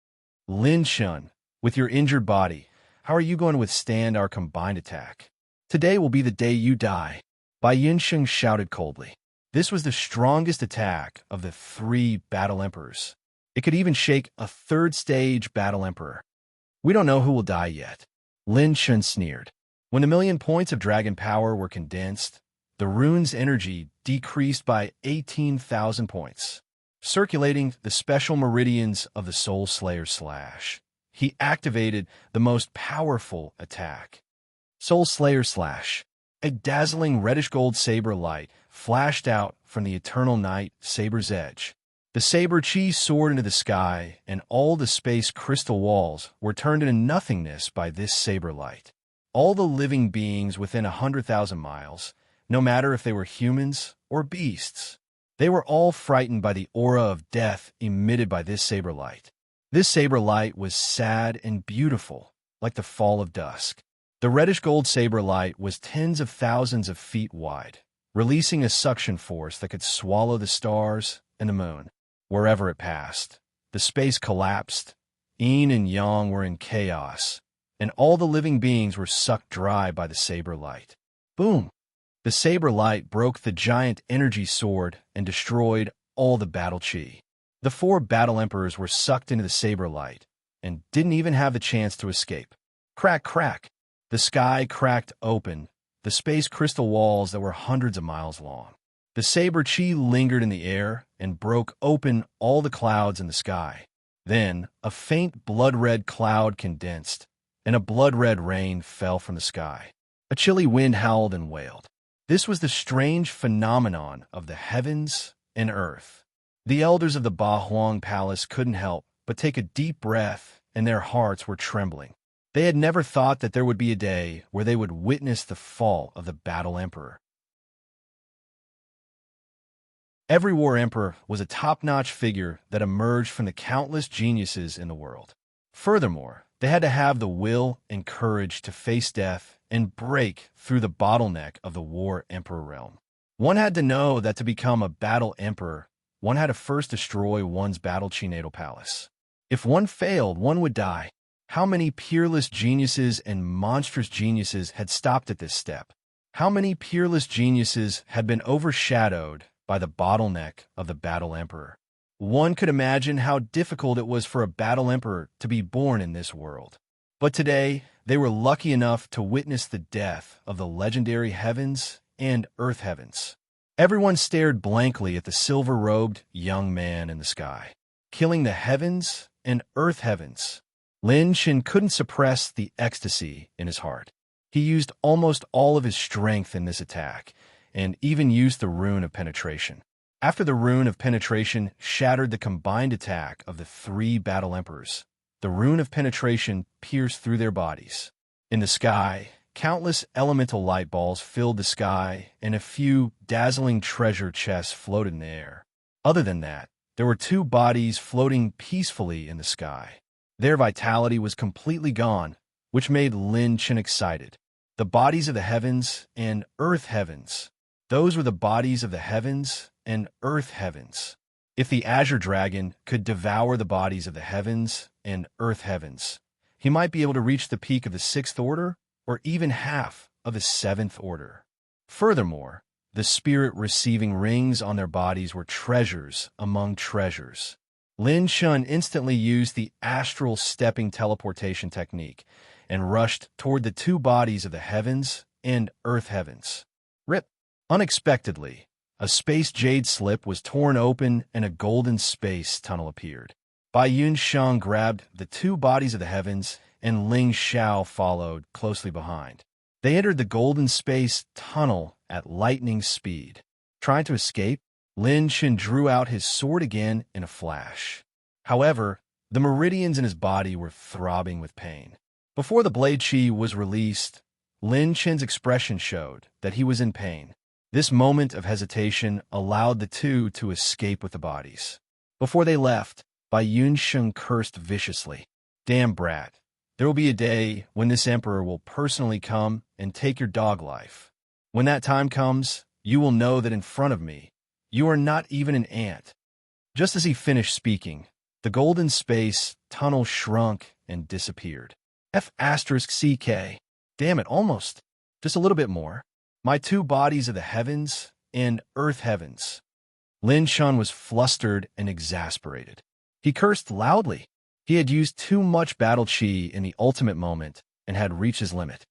Lin Chen, with your injured body, how are you going to withstand our combined attack? Today will be the day you die. Bai Yinsheng shouted coldly. This was the strongest attack of the 3 battle emperors. It could even shake a 3rd stage battle emperor. We don't know who will die yet. Lin Chen sneered. When the million points of dragon power were condensed, the rune's energy decreased by 18,000 points. Circulating the special meridians of the Soul Slayer Slash, he activated the most powerful attack. Soul Slayer Slash. A dazzling reddish-gold saber light flashed out from the eternal night saber's edge. The saber chi soared into the sky, and all the space crystal walls were turned into nothingness by this saber light. All the living beings within 100,000 miles, no matter if they were humans or beasts, they were all frightened by the aura of death emitted by this saber light. This saber light was sad and beautiful, like the fall of dusk. The reddish-gold saber light was tens of thousands of feet wide, releasing a suction force that could swallow the stars and the moon. Wherever it passed, the space collapsed, yin and yang were in chaos, and all the living beings were sucked dry by the saber light. Boom! The saber light broke the giant energy sword and destroyed all the battle chi. The 4 battle emperors were sucked into the saber light and didn't even have the chance to escape. Crack, crack! The sky cracked open, the space crystal walls that were hundreds of miles long. The saber chi lingered in the air and broke open all the clouds in the sky. Then, a faint blood-red cloud condensed, and a blood-red rain fell from the sky. A chilly wind howled and wailed. This was the strange phenomenon of the heavens and earth. The elders of the Ba Huang Palace couldn't help but take a deep breath, and their hearts were trembling. They had never thought that there would be a day where they would witness the fall of the battle emperor. Every war emperor was a top-notch figure that emerged from the countless geniuses in the world. Furthermore, they had to have the will and courage to face death and break through the bottleneck of the war emperor realm. One had to know that to become a battle emperor, one had to first destroy one's battle chi natal palace. If one failed, one would die. How many peerless geniuses and monstrous geniuses had stopped at this step? How many peerless geniuses had been overshadowed by the bottleneck of the battle emperor? One could imagine how difficult it was for a battle emperor to be born in this world. But today, they were lucky enough to witness the death of the legendary heavens and earth heavens. Everyone stared blankly at the silver-robed young man in the sky, killing the heavens and earth heavens. Lin Shen couldn't suppress the ecstasy in his heart. He used almost all of his strength in this attack, and even used the rune of penetration. After the rune of penetration shattered the combined attack of the three battle emperors, the rune of penetration pierced through their bodies. In the sky, countless elemental light balls filled the sky, and a few dazzling treasure chests floated in the air. Other than that, there were two bodies floating peacefully in the sky. Their vitality was completely gone, which made Lin Chen excited. The bodies of the heavens and earth heavens. Those were the bodies of the heavens and earth heavens. If the Azure Dragon could devour the bodies of the heavens and earth heavens, he might be able to reach the peak of the sixth order or even half of the seventh order. Furthermore, the spirit receiving rings on their bodies were treasures among treasures. Lin Shun instantly used the astral stepping teleportation technique and rushed toward the two bodies of the heavens and earth heavens. Rip! Unexpectedly, a space jade slip was torn open and a golden space tunnel appeared. Bai Yun Shang grabbed the two bodies of the heavens and Ling Xiao followed closely behind. They entered the golden space tunnel at lightning speed. Trying to escape, Lin Shen drew out his sword again in a flash. However, the meridians in his body were throbbing with pain. Before the blade chi was released, Lin Shen's expression showed that he was in pain. This moment of hesitation allowed the two to escape with the bodies. Before they left, Bai Yunsheng cursed viciously. Damn brat, there will be a day when this emperor will personally come and take your dog life. When that time comes, you will know that in front of me, you are not even an ant. Just as he finished speaking, the golden space tunnel shrunk and disappeared. F***CK. Damn it, almost. Just a little bit more. My two bodies of the heavens and earth heavens. Lin Shun was flustered and exasperated. He cursed loudly. He had used too much battle chi in the ultimate moment and had reached his limit.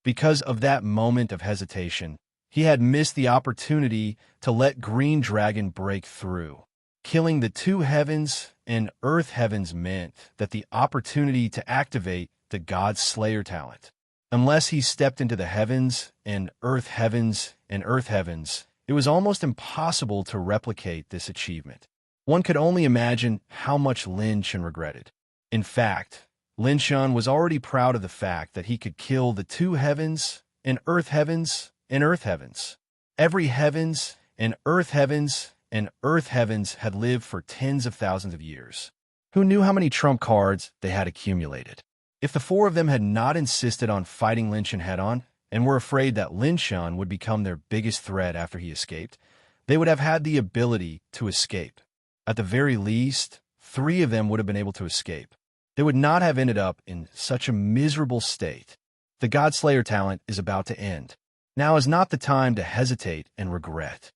Because of that moment of hesitation, he had missed the opportunity to let Green Dragon break through. Killing the two heavens and earth heavens meant that the opportunity to activate the God Slayer talent. Unless he stepped into the heavens and earth heavens and earth heavens, it was almost impossible to replicate this achievement. One could only imagine how much Lin Shen regretted. In fact, Lin Shen was already proud of the fact that he could kill the two heavens and earth heavens and earth heavens. Every heavens and earth heavens and earth heavens had lived for tens of thousands of years. Who knew how many trump cards they had accumulated? If the four of them had not insisted on fighting Lin Shen head-on and were afraid that Lin Shen would become their biggest threat after he escaped, they would have had the ability to escape. At the very least, 3 of them would have been able to escape. They would not have ended up in such a miserable state. The Godslayer talent is about to end. Now is not the time to hesitate and regret.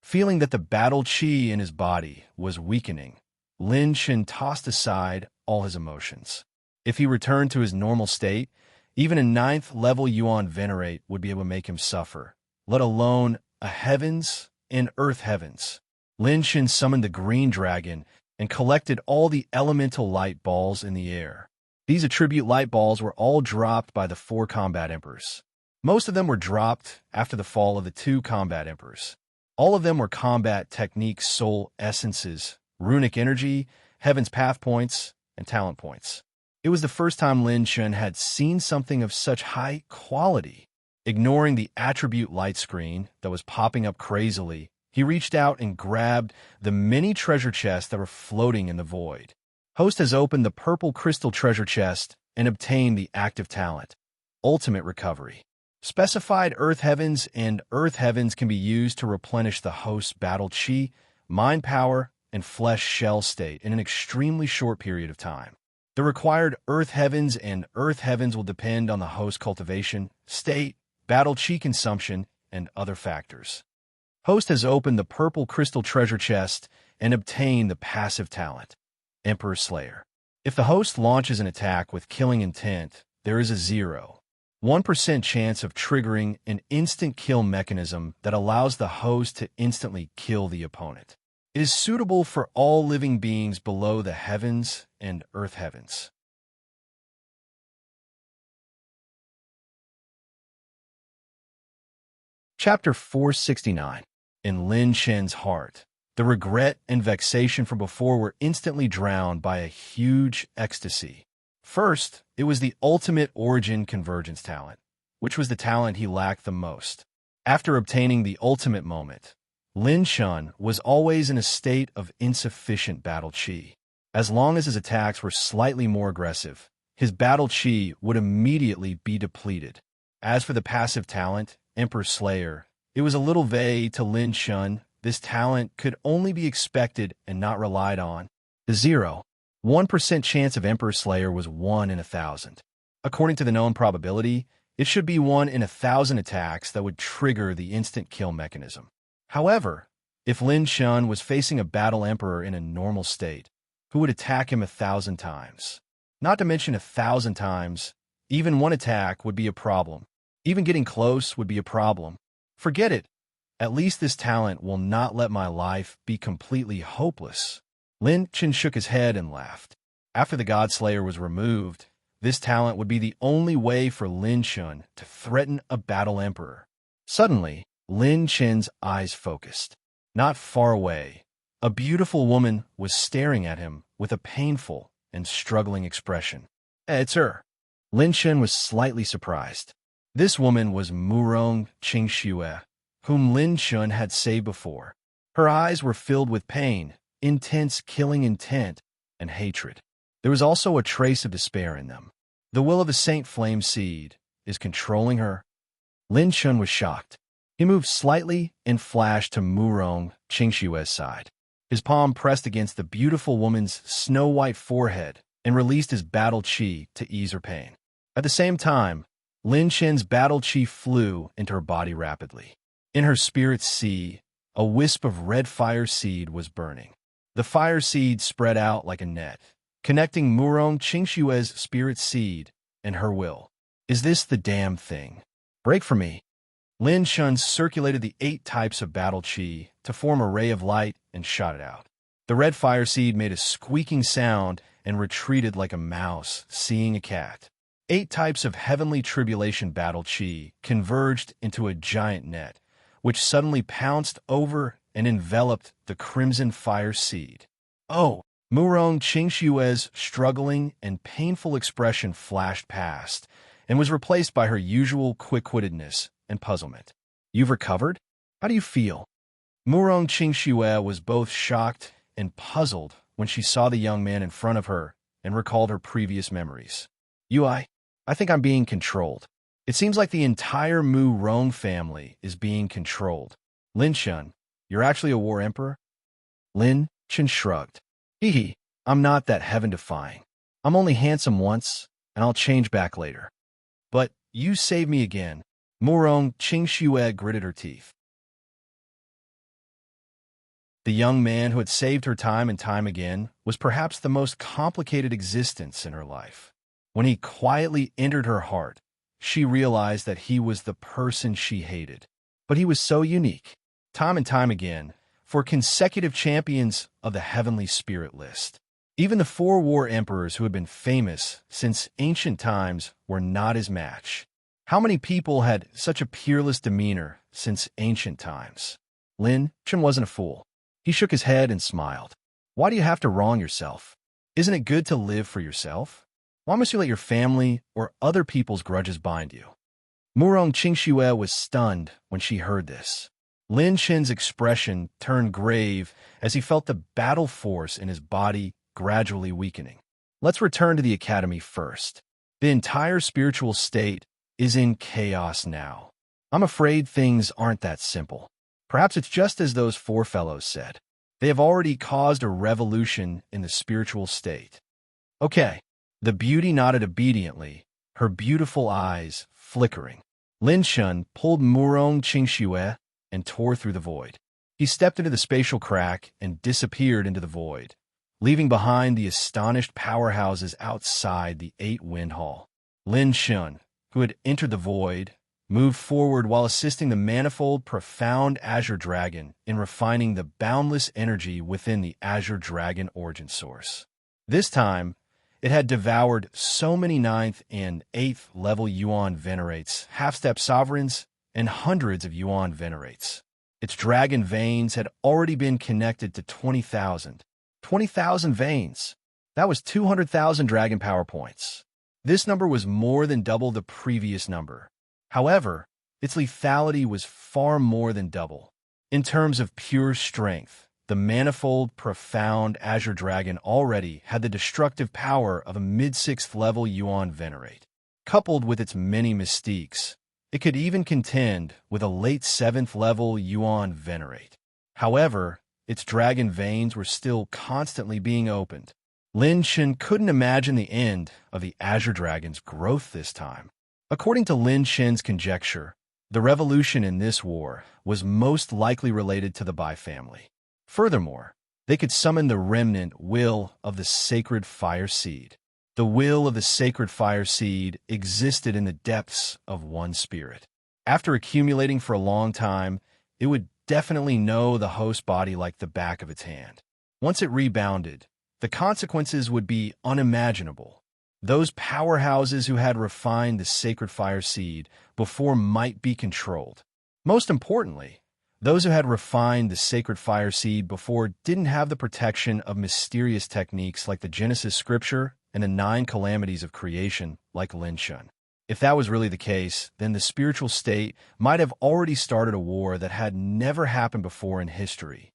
Feeling that the battle chi in his body was weakening, Lin Shen tossed aside all his emotions. If he returned to his normal state, even a 9th level Yuan Venerate would be able to make him suffer, let alone a heavens and earth heavens. Lin Shen summoned the Green Dragon and collected all the elemental light balls in the air. These attribute light balls were all dropped by the 4 combat emperors. Most of them were dropped after the fall of the 2 combat emperors. All of them were combat technique soul essences, runic energy, heaven's path points, and talent points. It was the first time Lin Shen had seen something of such high quality. Ignoring the attribute light screen that was popping up crazily, he reached out and grabbed the many treasure chests that were floating in the void. Host has opened the purple crystal treasure chest and obtained the active talent, Ultimate Recovery. Specified Earth Heavens and Earth Heavens can be used to replenish the host's battle chi, mind power, and flesh shell state in an extremely short period of time. The required Earth Heavens and Earth Heavens will depend on the host cultivation, state, battle chi consumption, and other factors. Host has opened the purple crystal treasure chest and obtained the passive talent, Emperor Slayer. If the host launches an attack with killing intent, there is a 0.1% chance of triggering an instant kill mechanism that allows the host to instantly kill the opponent. It is suitable for all living beings below the heavens and earth heavens. Chapter 469. In Lin Chen's heart, the regret and vexation from before were instantly drowned by a huge ecstasy. First, it was the ultimate origin convergence talent, which was the talent he lacked the most. After obtaining the ultimate moment, Lin Chen was always in a state of insufficient battle chi. As long as his attacks were slightly more aggressive, his battle chi would immediately be depleted. As for the passive talent, Emperor Slayer, it was a little vague to Lin Chen. This talent could only be expected and not relied on. The 0.1% chance of Emperor Slayer was 1 in 1,000. According to the known probability, it should be 1 in 1,000 attacks that would trigger the instant kill mechanism. However, if Lin Chen was facing a battle emperor in a normal state, who would attack him 1,000 times? Not to mention 1,000 times, even one attack would be a problem. Even getting close would be a problem. Forget it. At least this talent will not let my life be completely hopeless. Lin Chen shook his head and laughed. After the Godslayer was removed, this talent would be the only way for Lin Chen to threaten a battle emperor. Suddenly, Lin Chen's eyes focused. Not far away, a beautiful woman was staring at him with a painful and struggling expression. It's her. Lin Chen was slightly surprised. This woman was Murong Qingxue, whom Lin Chen had saved before. Her eyes were filled with pain, intense killing intent, and hatred. There was also a trace of despair in them. The will of the Saint Flame Seed is controlling her. Lin Chen was shocked. He moved slightly and flashed to Murong Qingxue's side. His palm pressed against the beautiful woman's snow-white forehead and released his battle chi to ease her pain. At the same time, Lin Chen's battle chi flew into her body rapidly. In her spirit sea, a wisp of red fire seed was burning. The fire seed spread out like a net, connecting Murong Qingxue's spirit seed and her will. Is this the damn thing? Break for me. Lin Chen circulated the 8 types of battle chi to form a ray of light and shot it out. The red fire seed made a squeaking sound and retreated like a mouse seeing a cat. 8 types of heavenly tribulation battle chi converged into a giant net, which suddenly pounced over and enveloped the crimson fire seed. Oh! Murong Qingxue's struggling and painful expression flashed past and was replaced by her usual quick-wittedness and puzzlement. You've recovered? How do you feel? Murong Qingxue was both shocked and puzzled when she saw the young man in front of her and recalled her previous memories. I think I'm being controlled. It seems like the entire Mu Rong family is being controlled. Lin Chen, you're actually a war emperor? Lin Chen shrugged. Hee, I'm not that heaven-defying. I'm only handsome once, and I'll change back later. But you saved me again. Murong Qingxue gritted her teeth. The young man who had saved her time and time again was perhaps the most complicated existence in her life. When he quietly entered her heart, she realized that he was the person she hated. But he was so unique. Time and time again, for consecutive champions of the heavenly spirit list. Even the 4 war emperors who had been famous since ancient times were not his match. How many people had such a peerless demeanor since ancient times? Lin Chen wasn't a fool. He shook his head and smiled. Why do you have to wrong yourself? Isn't it good to live for yourself? Why must you let your family or other people's grudges bind you? Murong Qingxue was stunned when she heard this. Lin Chen's expression turned grave as he felt the battle force in his body gradually weakening. Let's return to the academy first. The entire spiritual state is in chaos now. I'm afraid things aren't that simple. Perhaps it's just as those four fellows said. They have already caused a revolution in the spiritual state. Okay. The beauty nodded obediently, her beautiful eyes flickering. Lin Shun pulled Murong Qingxue and tore through the void. He stepped into the spatial crack and disappeared into the void, leaving behind the astonished powerhouses outside the eight-wind hall. Lin Shun, who had entered the void, moved forward while assisting the manifold, profound Azure Dragon in refining the boundless energy within the Azure Dragon origin source. This time, it had devoured so many 9th and 8th level Yuan Venerates, half-step sovereigns, and hundreds of Yuan Venerates. Its dragon veins had already been connected to 20,000. 20,000 veins. That was 200,000 dragon power points. This number was more than double the previous number. However, its lethality was far more than double. In terms of pure strength, the manifold, profound Azure Dragon already had the destructive power of a mid-6th level Yuan Venerate. Coupled with its many mystiques, it could even contend with a late 7th level Yuan Venerate. However, its dragon veins were still constantly being opened. Lin Shen couldn't imagine the end of the Azure Dragon's growth this time. According to Lin Shen's conjecture, the revolution in this war was most likely related to the Bai family. Furthermore, they could summon the remnant will of the sacred fire seed. The will of the sacred fire seed existed in the depths of one spirit. After accumulating for a long time, it would definitely know the host body like the back of its hand. Once it rebounded, the consequences would be unimaginable. Those powerhouses who had refined the sacred fire seed before might be controlled. Most importantly, those who had refined the sacred fire seed before didn't have the protection of mysterious techniques like the Genesis scripture and the 9 calamities of creation like Lin Shun. If that was really the case, then the spiritual state might have already started a war that had never happened before in history.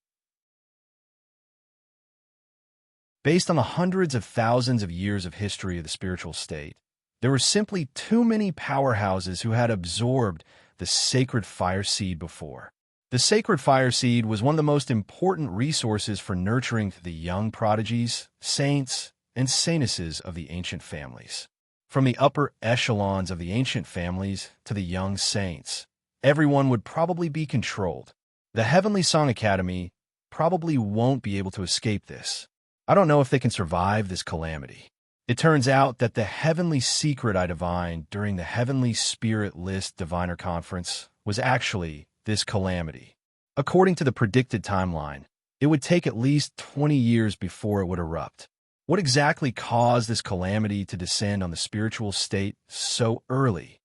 Based on the hundreds of thousands of years of history of the spiritual state, there were simply too many powerhouses who had absorbed the sacred fire seed before. The sacred fire seed was one of the most important resources for nurturing the young prodigies, saints, and saintesses of the ancient families. From the upper echelons of the ancient families to the young saints, everyone would probably be controlled. The Heavenly Song Academy probably won't be able to escape this. I don't know if they can survive this calamity. It turns out that the heavenly secret I divined during the Heavenly Spirit List Diviner Conference was actually this calamity. According to the predicted timeline, it would take at least 20 years before it would erupt. What exactly caused this calamity to descend on the spiritual state so early?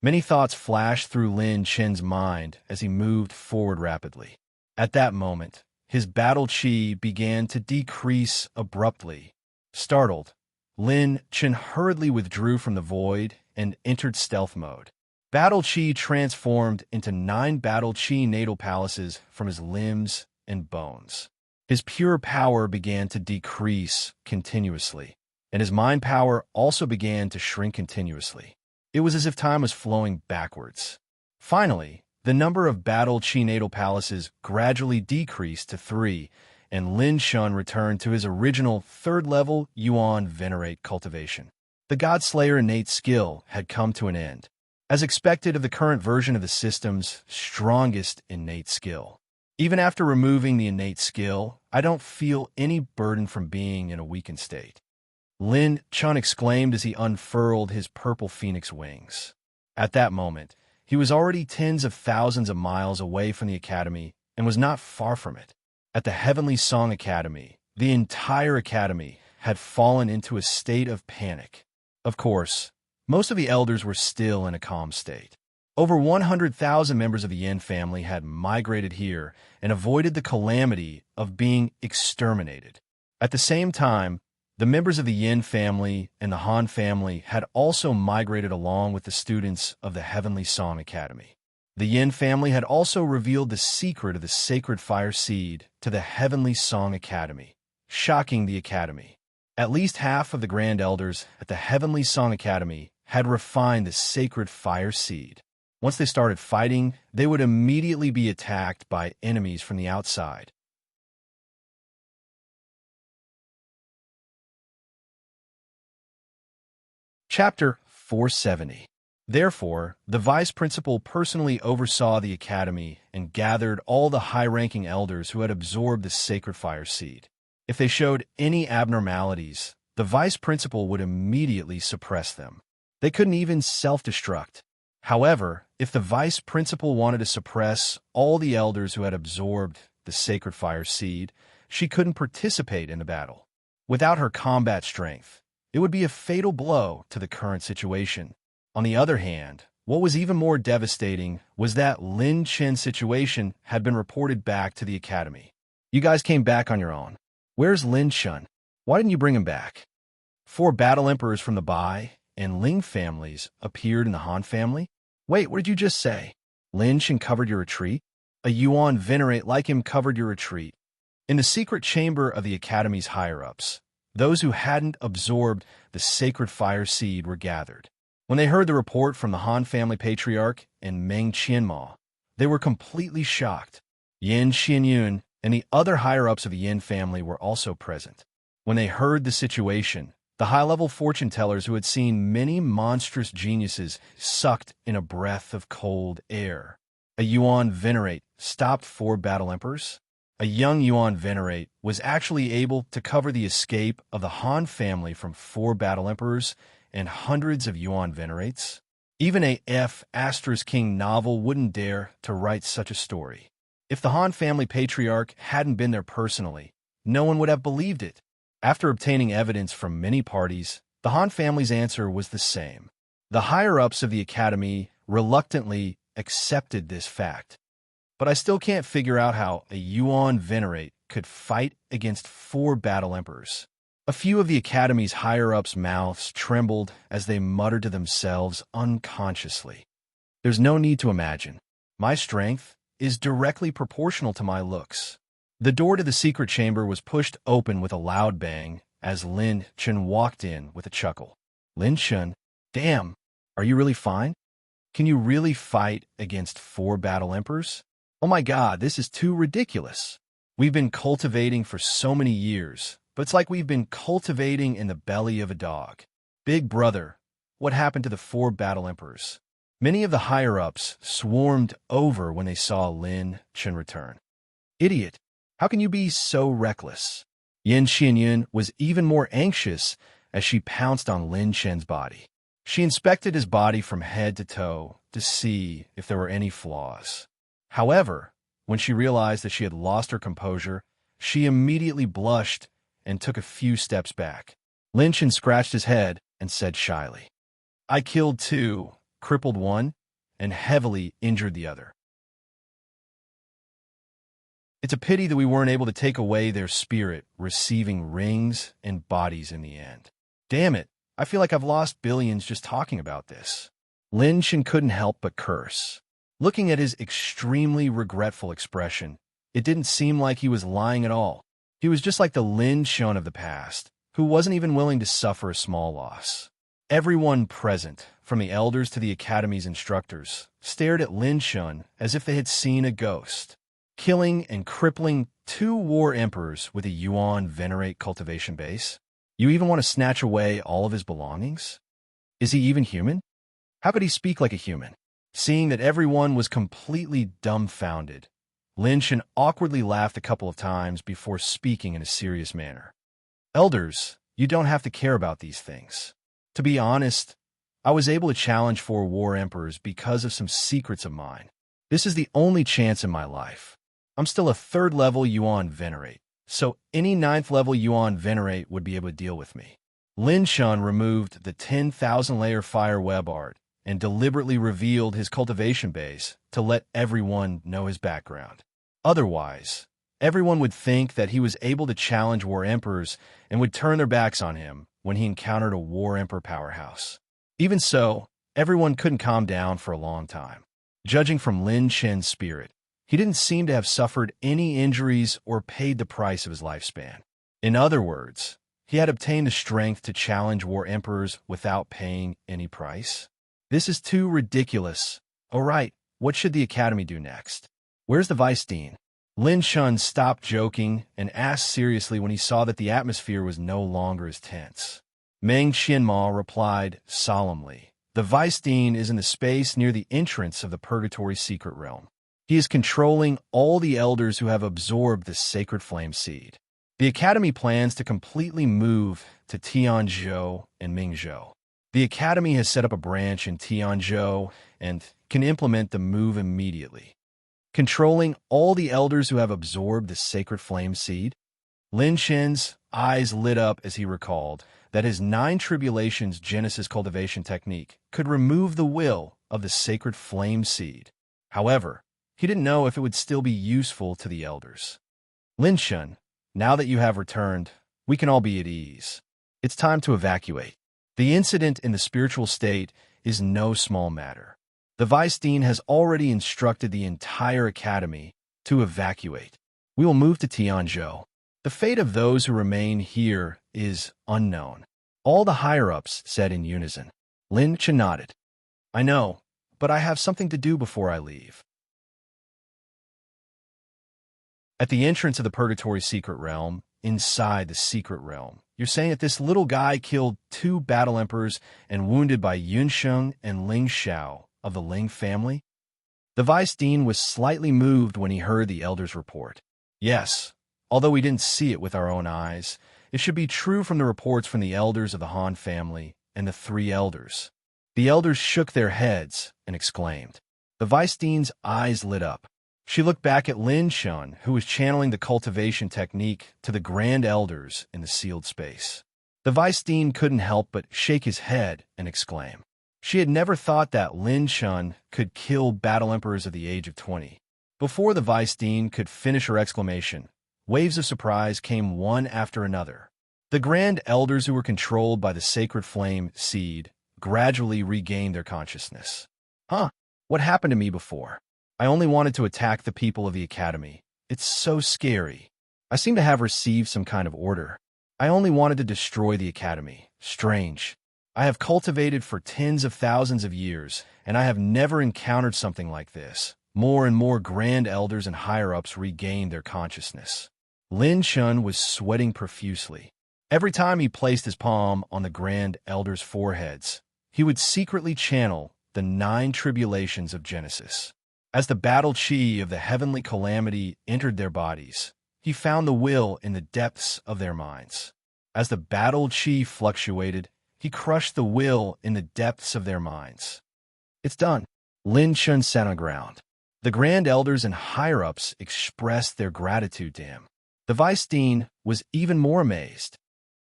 Many thoughts flashed through Lin Chen's mind as he moved forward rapidly. At that moment, his battle chi began to decrease abruptly. Startled, Lin Chen hurriedly withdrew from the void and entered stealth mode. Battle chi transformed into 9 battle chi natal palaces from his limbs and bones. His pure power began to decrease continuously, and his mind power also began to shrink continuously. It was as if time was flowing backwards. Finally, the number of battle chi natal palaces gradually decreased to 3, and Lin Shun returned to his original 3rd-level Yuan Venerate cultivation. The Godslayer innate skill had come to an end, as expected of the current version of the system's strongest innate skill. Even after removing the innate skill, I don't feel any burden from being in a weakened state. Lin Chun exclaimed as he unfurled his purple phoenix wings. At that moment, he was already tens of thousands of miles away from the academy and was not far from it. At the Heavenly Song Academy, the entire academy had fallen into a state of panic. Of course, most of the elders were still in a calm state. Over 100,000 members of the Yin family had migrated here and avoided the calamity of being exterminated. At the same time, the members of the Yin family and the Han family had also migrated along with the students of the Heavenly Song Academy. The Yin family had also revealed the secret of the sacred fire seed to the Heavenly Song Academy, shocking the academy. At least half of the Grand Elders at the Heavenly Song Academy had refined the sacred fire seed. Once they started fighting, they would immediately be attacked by enemies from the outside. Chapter 470. Therefore, the vice principal personally oversaw the academy and gathered all the high-ranking elders who had absorbed the sacred fire seed. If they showed any abnormalities, the vice principal would immediately suppress them. They couldn't even self-destruct. However, if the vice principal wanted to suppress all the elders who had absorbed the sacred fire seed, she couldn't participate in the battle. Without her combat strength, it would be a fatal blow to the current situation. On the other hand, what was even more devastating was that Lin Chen's situation had been reported back to the academy. You guys came back on your own. Where's Lin Chen? Why didn't you bring him back? 4 battle emperors from the Bai and Ling families appeared in the Han family? Wait, what did you just say? Lin Chen covered your retreat? A Yuan venerate like him covered your retreat. In the secret chamber of the academy's higher-ups, those who hadn't absorbed the sacred fire seed were gathered. When they heard the report from the Han family patriarch and Meng Qianma, they were completely shocked. Yin Xianyun and the other higher-ups of the Yin family were also present. When they heard the situation, the high-level fortune-tellers who had seen many monstrous geniuses sucked in a breath of cold air. A Yuan venerate stopped 4 battle emperors? A young Yuan venerate was actually able to cover the escape of the Han family from 4 battle emperors and hundreds of Yuan venerates? Even a King novel wouldn't dare to write such a story. If the Han family patriarch hadn't been there personally, no one would have believed it. After obtaining evidence from many parties, the Han family's answer was the same. The higher-ups of the academy reluctantly accepted this fact. But I still can't figure out how a Yuan venerate could fight against 4 battle emperors. A few of the academy's higher-ups' mouths trembled as they muttered to themselves unconsciously. There's no need to imagine. My strength is directly proportional to my looks. The door to the secret chamber was pushed open with a loud bang as Lin Chen walked in with a chuckle. Lin Chen, damn, are you really fine? Can you really fight against 4 battle emperors? Oh my god, this is too ridiculous. We've been cultivating for so many years, but it's like we've been cultivating in the belly of a dog. Big brother, what happened to the 4 battle emperors? Many of the higher-ups swarmed over when they saw Lin Chen return. Idiot, how can you be so reckless? Yin Xianyun was even more anxious as she pounced on Lin Chen's body. She inspected his body from head to toe to see if there were any flaws. However, when she realized that she had lost her composure, she immediately blushed and took a few steps back. Lin Chen scratched his head and said shyly, I killed 2, crippled 1, and heavily injured the other. It's a pity that we weren't able to take away their spirit, receiving rings and bodies in the end. Damn it, I feel like I've lost billions just talking about this. Lin Chen couldn't help but curse. Looking at his extremely regretful expression, it didn't seem like he was lying at all. He was just like the Lin Chen of the past, who wasn't even willing to suffer a small loss. Everyone present, from the elders to the academy's instructors, stared at Lin Chen as if they had seen a ghost. Killing and crippling 2 war emperors with a Yuan venerate cultivation base? You even want to snatch away all of his belongings? Is he even human? How could he speak like a human? Seeing that everyone was completely dumbfounded, Lin Chen awkwardly laughed a couple of times before speaking in a serious manner. Elders, you don't have to care about these things. To be honest, I was able to challenge 4 war emperors because of some secrets of mine. This is the only chance in my life. I'm still a 3rd-level Yuan venerate, so any 9th-level Yuan venerate would be able to deal with me. Lin Chen removed the 10,000-layer fire web art and deliberately revealed his cultivation base to let everyone know his background. Otherwise, everyone would think that he was able to challenge war emperors and would turn their backs on him when he encountered a war emperor powerhouse. Even so, everyone couldn't calm down for a long time. Judging from Lin Chen's spirit, he didn't seem to have suffered any injuries or paid the price of his lifespan. In other words, He had obtained the strength to challenge war emperors without paying any price. This is too ridiculous. All right, what should the Academy do next? Where's the Vice Dean? Lin Shun stopped joking and asked seriously when he saw that the atmosphere was no longer as tense. Meng Qianma replied solemnly, "The Vice Dean is in the space near the entrance of the Purgatory Secret Realm. He is controlling all the elders who have absorbed the sacred flame seed. The Academy plans to completely move to Tianzhou and Mingzhou. The Academy has set up a branch in Tianzhou and can implement the move immediately. Controlling all the elders who have absorbed the sacred flame seed?" Lin Shen's eyes lit up as he recalled that his 9 Tribulations Genesis cultivation technique could remove the will of the sacred flame seed. However, he didn't know if it would still be useful to the elders. "Lin Shen, now that you have returned, we can all be at ease. It's time to evacuate. The incident in the spiritual state is no small matter. The Vice Dean has already instructed the entire Academy to evacuate. We will move to Tianzhou. The fate of those who remain here is unknown." All the higher-ups said in unison. Lin Chen nodded. "I know, but I have something to do before I leave." At the entrance of the Purgatory Secret Realm, inside the Secret Realm, you're saying that this little guy killed 2 battle emperors and wounded by Yunsheng and Ling Xiao of the Ling family? The Vice Dean was slightly moved when he heard the elders' report. Yes, although we didn't see it with our own eyes, it should be true from the reports from the elders of the Han family and the 3 elders. The elders shook their heads and exclaimed. The Vice Dean's eyes lit up. She looked back at Lin Shun, who was channeling the cultivation technique to the Grand Elders in the sealed space. The Vice Dean couldn't help but shake his head and exclaim. She had never thought that Lin Shun could kill battle emperors of the age of 20. Before the Vice Dean could finish her exclamation, waves of surprise came one after another. The Grand Elders who were controlled by the sacred flame seed gradually regained their consciousness. What happened to me before? I only wanted to attack the people of the Academy. It's so scary. I seem to have received some kind of order. I only wanted to destroy the Academy. Strange. I have cultivated for tens of thousands of years, and I have never encountered something like this. More and more Grand Elders and higher-ups regained their consciousness. Lin Shun was sweating profusely. Every time he placed his palm on the Grand Elders' foreheads, he would secretly channel the 9 Tribulations of Genesis. As the battle chi of the heavenly calamity entered their bodies, he found the will in the depths of their minds. As the battle chi fluctuated, he crushed the will in the depths of their minds. It's done. Lin Shun sat on the ground. The Grand Elders and higher-ups expressed their gratitude to him. The Vice Dean was even more amazed.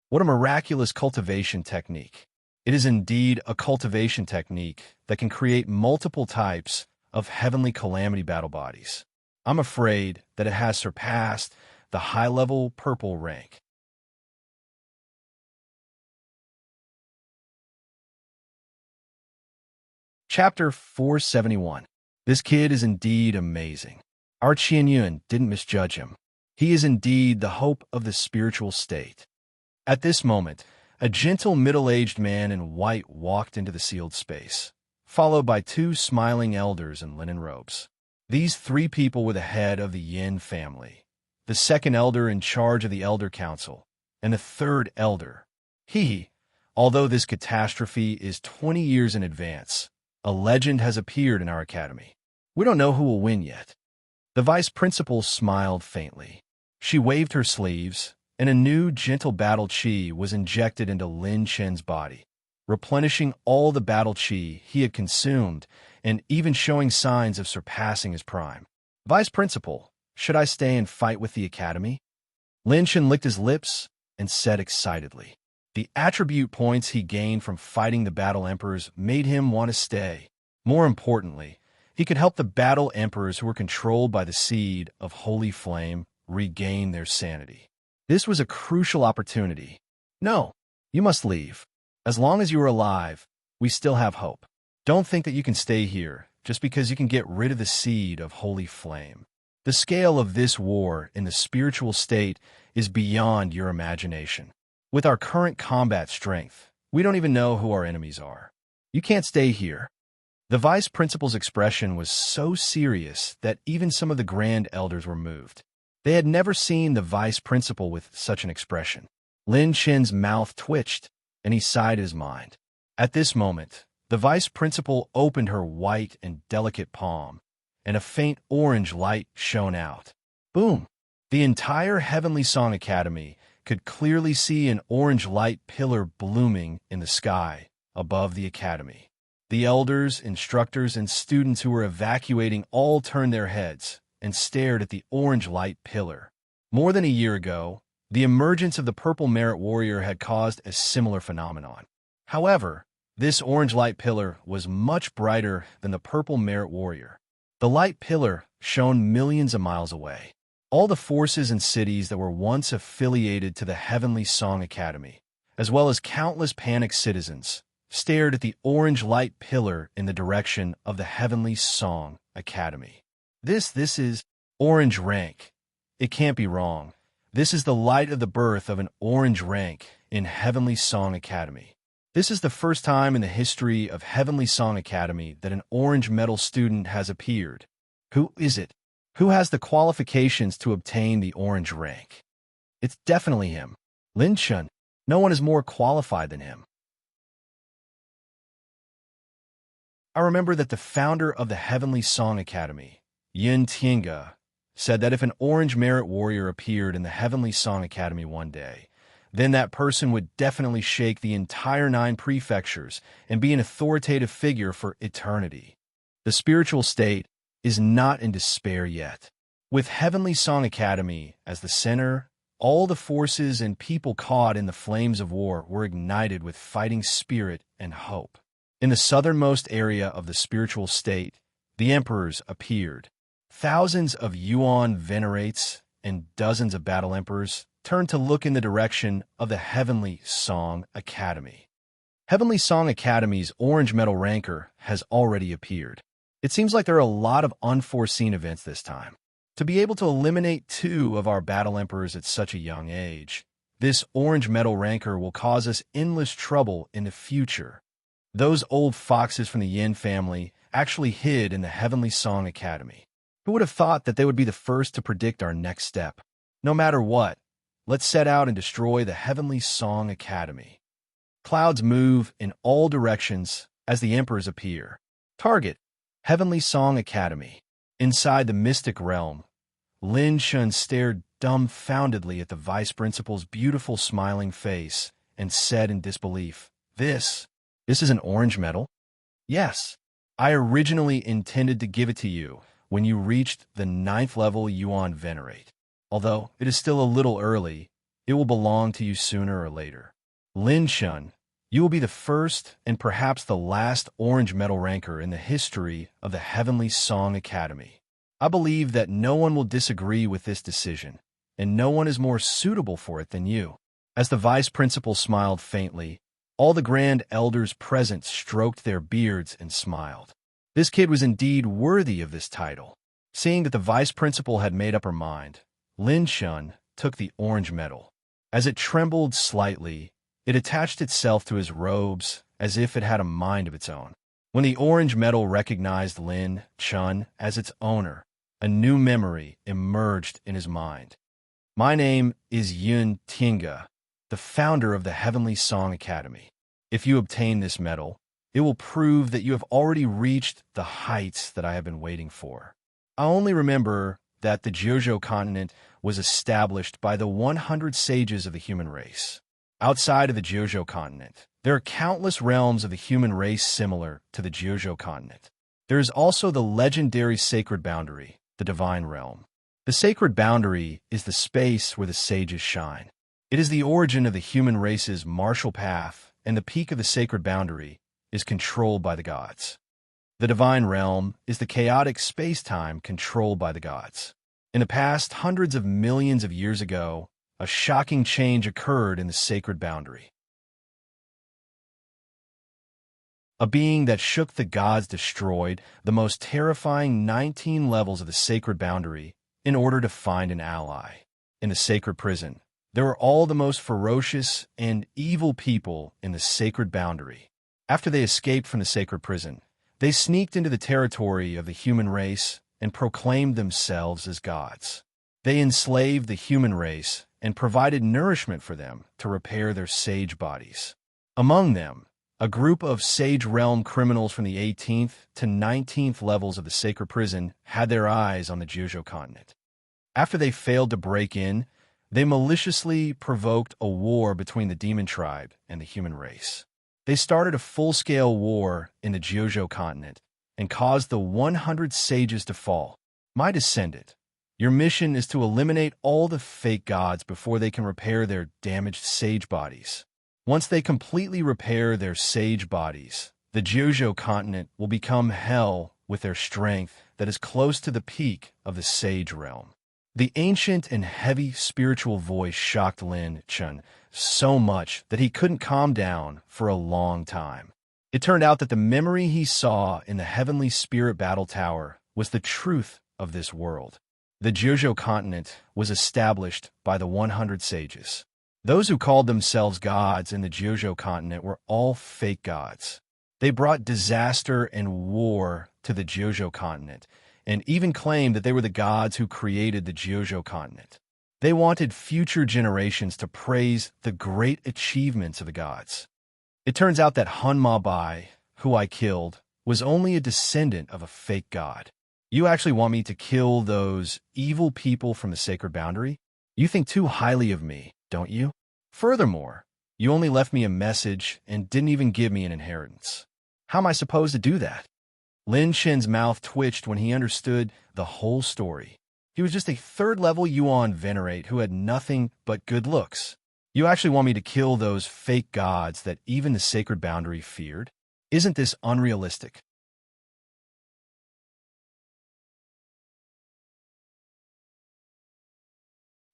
What a miraculous cultivation technique. It is indeed a cultivation technique that can create multiple types of heavenly calamity battle bodies. I'm afraid that it has surpassed the high-level purple rank. Chapter 471. This kid is indeed amazing. Our Qianyun didn't misjudge him. He is indeed the hope of the spiritual state. At this moment, a gentle middle-aged man in white walked into the sealed space, followed by 2 smiling elders in linen robes. These 3 people were the head of the Yin family, the 2nd elder in charge of the Elder Council, and the 3rd elder. Although this catastrophe is 20 years in advance, a legend has appeared in our academy. We don't know who will win yet. The vice principal smiled faintly. She waved her sleeves, and a new gentle battle chi was injected into Lin Chen's body, replenishing all the battle chi he had consumed and even showing signs of surpassing his prime. Vice Principal, should I stay and fight with the Academy? Lin Chen licked his lips and said excitedly. The attribute points he gained from fighting the Battle Emperors made him want to stay. More importantly, he could help the Battle Emperors who were controlled by the seed of Holy Flame regain their sanity. This was a crucial opportunity. No, you must leave. As long as you are alive, we still have hope. Don't think that you can stay here just because you can get rid of the seed of Holy Flame. The scale of this war in the spiritual state is beyond your imagination. With our current combat strength, we don't even know who our enemies are. You can't stay here. The vice principal's expression was so serious that even some of the grand elders were moved. They had never seen the vice principal with such an expression. Lin Chen's mouth twitched, and he sighed his mind. At this moment, the vice principal opened her white and delicate palm, and a faint orange light shone out. Boom! The entire Heavenly Song Academy could clearly see an orange light pillar blooming in the sky above the academy. The elders, instructors, and students who were evacuating all turned their heads and stared at the orange light pillar. More than a year ago, the emergence of the Purple Merit Warrior had caused a similar phenomenon. However, this orange light pillar was much brighter than the Purple Merit Warrior. The light pillar shone millions of miles away. All the forces and cities that were once affiliated to the Heavenly Song Academy, as well as countless panicked citizens, stared at the orange light pillar in the direction of the Heavenly Song Academy. This is orange rank. It can't be wrong. This is the light of the birth of an orange rank in Heavenly Song Academy. This is the first time in the history of Heavenly Song Academy that an orange medal student has appeared. Who is it? Who has the qualifications to obtain the orange rank? It's definitely him. Lin Chen. No one is more qualified than him. I remember that the founder of the Heavenly Song Academy, Yin Tiange, said that if an orange merit warrior appeared in the Heavenly Song Academy one day, then that person would definitely shake the entire 9 prefectures and be an authoritative figure for eternity. The spiritual state is not in despair yet. With Heavenly Song Academy as the center, all the forces and people caught in the flames of war were ignited with fighting spirit and hope. In the southernmost area of the spiritual state, the emperors appeared. Thousands of Yuan venerates and dozens of battle emperors turned to look in the direction of the Heavenly Song Academy. Heavenly Song Academy's orange medal ranker has already appeared. It seems like there are a lot of unforeseen events this time. To be able to eliminate 2 of our battle emperors at such a young age, this orange medal ranker will cause us endless trouble in the future. Those old foxes from the Yin family actually hid in the Heavenly Song Academy. Who would have thought that they would be the first to predict our next step? No matter what, let's set out and destroy the Heavenly Song Academy. Clouds move in all directions as the emperors appear. Target: Heavenly Song Academy. Inside the mystic realm, Lin Shun stared dumbfoundedly at the vice principal's beautiful smiling face and said in disbelief, This is an orange medal? Yes. I originally intended to give it to you when you reached the 9th level Yuan Venerate. Although it is still a little early, it will belong to you sooner or later. Lin Shun, you will be the first and perhaps the last orange medal ranker in the history of the Heavenly Song Academy. I believe that no one will disagree with this decision, and no one is more suitable for it than you. As the vice principal smiled faintly, all the grand elders present stroked their beards and smiled. This kid was indeed worthy of this title. Seeing that the vice principal had made up her mind, Lin Shun took the orange medal. As it trembled slightly, it attached itself to his robes as if it had a mind of its own. When the orange medal recognized Lin Shun as its owner, a new memory emerged in his mind. My name is Yin Tiange, the founder of the Heavenly Song Academy. If you obtain this medal, it will prove that you have already reached the heights that I have been waiting for. I only remember that the Jiuzhou continent was established by the 100 sages of the human race. Outside of the Jiuzhou continent, there are countless realms of the human race similar to the Jiuzhou continent. There is also the legendary sacred boundary, the divine realm. The sacred boundary is the space where the sages shine. It is the origin of the human race's martial path, and the peak of the sacred boundary is controlled by the gods. The divine realm is the chaotic space-time controlled by the gods. In the past hundreds of millions of years ago, a shocking change occurred in the sacred boundary. A being that shook the gods destroyed the most terrifying 19 levels of the sacred boundary in order to find an ally. In the sacred prison, They were all the most ferocious and evil people in the sacred boundary. After they escaped from the sacred prison, they sneaked into the territory of the human race and proclaimed themselves as gods. They enslaved the human race and provided nourishment for them to repair their sage bodies. Among them, a group of Sage Realm criminals from the 18th to 19th levels of the sacred prison had their eyes on the Jojo continent. After they failed to break in, they maliciously provoked a war between the demon tribe and the human race. They started a full-scale war in the Jojo continent and caused the 100 sages to fall. My descendant, your mission is to eliminate all the fake gods before they can repair their damaged sage bodies. Once they completely repair their sage bodies, the Jojo continent will become hell with their strength that is close to the peak of the sage realm. The ancient and heavy spiritual voice shocked Lin Chun so much that he couldn't calm down for a long time. It turned out that the memory he saw in the heavenly spirit battle tower was the truth of this world. The Jojo continent was established by the 100 sages. Those who called themselves gods in the Jojo continent were all fake gods. They brought disaster and war to the Jojo continent, and even claimed that they were the gods who created the Jojo continent. They wanted future generations to praise the great achievements of the gods. It turns out that Hunma Bai, who I killed, was only a descendant of a fake god. You actually want me to kill those evil people from the sacred boundary? You think too highly of me, don't you? Furthermore, you only left me a message and didn't even give me an inheritance. How am I supposed to do that? Lin Chen's mouth twitched when he understood the whole story. He was just a third-level Yuan venerate who had nothing but good looks. You actually want me to kill those fake gods that even the sacred boundary feared? Isn't this unrealistic?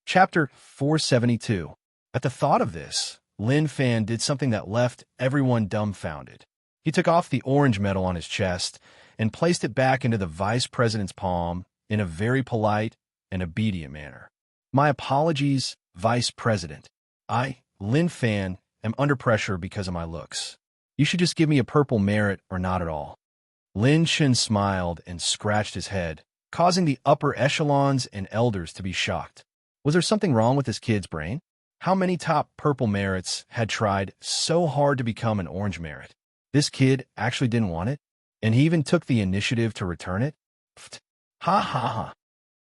Chapter 472. At the thought of this, Lin Fan did something that left everyone dumbfounded. He took off the orange medal on his chest and placed it back into the vice president's palm in a very polite and obedient manner. My apologies, Vice President. I, Lin Fan, am under pressure because of my looks. You should just give me a purple merit or not at all. Lin Chen smiled and scratched his head, causing the upper echelons and elders to be shocked. Was there something wrong with this kid's brain? How many top purple merits had tried so hard to become an orange merit? This kid actually didn't want it, and he even took the initiative to return it? Pfft. Ha ha ha.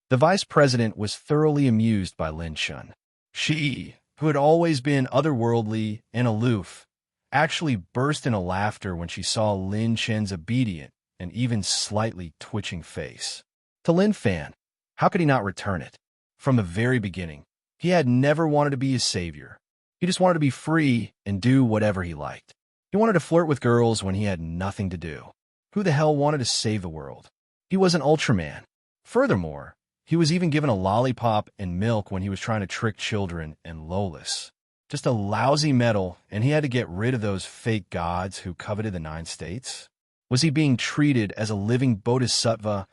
The vice president was thoroughly amused by Lin Chun. She, who had always been otherworldly and aloof, actually burst into laughter when she saw Lin Chen's obedient and even slightly twitching face. To Lin Fan, how could he not return it? From the very beginning, he had never wanted to be his savior. He just wanted to be free and do whatever he liked. He wanted to flirt with girls when he had nothing to do. Who the hell wanted to save the world? He was an Ultraman. Furthermore, he was even given a lollipop and milk when he was trying to trick children and Lolis. Just a lousy medal, and he had to get rid of those fake gods who coveted the 9 states? Was he being treated as a living bodhisattva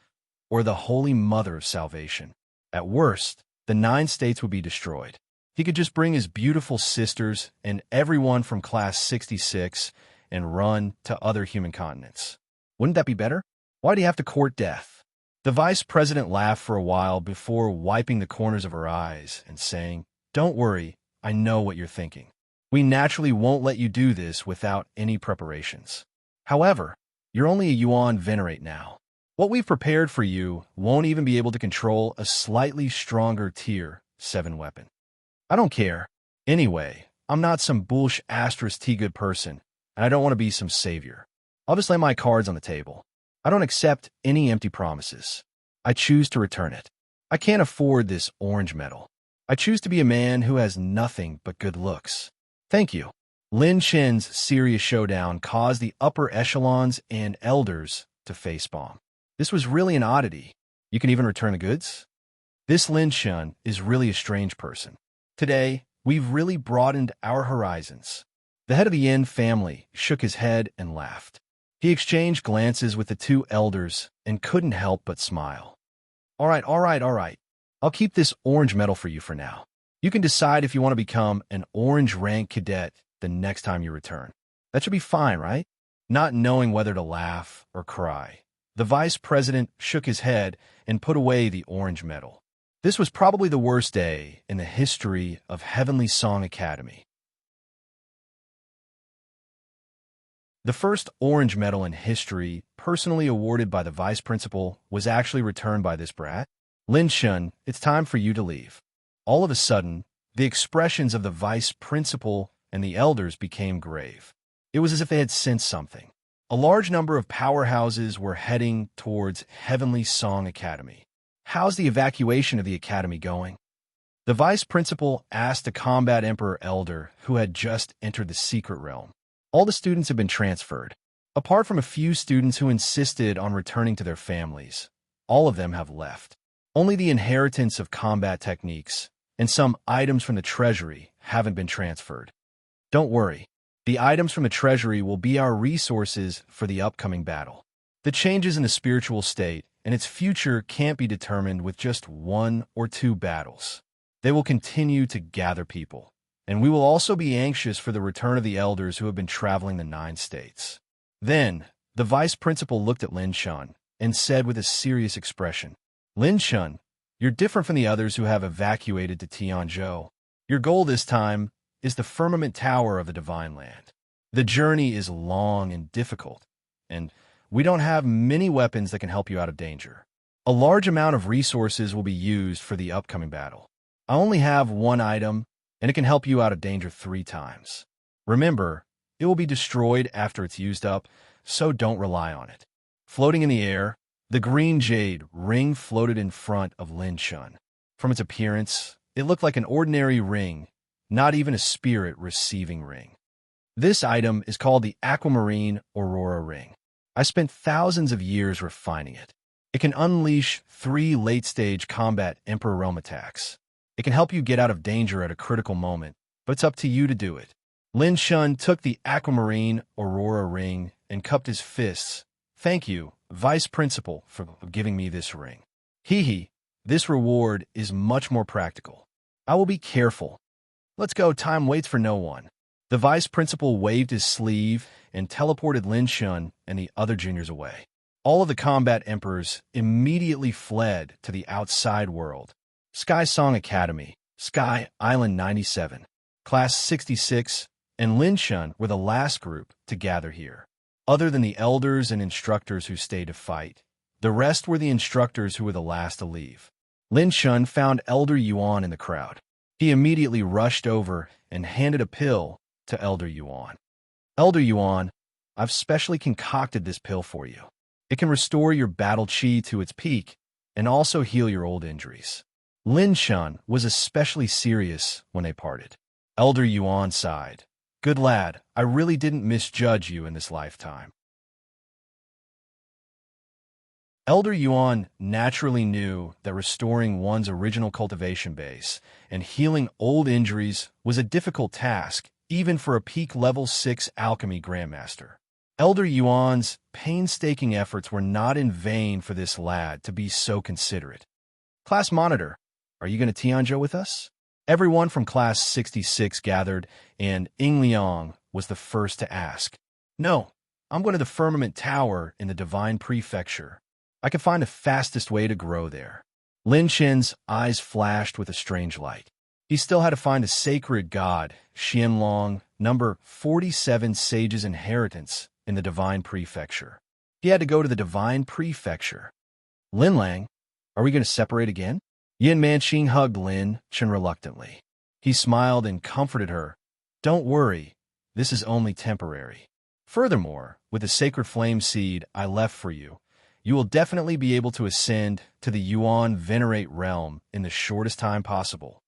or the holy mother of salvation? At worst, the 9 states would be destroyed. He could just bring his beautiful sisters and everyone from Class 66 and run to other human continents. Wouldn't that be better? Why do you have to court death? The vice president laughed for a while before wiping the corners of her eyes and saying, "Don't worry, I know what you're thinking. We naturally won't let you do this without any preparations. However, you're only a Yuan venerate now. What we've prepared for you won't even be able to control a slightly stronger Tier 7 weapon. I don't care. Anyway, I'm not some bullsh asterisk T-good person, and I don't want to be some savior. I'll just lay my cards on the table. I don't accept any empty promises. I choose to return it. I can't afford this orange medal. I choose to be a man who has nothing but good looks. Thank you." Lin Chen's serious showdown caused the upper echelons and elders to facepalm. This was really an oddity. You can even return the goods? This Lin Chen is really a strange person. Today, we've really broadened our horizons. The head of the Yin family shook his head and laughed. He exchanged glances with the 2 elders and couldn't help but smile. All right. I'll keep this orange medal for you for now. You can decide if you want to become an orange rank cadet the next time you return. That should be fine, right? Not knowing whether to laugh or cry, the vice president shook his head and put away the orange medal. This was probably the worst day in the history of Heavenly Song Academy. The first orange medal in history, personally awarded by the vice principal, was actually returned by this brat. Lin Shun, it's time for you to leave. All of a sudden, the expressions of the vice principal and the elders became grave. It was as if they had sensed something. A large number of powerhouses were heading towards Heavenly Song Academy. How's the evacuation of the academy going? The vice principal asked a combat emperor elder who had just entered the secret realm. All the students have been transferred. Apart from a few students who insisted on returning to their families, all of them have left. Only the inheritance of combat techniques and some items from the treasury haven't been transferred. Don't worry. The items from the treasury will be our resources for the upcoming battle. The changes in the spiritual state and its future can't be determined with just 1 or 2 battles. They will continue to gather people, and we will also be anxious for the return of the elders who have been traveling the 9 states. Then, the vice principal looked at Lin Shun and said with a serious expression, Lin Shun, you're different from the others who have evacuated to Tianzhou. Your goal this time is the firmament tower of the divine land. The journey is long and difficult, and we don't have many weapons that can help you out of danger. A large amount of resources will be used for the upcoming battle. I only have 1 item, and it can help you out of danger 3 times. Remember, it will be destroyed after it's used up, so don't rely on it. Floating in the air, the green jade ring floated in front of Lin Shun. From its appearance, it looked like an ordinary ring, not even a spirit receiving ring. This item is called the Aquamarine Aurora Ring. I spent thousands of years refining it. It can unleash 3 late-stage combat Emperor Realm attacks. It can help you get out of danger at a critical moment, but it's up to you to do it. Lin Shun took the Aquamarine Aurora Ring and cupped his fists. Thank you, Vice Principal, for giving me this ring. Hee, this reward is much more practical. I will be careful. Let's go, time waits for no one. The vice principal waved his sleeve and teleported Lin Shun and the other juniors away. All of the combat emperors immediately fled to the outside world. Sky Song Academy, Sky Island 97, Class 66, and Lin Shun were the last group to gather here. Other than the elders and instructors who stayed to fight, the rest were the instructors who were the last to leave. Lin Shun found Elder Yuan in the crowd. He immediately rushed over and handed a pill to Elder Yuan. Elder Yuan, I've specially concocted this pill for you. It can restore your battle chi to its peak and also heal your old injuries. Lin Shun was especially serious when they parted. Elder Yuan sighed. Good lad, I really didn't misjudge you in this lifetime. Elder Yuan naturally knew that restoring one's original cultivation base and healing old injuries was a difficult task, even for a peak level 6 alchemy grandmaster. Elder Yuan's painstaking efforts were not in vain for this lad to be so considerate. Class monitor, are you going to Tianzhou with us? Everyone from Class 66 gathered, and Ying Liang was the first to ask. No, I'm going to the Firmament Tower in the Divine Prefecture. I can find the fastest way to grow there. Lin Chen's eyes flashed with a strange light. He still had to find a sacred god, Xianlong, number 47 Sage's inheritance in the Divine Prefecture. He had to go to the Divine Prefecture. Lin Lang, are we going to separate again? Yin Manqing hugged Lin Chen reluctantly. He smiled and comforted her. Don't worry, this is only temporary. Furthermore, with the sacred flame seed I left for you, you will definitely be able to ascend to the Yuan Venerate realm in the shortest time possible.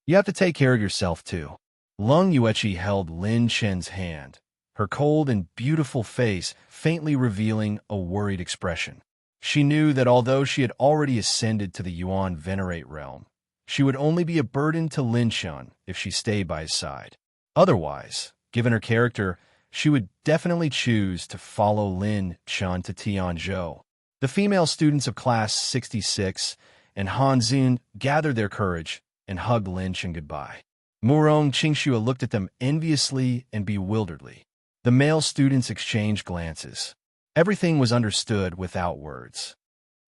You have to take care of yourself, too. Lung Yueqi held Lin Chen's hand, her cold and beautiful face faintly revealing a worried expression. She knew that although she had already ascended to the Yuan Venerate realm, she would only be a burden to Lin Shun if she stayed by his side. Otherwise, given her character, she would definitely choose to follow Lin Shun to Tianzhou. The female students of Class 66 and Han Zun gathered their courage and hugged Lin Chen goodbye. Murong Qingxue looked at them enviously and bewilderedly. The male students exchanged glances. Everything was understood without words.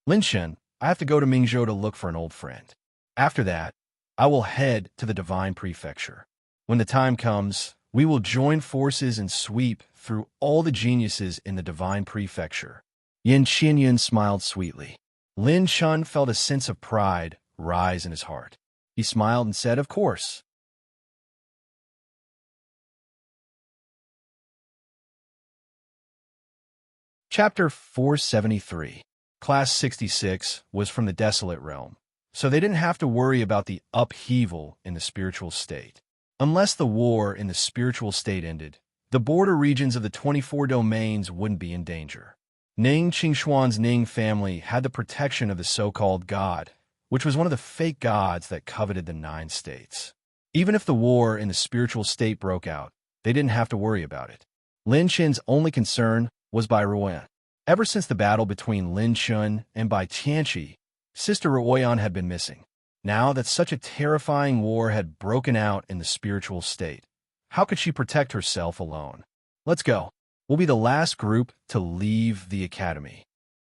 Lin Chen, I have to go to Mingzhou to look for an old friend. After that, I will head to the Divine Prefecture. When the time comes, we will join forces and sweep through all the geniuses in the Divine Prefecture. Yin Qinyun smiled sweetly. Lin Chen felt a sense of pride rise in his heart. He smiled and said, "Of course." Chapter 473. Class 66 was from the Desolate Realm, so they didn't have to worry about the upheaval in the spiritual state. Unless the war in the spiritual state ended, the border regions of the 24 domains wouldn't be in danger. Ning Qingshuan's Ning family had the protection of the so-called God, which was one of the fake gods that coveted the 9 states. Even if the war in the spiritual state broke out, they didn't have to worry about it. Lin Chen's only concern was Bai Ruoyan. Ever since the battle between Lin Chen and Bai Tianqi, Sister Ruoyan had been missing. Now that such a terrifying war had broken out in the spiritual state, how could she protect herself alone? Let's go. We'll be the last group to leave the academy.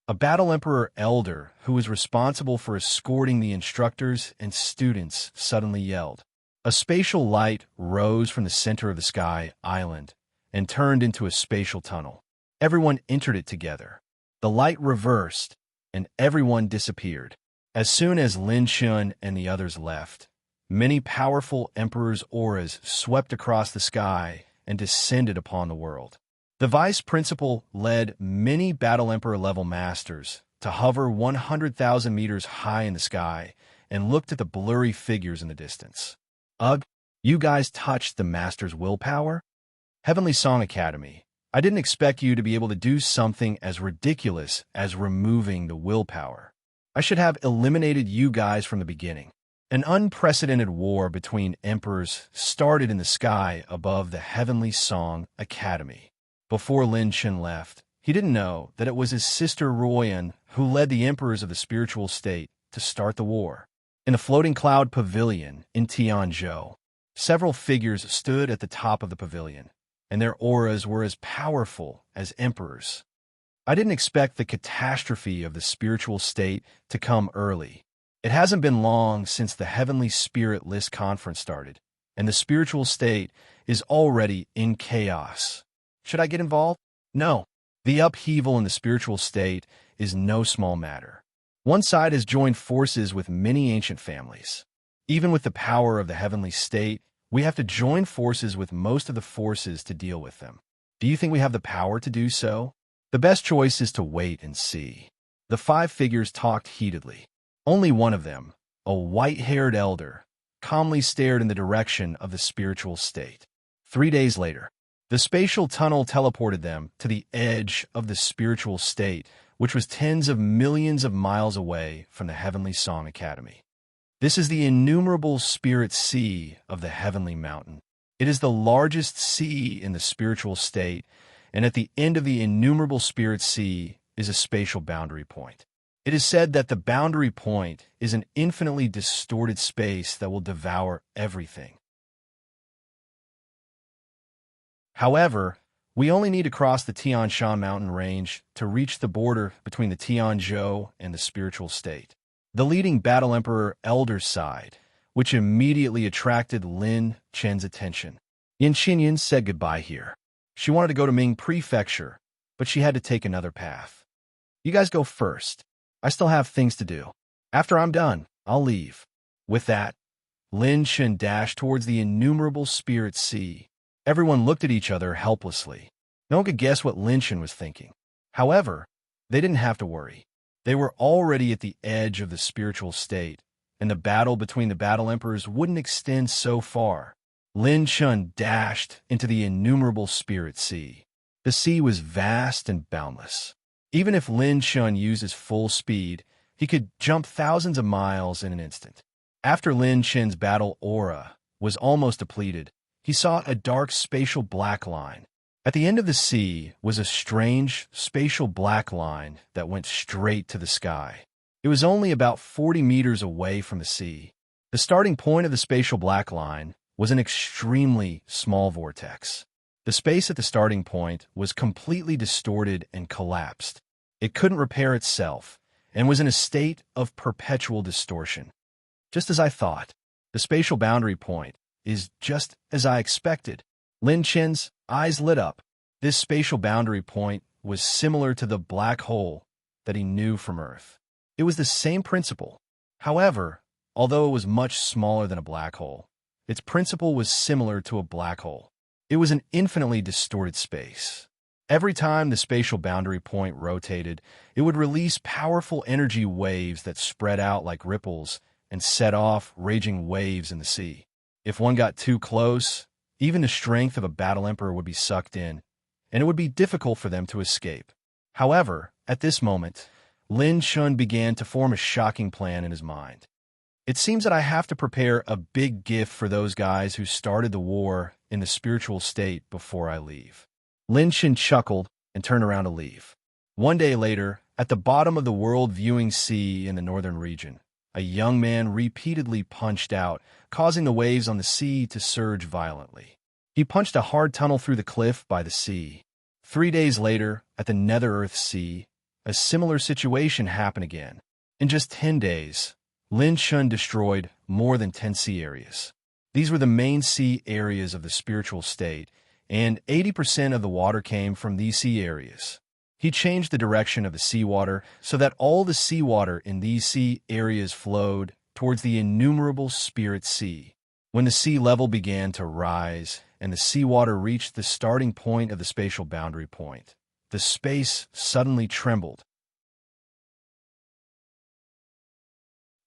A Battle Emperor elder who was responsible for escorting the instructors and students suddenly yelled. A spatial light rose from the center of the sky island and turned into a spatial tunnel. Everyone entered it together. The light reversed, and everyone disappeared. As soon as Lin Chen and the others left, many powerful emperors' auras swept across the sky and descended upon the world. The vice principal led many Battle Emperor-level masters to hover 100,000 meters high in the sky and looked at the blurry figures in the distance. Ugh, you guys touched the master's willpower? Heavenly Song Academy, I didn't expect you to be able to do something as ridiculous as removing the willpower. I should have eliminated you guys from the beginning. An unprecedented war between emperors started in the sky above the Heavenly Song Academy. Before Lin Chen left, he didn't know that it was his sister Ruoyan who led the emperors of the spiritual state to start the war. In the floating cloud pavilion in Tianzhou, several figures stood at the top of the pavilion, and their auras were as powerful as emperors. I didn't expect the catastrophe of the spiritual state to come early. It hasn't been long since the Heavenly Spirit List Conference started, and the spiritual state is already in chaos. Should I get involved? No. The upheaval in the spiritual state is no small matter. One side has joined forces with many ancient families. Even with the power of the heavenly state, we have to join forces with most of the forces to deal with them. Do you think we have the power to do so? The best choice is to wait and see. The 5 figures talked heatedly. Only one of them, a white-haired elder, calmly stared in the direction of the spiritual state. 3 days later, the spatial tunnel teleported them to the edge of the spiritual state, which was tens of millions of miles away from the Heavenly Song Academy. This is the innumerable spirit sea of the heavenly mountain. It is the largest sea in the spiritual state, and at the end of the innumerable spirit sea is a spatial boundary point. It is said that the boundary point is an infinitely distorted space that will devour everything. However, we only need to cross the Tian Shan mountain range to reach the border between the Tianzhou and the spiritual state. The leading Battle Emperor elder sighed, which immediately attracted Lin Chen's attention. Yin Xinyan said goodbye here. She wanted to go to Ming Prefecture, but she had to take another path. You guys go first. I still have things to do. After I'm done, I'll leave. With that, Lin Chen dashed towards the innumerable spirit sea. Everyone looked at each other helplessly. No one could guess what Lin Chen was thinking. However, they didn't have to worry. They were already at the edge of the spiritual state, and the battle between the battle emperors wouldn't extend so far. Lin Chen dashed into the innumerable spirit sea. The sea was vast and boundless. Even if Lin Chen used his full speed, he could jump thousands of miles in an instant. After Lin Chen's battle aura was almost depleted, he saw a dark spatial black line. At the end of the sea was a strange spatial black line that went straight to the sky. It was only about 40 meters away from the sea. The starting point of the spatial black line was an extremely small vortex. The space at the starting point was completely distorted and collapsed. It couldn't repair itself and was in a state of perpetual distortion. Just as I thought, the spatial boundary point is just as I expected. Lin Chen's eyes lit up. This spatial boundary point was similar to the black hole that he knew from Earth. It was the same principle. However, although it was much smaller than a black hole, its principle was similar to a black hole. It was an infinitely distorted space. Every time the spatial boundary point rotated, it would release powerful energy waves that spread out like ripples and set off raging waves in the sea. If one got too close, even the strength of a battle emperor would be sucked in, and it would be difficult for them to escape. However, at this moment, Lin Chun began to form a shocking plan in his mind. It seems that I have to prepare a big gift for those guys who started the war in the spiritual state before I leave. Lin Chun chuckled and turned around to leave. One day later, at the bottom of the world-viewing sea in the northern region, a young man repeatedly punched out, causing the waves on the sea to surge violently. He punched a hard tunnel through the cliff by the sea. 3 days later, at the Nether-Earth Sea, a similar situation happened again. In just 10 days, Lin Chun destroyed more than 10 sea areas. These were the main sea areas of the spiritual state, and 80% of the water came from these sea areas. He changed the direction of the seawater so that all the seawater in these sea areas flowed towards the innumerable spirit sea. When the sea level began to rise and the seawater reached the starting point of the spatial boundary point, the space suddenly trembled.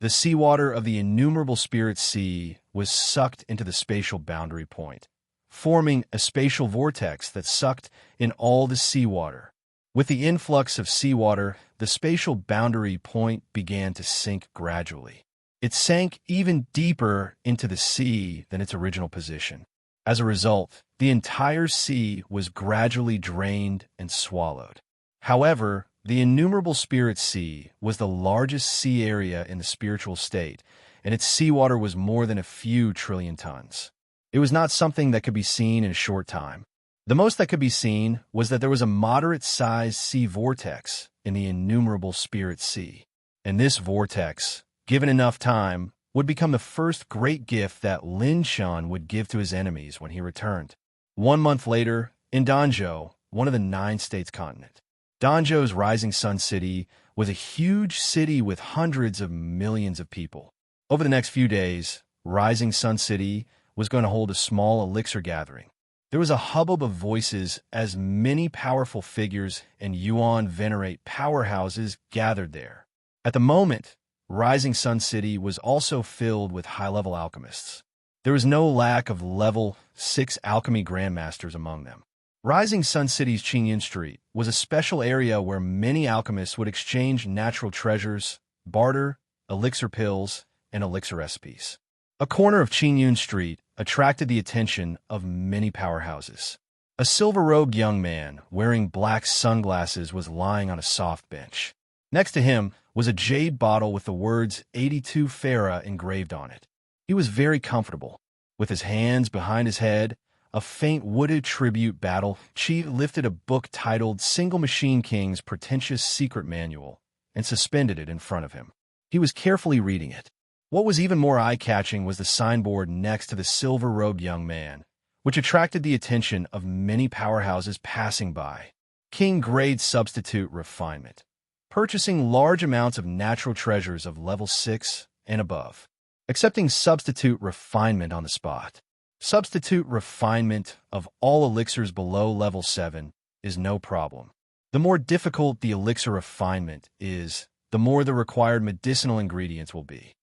The seawater of the innumerable spirit sea was sucked into the spatial boundary point, forming a spatial vortex that sucked in all the seawater. With the influx of seawater, the spatial boundary point began to sink gradually. It sank even deeper into the sea than its original position. As a result, the entire sea was gradually drained and swallowed. However, the innumerable spirit sea was the largest sea area in the spiritual state, and its seawater was more than a few trillion tons. It was not something that could be seen in a short time. The most that could be seen was that there was a moderate-sized sea vortex in the innumerable spirit sea. And this vortex, given enough time, would become the first great gift that Lin Chun would give to his enemies when he returned. 1 month later, in Danzhou, one of the 9 states continent. Danzhou's rising sun city was a huge city with hundreds of millions of people. Over the next few days, Rising Sun City was going to hold a small elixir gathering. There was a hubbub of voices as many powerful figures and Yuan venerate powerhouses gathered there. At the moment, Rising Sun City was also filled with high-level alchemists. There was no lack of level 6 alchemy grandmasters among them. Rising Sun City's Qingyun Street was a special area where many alchemists would exchange natural treasures, barter, elixir pills, and elixir recipes. A corner of Qingyun Street attracted the attention of many powerhouses. A silver-robed young man wearing black sunglasses was lying on a soft bench. Next to him was a jade bottle with the words 82 Farah engraved on it. He was very comfortable. With his hands behind his head, a faint wooded tribute battle chief lifted a book titled Single Machine King's Pretentious Secret Manual and suspended it in front of him. He was carefully reading it. What was even more eye-catching was the signboard next to the silver-robed young man, which attracted the attention of many powerhouses passing by. King Grade Substitute Refinement, purchasing large amounts of natural treasures of level 6 and above. Accepting Substitute Refinement on the spot. Substitute Refinement of all elixirs below level 7 is no problem. The more difficult the elixir refinement is, the more the required medicinal ingredients will be.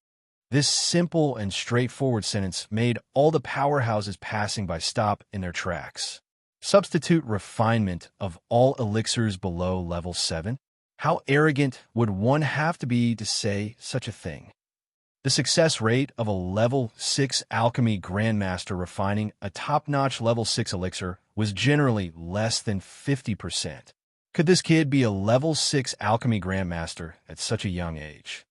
This simple and straightforward sentence made all the powerhouses passing by stop in their tracks. Substitute refinement of all elixirs below level 7? How arrogant would one have to be to say such a thing? The success rate of a level 6 alchemy grandmaster refining a top-notch level 6 elixir was generally less than 50%. Could this kid be a level 6 alchemy grandmaster at such a young age?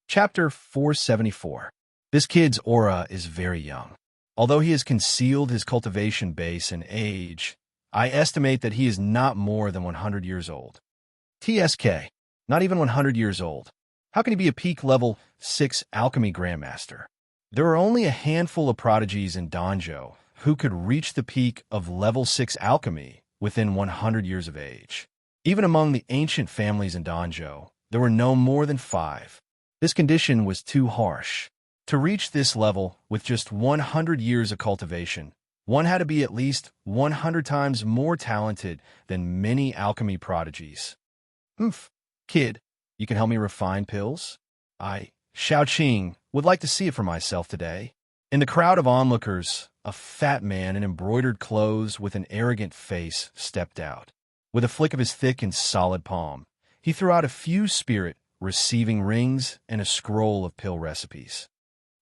Chapter 474. This kid's aura is very young. Although he has concealed his cultivation base and age, I estimate that he is not more than 100 years old. TSK. Not even 100 years old. How can he be a peak level 6 alchemy grandmaster? There are only a handful of prodigies in Danjo who could reach the peak of level 6 alchemy within 100 years of age. Even among the ancient families in Danjo, there were no more than 5. This condition was too harsh. To reach this level with just 100 years of cultivation, one had to be at least 100 times more talented than many alchemy prodigies. Kid, you can help me refine pills? Xiaoqing, would like to see it for myself today. In the crowd of onlookers, a fat man in embroidered clothes with an arrogant face stepped out. With a flick of his thick and solid palm, he threw out a few spirit, receiving rings and a scroll of pill recipes.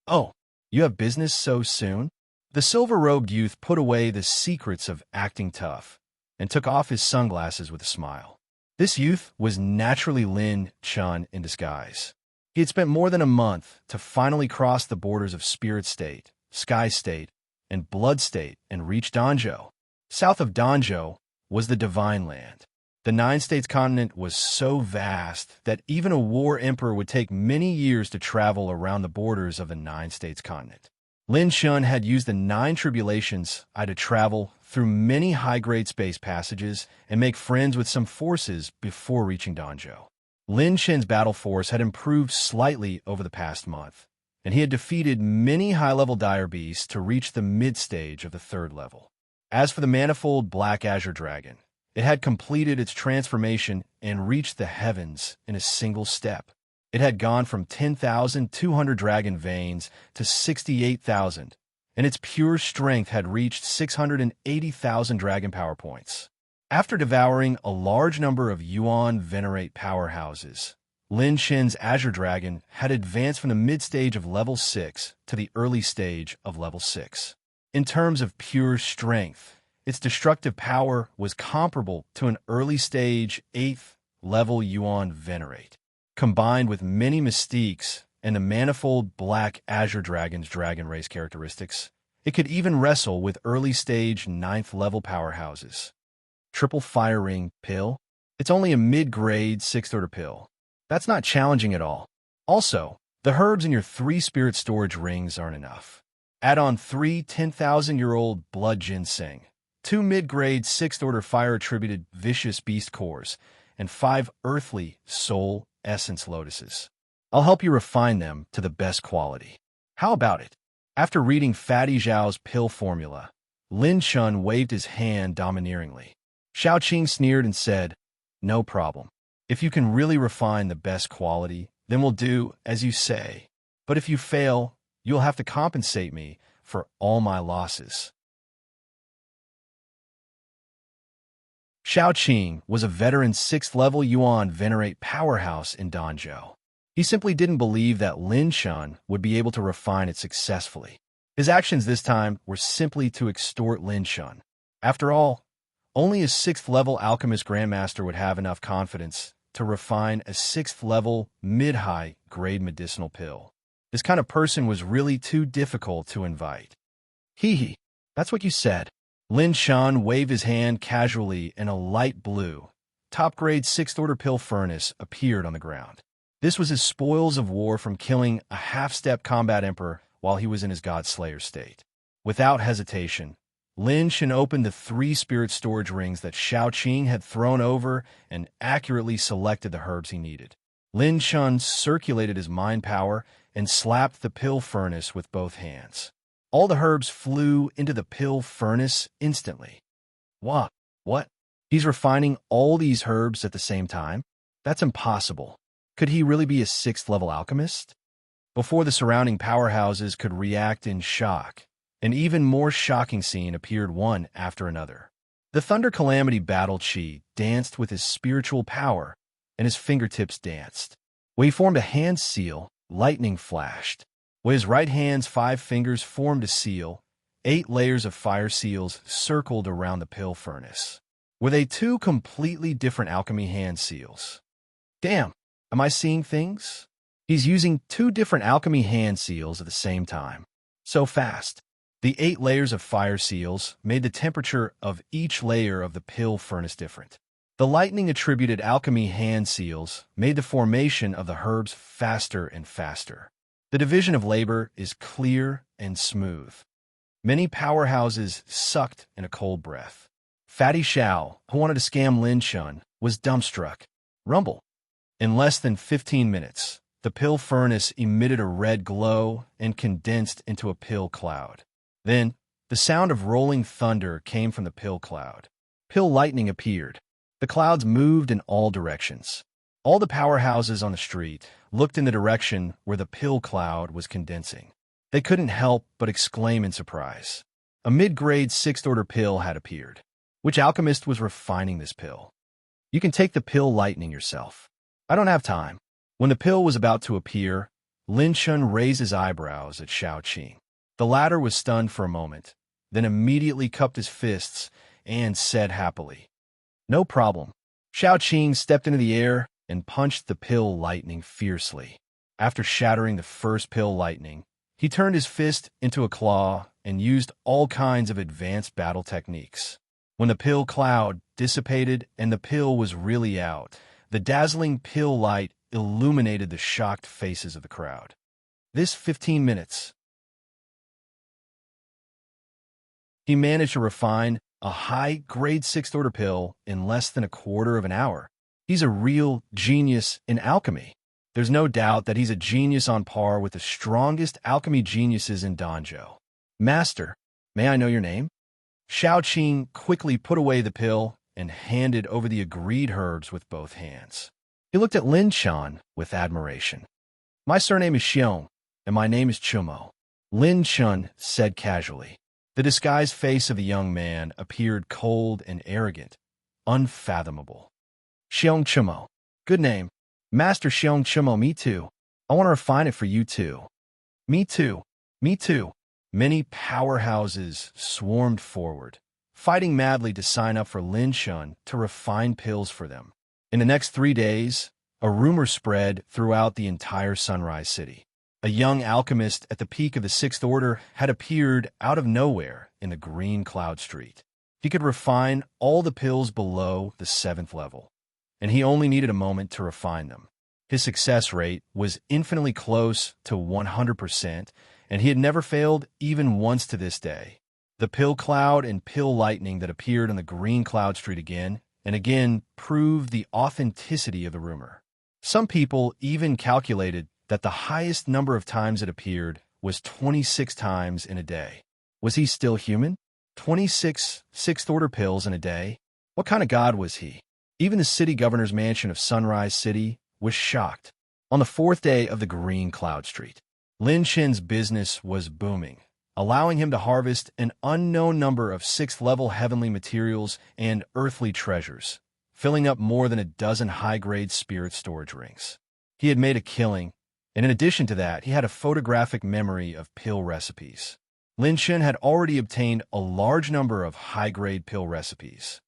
Oh, you have business so soon? The silver-robed youth put away the secrets of acting tough and took off his sunglasses with a smile. This youth was naturally Lin Chun in disguise. He had spent more than a month to finally cross the borders of Spirit State, Sky State, and Blood State and reach Danjo. South of Danjo was the Divine Land. The 9 states continent was so vast that even a war emperor would take many years to travel around the borders of the 9 states continent. Lin Chun had used the 9 tribulations to travel through many high-grade space passages and make friends with some forces before reaching Danjo. Lin Chun's battle force had improved slightly over the past month, and he had defeated many high-level dire beasts to reach the mid-stage of the 3rd level. As for the manifold Black Azure Dragon, it had completed its transformation and reached the heavens in a single step. It had gone from 10,200 dragon veins to 68,000, and its pure strength had reached 680,000 dragon power points. After devouring a large number of Yuan Venerate powerhouses, Lin Chun's Azure Dragon had advanced from the mid-stage of level 6 to the early stage of level 6. In terms of pure strength, its destructive power was comparable to an early-stage 8th level Yuan Venerate. Combined with many mystiques and the manifold Black Azure Dragon's dragon race characteristics, it could even wrestle with early-stage 9th level powerhouses. Triple Fire Ring pill? It's only a mid-grade 6th order pill. That's not challenging at all. Also, the herbs in your 3 spirit storage rings aren't enough. Add on 3 10,000-year-old blood ginseng, 2 mid-grade 6th order fire-attributed vicious beast cores, and 5 earthly soul essence lotuses. I'll help you refine them to the best quality. How about it? After reading Fatty Zhao's pill formula, Lin Chun waved his hand domineeringly. Xiaoqing sneered and said, "No problem. If you can really refine the best quality, then we'll do as you say. But if you fail, you'll have to compensate me for all my losses." Xiaoqing was a veteran 6th level Yuan Venerate powerhouse in Danjo. He simply didn't believe that Lin Chun would be able to refine it successfully. His actions this time were simply to extort Lin Chun. After all, only a 6th level alchemist grandmaster would have enough confidence to refine a 6th level mid-high grade medicinal pill. This kind of person was really too difficult to invite. Hee, that's what you said. Lin Chun waved his hand casually and a light blue, top-grade 6th order pill furnace appeared on the ground. This was his spoils of war from killing a half-step combat emperor while he was in his God Slayer state. Without hesitation, Lin Chun opened the 3 spirit storage rings that Xiaoqing had thrown over and accurately selected the herbs he needed. Lin Chun circulated his mind power and slapped the pill furnace with both hands. All the herbs flew into the pill furnace instantly. What? He's refining all these herbs at the same time? That's impossible. Could he really be a 6th level alchemist? Before the surrounding powerhouses could react in shock, an even more shocking scene appeared one after another. The Thunder Calamity Battle Chi danced with his spiritual power, and his fingertips danced. When he formed a hand seal, lightning flashed. When his right hand's 5 fingers formed a seal, 8 layers of fire seals circled around the pill furnace. Were they 2 completely different alchemy hand seals? Damn, am I seeing things? He's using 2 different alchemy hand seals at the same time. So fast. The 8 layers of fire seals made the temperature of each layer of the pill furnace different. The lightning attributed alchemy hand seals made the formation of the herbs faster and faster. The division of labor is clear and smooth. Many powerhouses sucked in a cold breath. Fatty Xiao, who wanted to scam Lin Chun, was dumbstruck. Rumble. In less than 15 minutes, the pill furnace emitted a red glow and condensed into a pill cloud. Then, the sound of rolling thunder came from the pill cloud. Pill lightning appeared. The clouds moved in all directions. All the powerhouses on the street looked in the direction where the pill cloud was condensing. They couldn't help but exclaim in surprise. A mid-grade 6th-order pill had appeared. Which alchemist was refining this pill? You can take the pill lightning yourself. I don't have time. When the pill was about to appear, Lin Chun raised his eyebrows at Xiao Qing. The latter was stunned for a moment, then immediately cupped his fists and said happily, "No problem." Xiao Qing stepped into the air and punched the pill lightning fiercely. After shattering the first pill lightning, he turned his fist into a claw and used all kinds of advanced battle techniques. When the pill cloud dissipated and the pill was really out, the dazzling pill light illuminated the shocked faces of the crowd. This 15 minutes. He managed to refine a high-grade 6th-order pill in less than a quarter of an hour. He's a real genius in alchemy. There's no doubt that he's a genius on par with the strongest alchemy geniuses in Danzhou. Master, may I know your name? Xiao Qing quickly put away the pill and handed over the agreed herbs with both hands. He looked at Lin Chun with admiration. My surname is Xiong, and my name is Chumo, Lin Chun said casually. The disguised face of the young man appeared cold and arrogant, unfathomable. Xiong Chumo. Good name. Master Xiong Chumo, me too. I want to refine it for you too. Me too. Me too. Many powerhouses swarmed forward, fighting madly to sign up for Lin Chun to refine pills for them. In the next 3 days, a rumor spread throughout the entire Sunrise City. A young alchemist at the peak of the 6th Order had appeared out of nowhere in the Green Cloud Street. He could refine all the pills below the 7th level, and he only needed a moment to refine them. His success rate was infinitely close to 100%, and he had never failed even once to this day. The pill cloud and pill lightning that appeared on the Green Cloud Street again and again proved the authenticity of the rumor. Some people even calculated that the highest number of times it appeared was 26 times in a day. Was he still human? 26 6th-order pills in a day? What kind of god was he? Even the city governor's mansion of Sunrise City was shocked. On the 4th day of the Green Cloud Street, Lin Chen's business was booming, allowing him to harvest an unknown number of 6th-level heavenly materials and earthly treasures, filling up more than a dozen high-grade spirit storage rings. He had made a killing, and in addition to that, he had a photographic memory of pill recipes. Lin Chen had already obtained a large number of high-grade pill recipes.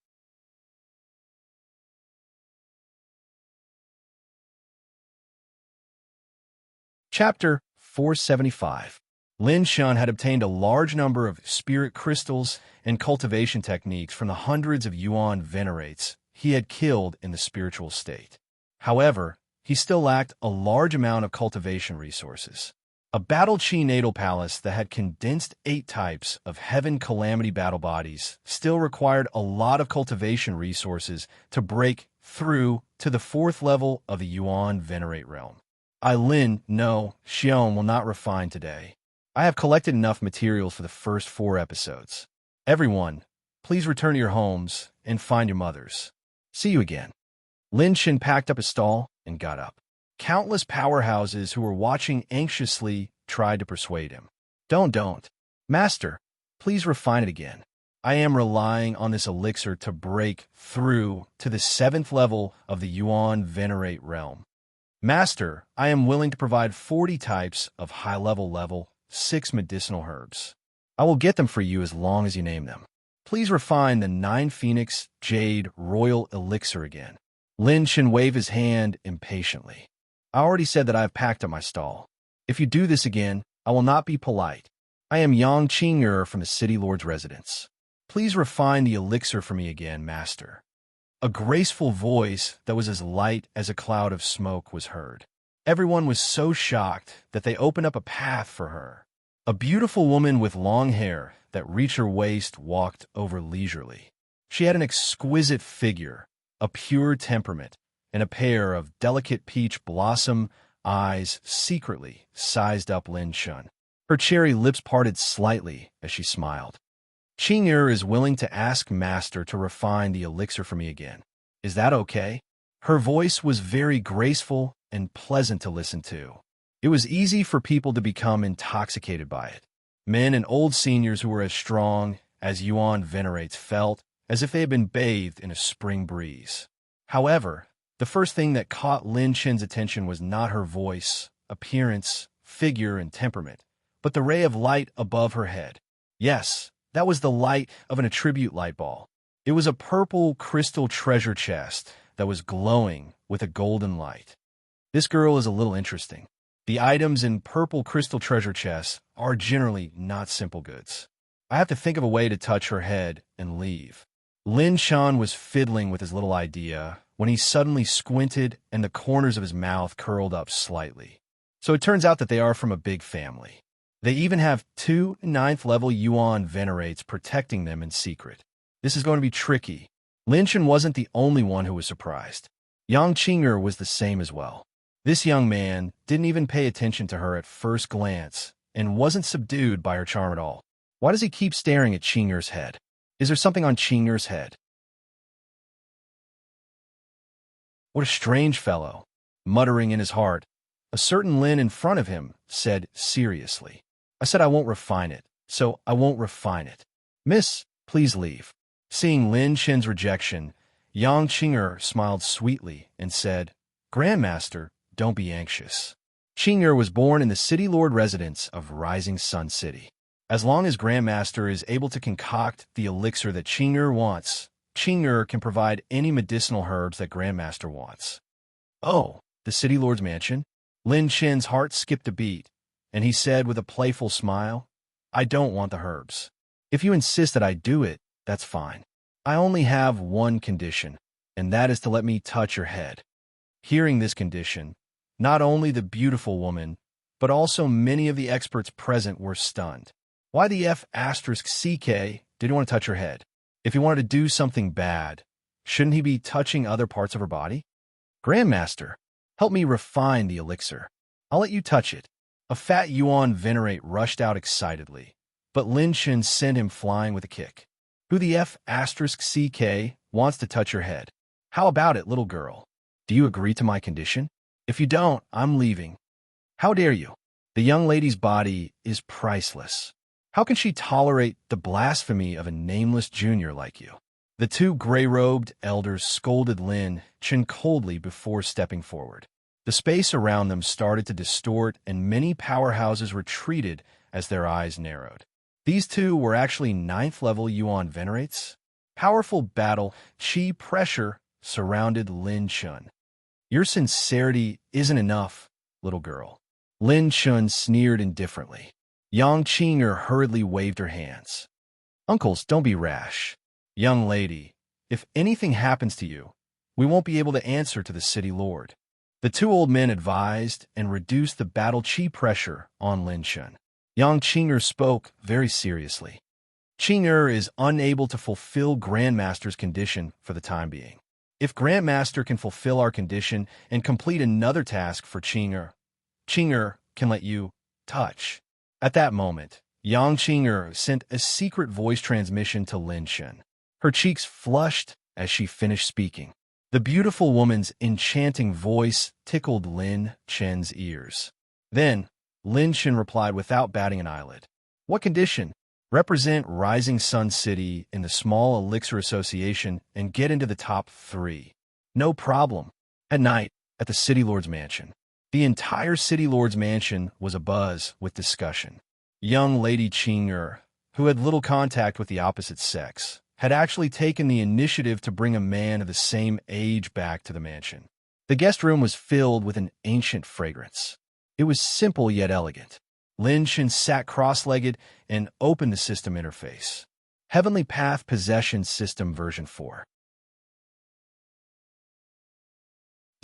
Chapter 475. Lin Chen had obtained a large number of spirit crystals and cultivation techniques from the hundreds of Yuan venerates he had killed in the spiritual state. However, he still lacked a large amount of cultivation resources. A battle chi natal palace that had condensed 8 types of heaven calamity battle bodies still required a lot of cultivation resources to break through to the 4th level of the Yuan venerate realm. Lin, no, Xiong will not refine today. I have collected enough materials for the first 4 episodes. Everyone, please return to your homes and find your mothers. See you again. Lin Chen packed up his stall and got up. Countless powerhouses who were watching anxiously tried to persuade him. Don't. Master, please refine it again. I am relying on this elixir to break through to the 7th level of the Yuan venerate realm. Master, I am willing to provide 40 types of level 6 medicinal herbs. I will get them for you as long as you name them. Please refine the 9 Phoenix Jade Royal Elixir again. Lin Chen waved his hand impatiently. I already said that I have packed up my stall. If you do this again, I will not be polite. I am Yang Qing'er from the City Lord's residence. Please refine the elixir for me again, master. A graceful voice that was as light as a cloud of smoke was heard. Everyone was so shocked that they opened up a path for her. A beautiful woman with long hair that reached her waist walked over leisurely. She had an exquisite figure, a pure temperament, and a pair of delicate peach blossom eyes secretly sized up Lin Shun. Her cherry lips parted slightly as she smiled. Qing'er is willing to ask Master to refine the elixir for me again. Is that okay? Her voice was very graceful and pleasant to listen to. It was easy for people to become intoxicated by it. Men and old seniors who were as strong as Yuan venerates felt as if they had been bathed in a spring breeze. However, the first thing that caught Lin Chen's attention was not her voice, appearance, figure, and temperament, but the ray of light above her head. Yes, that was the light of an attribute light ball. It was a purple crystal treasure chest that was glowing with a golden light. This girl is a little interesting. The items in purple crystal treasure chests are generally not simple goods. I have to think of a way to touch her head and leave. Lin Shan was fiddling with his little idea when he suddenly squinted and the corners of his mouth curled up slightly. So it turns out that they are from a big family. They even have 2 9th-level Yuan venerates protecting them in secret. This is going to be tricky. Lin Shan wasn't the only one who was surprised. Yang Qing'er was the same as well. This young man didn't even pay attention to her at first glance and wasn't subdued by her charm at all. Why does he keep staring at Qing'er's head? Is there something on Qing'er's head? What a strange fellow. Muttering in his heart, a certain Lin in front of him said seriously, I said I won't refine it, so I won't refine it. Miss, please leave. Seeing Lin Chen's rejection, Yang Qing'er smiled sweetly and said, Grandmaster, don't be anxious. Qing'er was born in the City Lord residence of Rising Sun City. As long as Grandmaster is able to concoct the elixir that Qing'er wants, Qing'er can provide any medicinal herbs that Grandmaster wants. Oh, the City Lord's mansion? Lin Chen's heart skipped a beat, and he said with a playful smile, I don't want the herbs. If you insist that I do it, that's fine. I only have one condition, and that is to let me touch your head. Hearing this condition, not only the beautiful woman, but also many of the experts present were stunned. Why the F***CK didn't want to touch her head? If he wanted to do something bad, shouldn't he be touching other parts of her body? Grandmaster, help me refine the elixir. I'll let you touch it. A fat Yuan venerate rushed out excitedly, but Lin Chen sent him flying with a kick. Who the F***CK wants to touch your head? How about it, little girl? Do you agree to my condition? If you don't, I'm leaving. How dare you? The young lady's body is priceless. How can she tolerate the blasphemy of a nameless junior like you? The 2 gray-robed elders scolded Lin Chen coldly before stepping forward. The space around them started to distort, and many powerhouses retreated as their eyes narrowed. These 2 were actually 9th-level Yuan venerates. Powerful battle chi pressure surrounded Lin Chun. Your sincerity isn't enough, little girl. Lin Chun sneered indifferently. Yang Qing'er hurriedly waved her hands. Uncles, don't be rash. Young lady, if anything happens to you, we won't be able to answer to the City Lord. The 2 old men advised and reduced the battle chi pressure on Lin Chun. Yang Qing'er spoke very seriously. Qing'er is unable to fulfill Grandmaster's condition for the time being. If Grandmaster can fulfill our condition and complete another task for Qing'er, Qing'er can let you touch. At that moment, Yang Qing'er sent a secret voice transmission to Lin Chen. Her cheeks flushed as she finished speaking. The beautiful woman's enchanting voice tickled Lin Chen's ears. Then, Lin Chen replied without batting an eyelid. What condition? Represent Rising Sun City in the Small Elixir Association and get into the top 3. No problem. At night, at the City Lord's mansion. The entire City Lord's mansion was abuzz with discussion. Young Lady Qing'er, who had little contact with the opposite sex, had actually taken the initiative to bring a man of the same age back to the mansion. The guest room was filled with an ancient fragrance. It was simple yet elegant. Lin Shen sat cross-legged and opened the system interface. Heavenly Path Possession System version 4.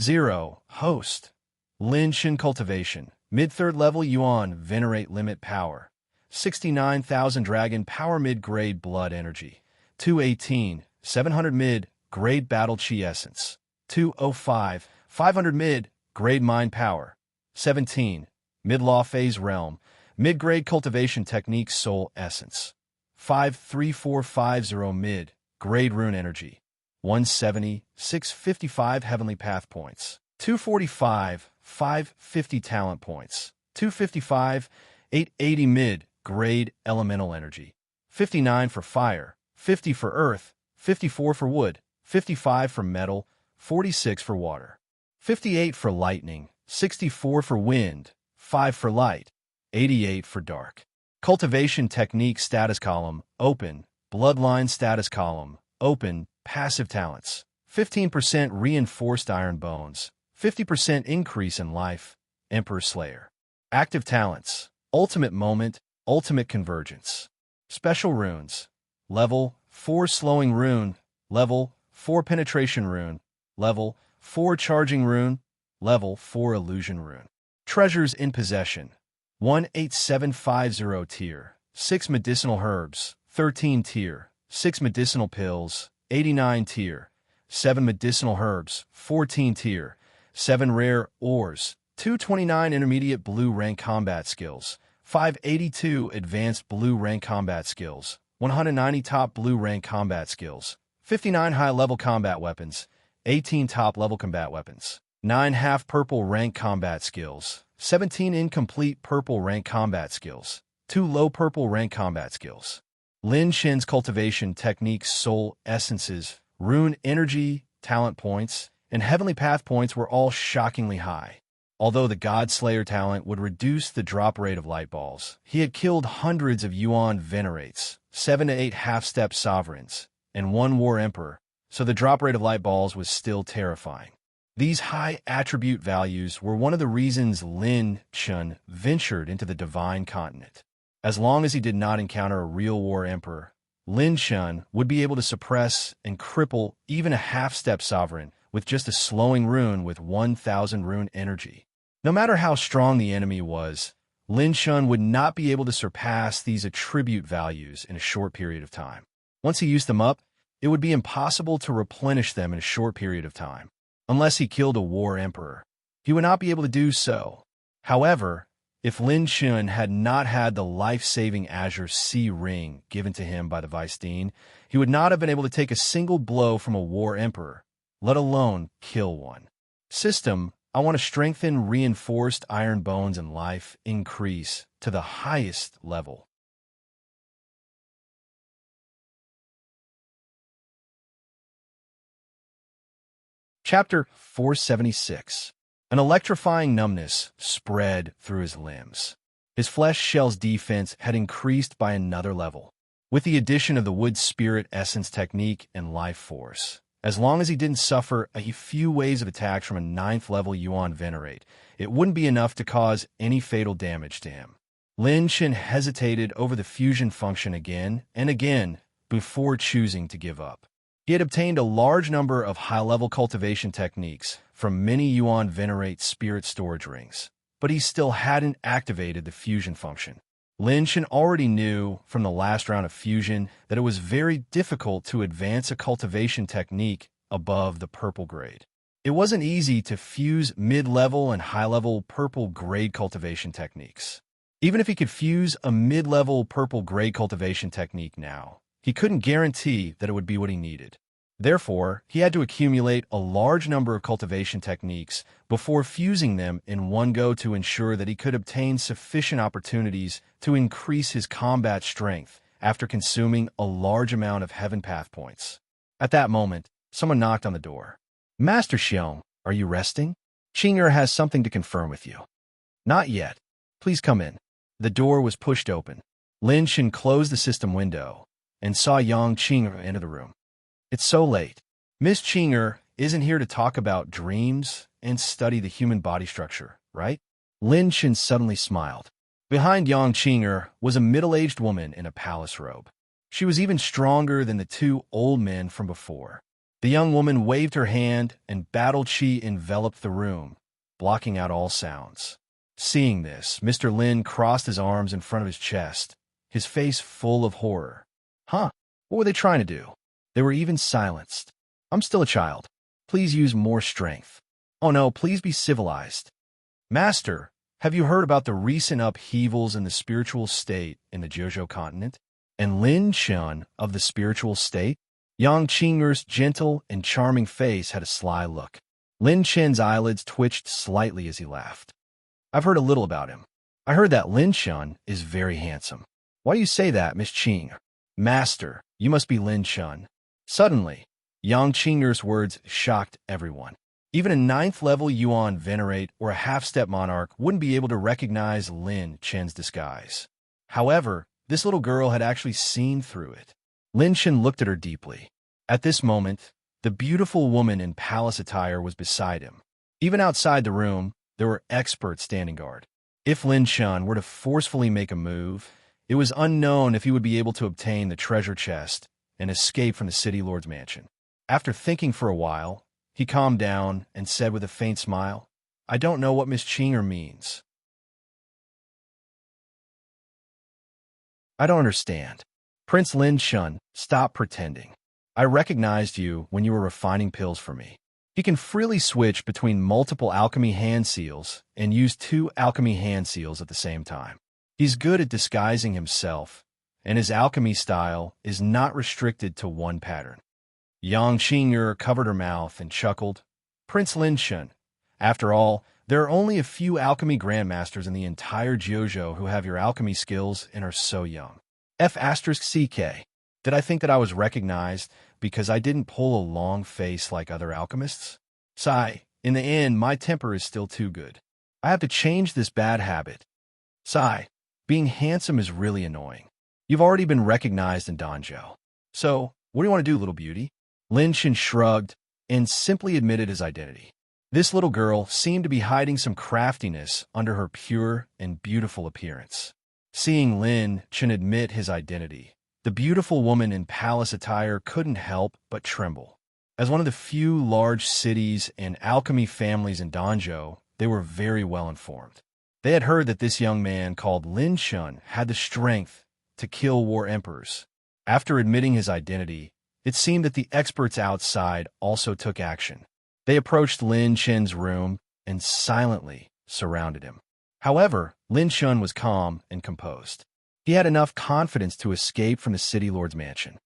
0. Host. Lin Shen Cultivation. Mid-third level Yuan Venerate Limit Power. 69,000 Dragon Power Mid-Grade Blood Energy. 218. 700 Mid-Grade Battle Chi Essence. 205. 500 Mid-Grade Mind Power. 17. Mid-Law Phase Realm. Mid-Grade Cultivation Technique Soul Essence. 53450 Mid-Grade Rune Energy. 170, 655 Heavenly Path Points. 245, 550 Talent Points. 255, 880 Mid-Grade Elemental Energy. 59 for Fire, 50 for Earth, 54 for Wood, 55 for Metal, 46 for Water. 58 for Lightning, 64 for Wind, 5 for Light, 88 for Dark. Cultivation Technique Status Column, Open. Bloodline Status Column, Open. Passive Talents, 15% Reinforced Iron Bones, 50% Increase in Life, Emperor Slayer. Active Talents, Ultimate Moment, Ultimate Convergence. Special Runes, Level 4 Slowing Rune, Level 4 Penetration Rune, Level 4 Charging Rune, Level 4 Illusion Rune. Treasures in Possession, 18750 Tier, 6 Medicinal Herbs, 13 Tier, 6 Medicinal Pills, 89 Tier, 7 Medicinal Herbs, 14 Tier, 7 Rare Ores, 229 Intermediate Blue Rank Combat Skills, 582 Advanced Blue Rank Combat Skills, 190 Top Blue Rank Combat Skills, 59 High-Level Combat Weapons, 18 Top-Level Combat Weapons, 9 Half-Purple Rank Combat Skills, 17 Incomplete Purple Rank Combat Skills, 2 Low Purple Rank Combat Skills. Lin Shen's Cultivation Techniques Soul Essences, Rune Energy, Talent Points, and Heavenly Path Points were all shockingly high. Although the God Slayer talent would reduce the drop rate of light balls, he had killed hundreds of Yuan Venerates, 7 to 8 Half-Step Sovereigns, and 1 War Emperor, so the drop rate of light balls was still terrifying. These high attribute values were one of the reasons Lin Shen ventured into the Divine Continent. As long as he did not encounter a real War Emperor, Lin Shen would be able to suppress and cripple even a half-step sovereign with just a slowing rune with 1,000 rune energy. No matter how strong the enemy was, Lin Shen would not be able to surpass these attribute values in a short period of time. Once he used them up, it would be impossible to replenish them in a short period of time. Unless he killed a War Emperor, he would not be able to do so. However, if Lin Shen had not had the life-saving Azure Sea Ring given to him by the Vice Dean, he would not have been able to take a single blow from a War Emperor, let alone kill one. System, I want to strengthen Reinforced Iron Bones and Life Increase to the highest level. Chapter 476. An electrifying numbness spread through his limbs. His flesh shell's defense had increased by another level, with the addition of the Wood Spirit Essence Technique and Life Force. As long as he didn't suffer a few waves of attacks from a 9th level Yuan Venerate, it wouldn't be enough to cause any fatal damage to him. Lin Shen hesitated over the fusion function again and again before choosing to give up. He had obtained a large number of high-level cultivation techniques from many Yuan Venerate spirit storage rings, but he still hadn't activated the fusion function. Lin Shen already knew from the last round of fusion that it was very difficult to advance a cultivation technique above the purple grade. It wasn't easy to fuse mid-level and high-level purple grade cultivation techniques. Even if he could fuse a mid-level purple grade cultivation technique now, he couldn't guarantee that it would be what he needed. Therefore, he had to accumulate a large number of cultivation techniques before fusing them in one go to ensure that he could obtain sufficient opportunities to increase his combat strength after consuming a large amount of Heaven Path points. At that moment, someone knocked on the door. "Master Xiong, are you resting? Qing'er has something to confirm with you." "Not yet. Please come in." The door was pushed open. Lin Shen closed the system window and saw Yang Qing'er enter the room. "It's so late." Miss Qing'er isn't here to talk about dreams and study the human body structure, right? Lin Chen suddenly smiled. Behind Yang Qing'er was a middle-aged woman in a palace robe. She was even stronger than the two old men from before. The young woman waved her hand, and battle chi enveloped the room, blocking out all sounds. Seeing this, Mr. Lin crossed his arms in front of his chest, his face full of horror. Huh? What were they trying to do? They were even silenced. I'm still a child. Please use more strength. Oh no, please be civilized. Master, have you heard about the recent upheavals in the spiritual state in the Jiuzhou continent? And Lin Chen of the spiritual state? Yang Qing'er's gentle and charming face had a sly look. Lin Chen's eyelids twitched slightly as he laughed. I've heard a little about him. I heard that Lin Chen is very handsome. Why do you say that, Miss Qing? Master, you must be Lin Chen. Suddenly, Yang Qing'er's words shocked everyone. Even a 9th-level Yuan Venerate or a half-step monarch wouldn't be able to recognize Lin Chen's disguise. However, this little girl had actually seen through it. Lin Chen looked at her deeply. At this moment, the beautiful woman in palace attire was beside him. Even outside the room, there were experts standing guard. If Lin Chen were to forcefully make a move, it was unknown if he would be able to obtain the treasure chest and escape from the city lord's mansion. After thinking for a while, he calmed down and said with a faint smile, I don't know what Miss Qing'er means. I don't understand. Prince Lin Chen, stop pretending. I recognized you when you were refining pills for me. He can freely switch between multiple alchemy hand seals and use 2 alchemy hand seals at the same time. He's good at disguising himself, and his alchemy style is not restricted to one pattern. Yang Qing'er covered her mouth and chuckled. Prince Lin Chen, after all, there are only a few alchemy grandmasters in the entire Jiuzhou who have your alchemy skills and are so young. F***CK. Did I think that I was recognized because I didn't pull a long face like other alchemists? Sigh, in the end, my temper is still too good. I have to change this bad habit. Sigh, being handsome is really annoying. You've already been recognized in Danzhou. So, what do you want to do, little beauty? Lin Chen shrugged and simply admitted his identity. This little girl seemed to be hiding some craftiness under her pure and beautiful appearance. Seeing Lin Chen admit his identity, the beautiful woman in palace attire couldn't help but tremble. As one of the few large cities and alchemy families in Danzhou, they were very well informed. They had heard that this young man called Lin Chen had the strength to kill war emperors. After admitting his identity, it seemed that the experts outside also took action. They approached Lin Chen's room and silently surrounded him. However, Lin Chen was calm and composed. He had enough confidence to escape from the city lord's mansion.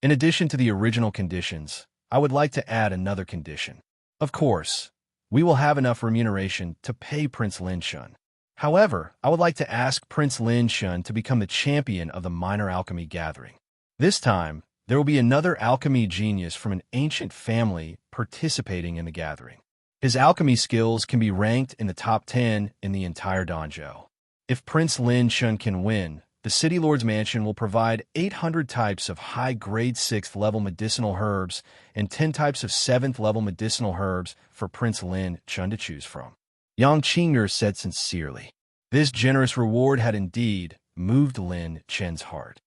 In addition to the original conditions, I would like to add another condition. Of course, we will have enough remuneration to pay Prince Lin Chen. However, I would like to ask Prince Lin Chen to become the champion of the minor alchemy gathering. This time, there will be another alchemy genius from an ancient family participating in the gathering. His alchemy skills can be ranked in the top 10 in the entire Danzhou. If Prince Lin Chen can win, the City Lord's Mansion will provide 800 types of high-grade 6th-level medicinal herbs and 10 types of 7th-level medicinal herbs for Prince Lin Chen to choose from. Yang Qing'er said sincerely. This generous reward had indeed moved Lin Chen's heart.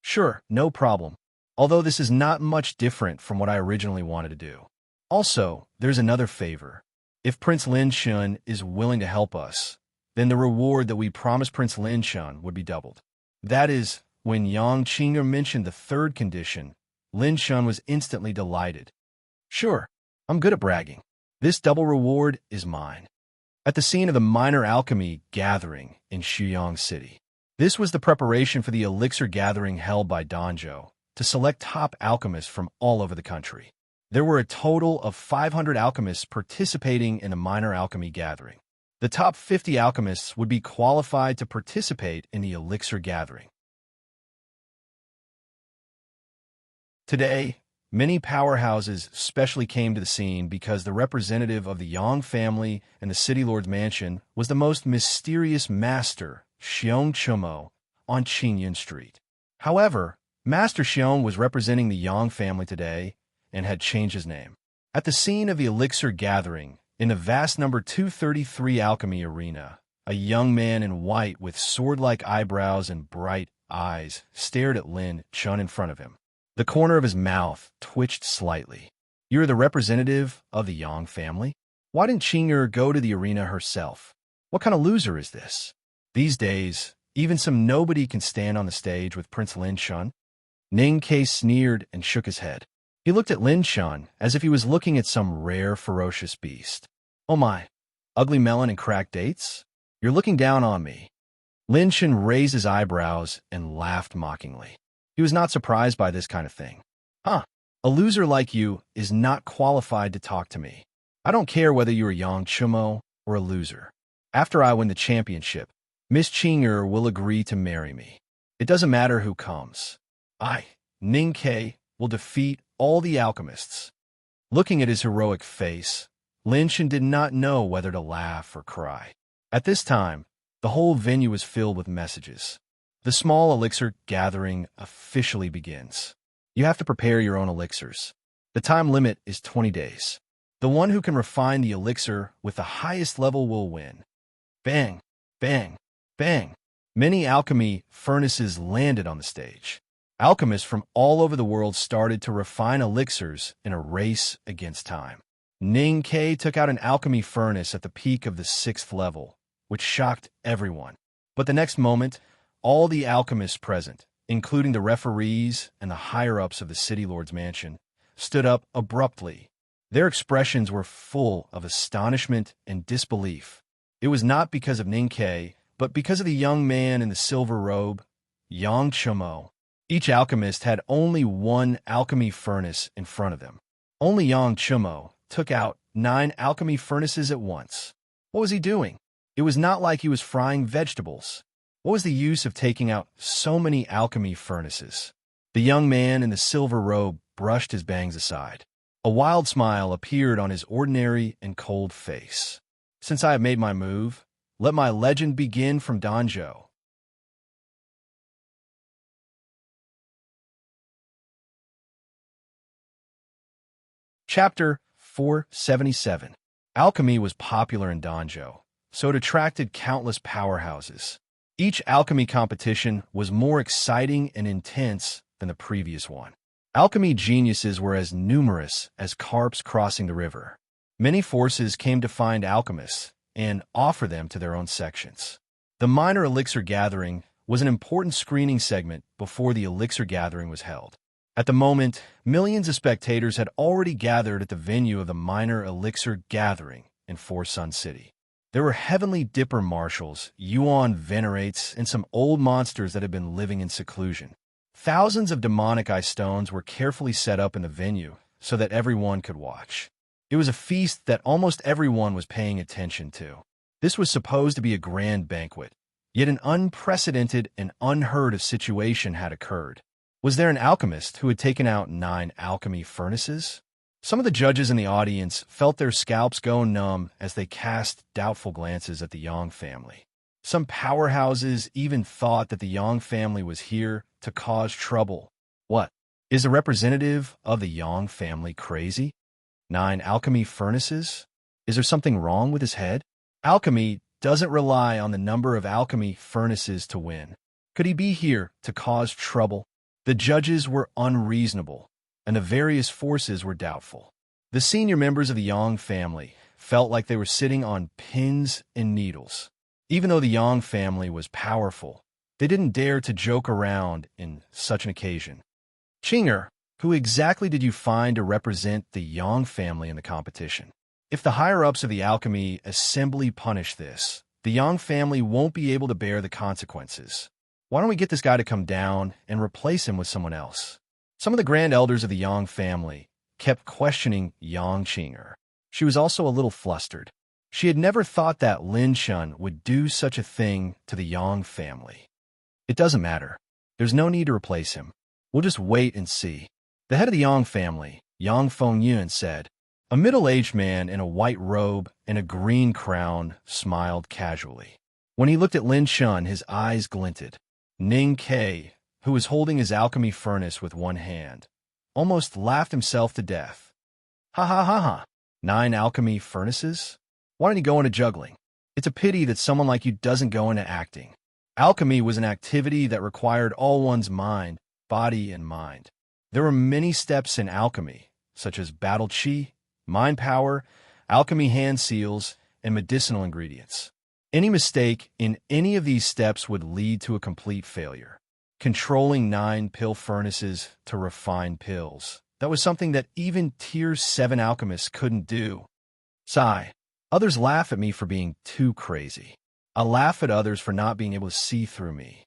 Sure, no problem. Although this is not much different from what I originally wanted to do. Also, there's another favor. If Prince Lin Chen is willing to help us, then the reward that we promised Prince Lin Chen would be doubled. That is, when Yang Qing'er mentioned the third condition, Lin Chen was instantly delighted. Sure, I'm good at bragging. This double reward is mine. At the scene of the minor alchemy gathering in Shuyang City. This was the preparation for the elixir gathering held by Danzhou to select top alchemists from all over the country. There were a total of 500 alchemists participating in the minor alchemy gathering. The top 50 alchemists would be qualified to participate in the elixir gathering. Today, many powerhouses specially came to the scene because the representative of the Yang family and the City Lord's Mansion was the most mysterious master, Xiong Chumo, on Qingyun Street. However, Master Xiong was representing the Yang family today and had changed his name. At the scene of the elixir gathering, in the vast number 233 alchemy arena, a young man in white with sword-like eyebrows and bright eyes stared at Lin Chun in front of him. The corner of his mouth twitched slightly. "You're the representative of the Yang family? Why didn't Qing'er go to the arena herself? What kind of loser is this? These days, even some nobody can stand on the stage with Prince Lin Chun." Ning Ke sneered and shook his head. He looked at Lin Chun as if he was looking at some rare, ferocious beast. "Oh my, ugly melon and cracked dates? You're looking down on me." Lin Chun raised his eyebrows and laughed mockingly. He was not surprised by this kind of thing. "Huh, a loser like you is not qualified to talk to me. I don't care whether you're a Yang Chumo or a loser. After I win the championship, Miss Qing'er will agree to marry me. It doesn't matter who comes. I, Ning Ke, will defeat all the alchemists." Looking at his heroic face, Lin Chun did not know whether to laugh or cry. At this time, the whole venue was filled with messages. The small elixir gathering officially begins. You have to prepare your own elixirs. The time limit is 20 days. The one who can refine the elixir with the highest level will win. Bang, bang, bang. Many alchemy furnaces landed on the stage. Alchemists from all over the world started to refine elixirs in a race against time. Ning Ke took out an alchemy furnace at the peak of the 6th level, which shocked everyone. But the next moment, all the alchemists present, including the referees and the higher-ups of the City Lord's mansion, stood up abruptly. Their expressions were full of astonishment and disbelief. It was not because of Ning Ke, but because of the young man in the silver robe, Yang Chumo. Each alchemist had only one alchemy furnace in front of them. Only Yang Chumo took out 9 alchemy furnaces at once. What was he doing? It was not like he was frying vegetables. What was the use of taking out so many alchemy furnaces? The young man in the silver robe brushed his bangs aside. A wild smile appeared on his ordinary and cold face. "Since I have made my move, let my legend begin from Danzhou." Chapter 477. Alchemy was popular in Danzhou, so it attracted countless powerhouses. Each alchemy competition was more exciting and intense than the previous one. Alchemy geniuses were as numerous as carps crossing the river. Many forces came to find alchemists and offer them to their own sections. The minor elixir gathering was an important screening segment before the elixir gathering was held. At the moment, millions of spectators had already gathered at the venue of the minor elixir gathering in Four Sun City. There were heavenly dipper marshals, Yuan venerates, and some old monsters that had been living in seclusion. Thousands of demonic eye stones were carefully set up in the venue so that everyone could watch. It was a feast that almost everyone was paying attention to. This was supposed to be a grand banquet, yet an unprecedented and unheard-of situation had occurred. Was there an alchemist who had taken out 9 alchemy furnaces? Some of the judges in the audience felt their scalps go numb as they cast doubtful glances at the Yang family. Some powerhouses even thought that the Yang family was here to cause trouble. What? Is a representative of the Yang family crazy? 9 alchemy furnaces? Is there something wrong with his head? Alchemy doesn't rely on the number of alchemy furnaces to win. Could he be here to cause trouble? The judges were unreasonable, and the various forces were doubtful. The senior members of the Yang family felt like they were sitting on pins and needles. Even though the Yang family was powerful, they didn't dare to joke around in such an occasion. "Qing'er, who exactly did you find to represent the Yang family in the competition? If the higher-ups of the alchemy assembly punish this, the Yang family won't be able to bear the consequences. Why don't we get this guy to come down and replace him with someone else?" Some of the grand elders of the Yang family kept questioning Yang Qing'er. She was also a little flustered. She had never thought that Lin Chun would do such a thing to the Yang family. "It doesn't matter. There's no need to replace him. We'll just wait and see." The head of the Yang family, Yang Fengyun, said. A middle-aged man in a white robe and a green crown smiled casually. When he looked at Lin Chun, his eyes glinted. Ning Ke, who was holding his alchemy furnace with one hand, almost laughed himself to death. Ha ha ha ha. 9 alchemy furnaces? Why don't you go into juggling? It's a pity that someone like you doesn't go into acting. Alchemy was an activity that required all one's mind, body, and mind. There were many steps in alchemy, such as battle chi, mind power, alchemy hand seals, and medicinal ingredients. Any mistake in any of these steps would lead to a complete failure. Controlling 9 pill furnaces to refine pills. That was something that even Tier 7 alchemists couldn't do. Sigh. Others laugh at me for being too crazy. I laugh at others for not being able to see through me.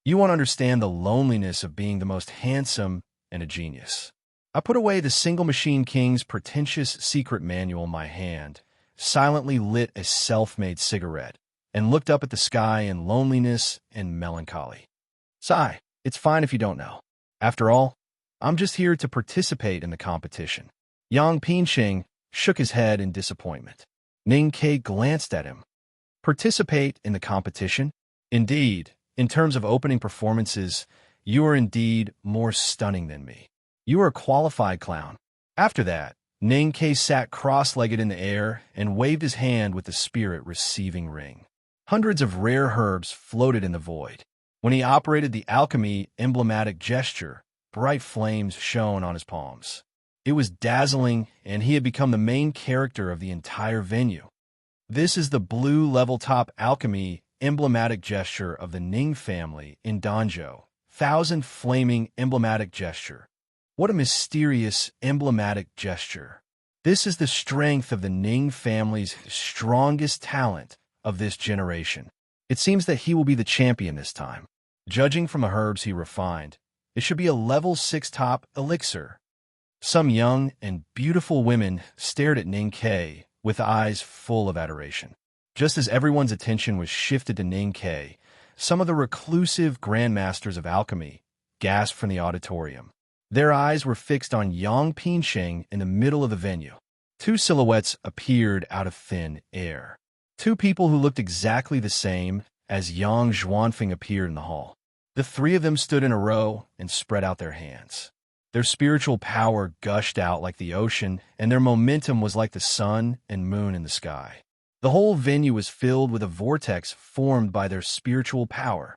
You won't understand the loneliness of being the most handsome and a genius. I put away the Single Machine King's pretentious secret manual in my hand, silently lit a self-made cigarette, and looked up at the sky in loneliness and melancholy. Sigh, it's fine if you don't know. After all, I'm just here to participate in the competition. Yang Pingqing shook his head in disappointment. Ning Ke glanced at him. Participate in the competition? Indeed, in terms of opening performances, you are indeed more stunning than me. You are a qualified clown. After that, Ning Ke sat cross-legged in the air and waved his hand with the spirit receiving ring. Hundreds of rare herbs floated in the void. When he operated the alchemy emblematic gesture, bright flames shone on his palms. It was dazzling, and he had become the main character of the entire venue. This is the blue level-top alchemy emblematic gesture of the Ning family in Danzhou. 1,000 flaming emblematic gesture. What a mysterious emblematic gesture. This is the strength of the Ning family's strongest talent of this generation. It seems that he will be the champion this time. Judging from the herbs he refined, it should be a level 6 top elixir. Some young and beautiful women stared at Ning Ke with eyes full of adoration. Just as everyone's attention was shifted to Ning Ke, some of the reclusive grandmasters of alchemy gasped from the auditorium. Their eyes were fixed on Yang Pingqing in the middle of the venue. 2 silhouettes appeared out of thin air. 2 people who looked exactly the same as Yang Zhuanfeng appeared in the hall. The 3 of them stood in a row and spread out their hands. Their spiritual power gushed out like the ocean, and their momentum was like the sun and moon in the sky. The whole venue was filled with a vortex formed by their spiritual power.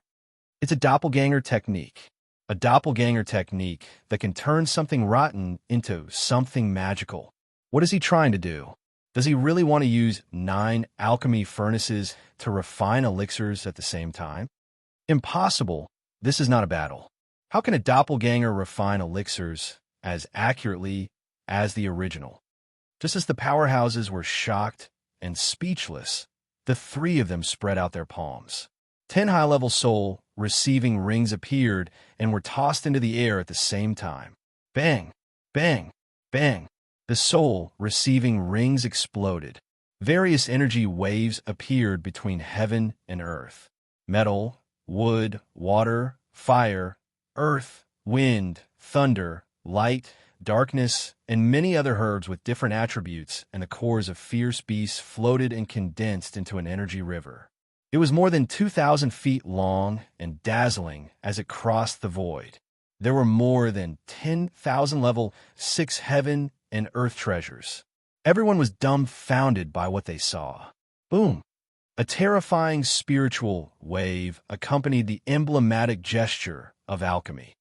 It's a doppelganger technique. A doppelganger technique that can turn something rotten into something magical. What is he trying to do? Does he really want to use 9 alchemy furnaces to refine elixirs at the same time? Impossible. This is not a battle. How can a doppelganger refine elixirs as accurately as the original? Just as the powerhouses were shocked and speechless, the 3 of them spread out their palms. 10 high-level soul receiving rings appeared and were tossed into the air at the same time. Bang! Bang! Bang! The soul receiving rings exploded. Various energy waves appeared between heaven and earth. Metal, wood, water, fire, earth, wind, thunder, light, darkness, and many other herbs with different attributes and the cores of fierce beasts floated and condensed into an energy river. It was more than 2,000 feet long and dazzling as it crossed the void. There were more than 10,000 level 6 heaven and earth treasures. Everyone was dumbfounded by what they saw. Boom! A terrifying spiritual wave accompanied the emblematic gesture of alchemy.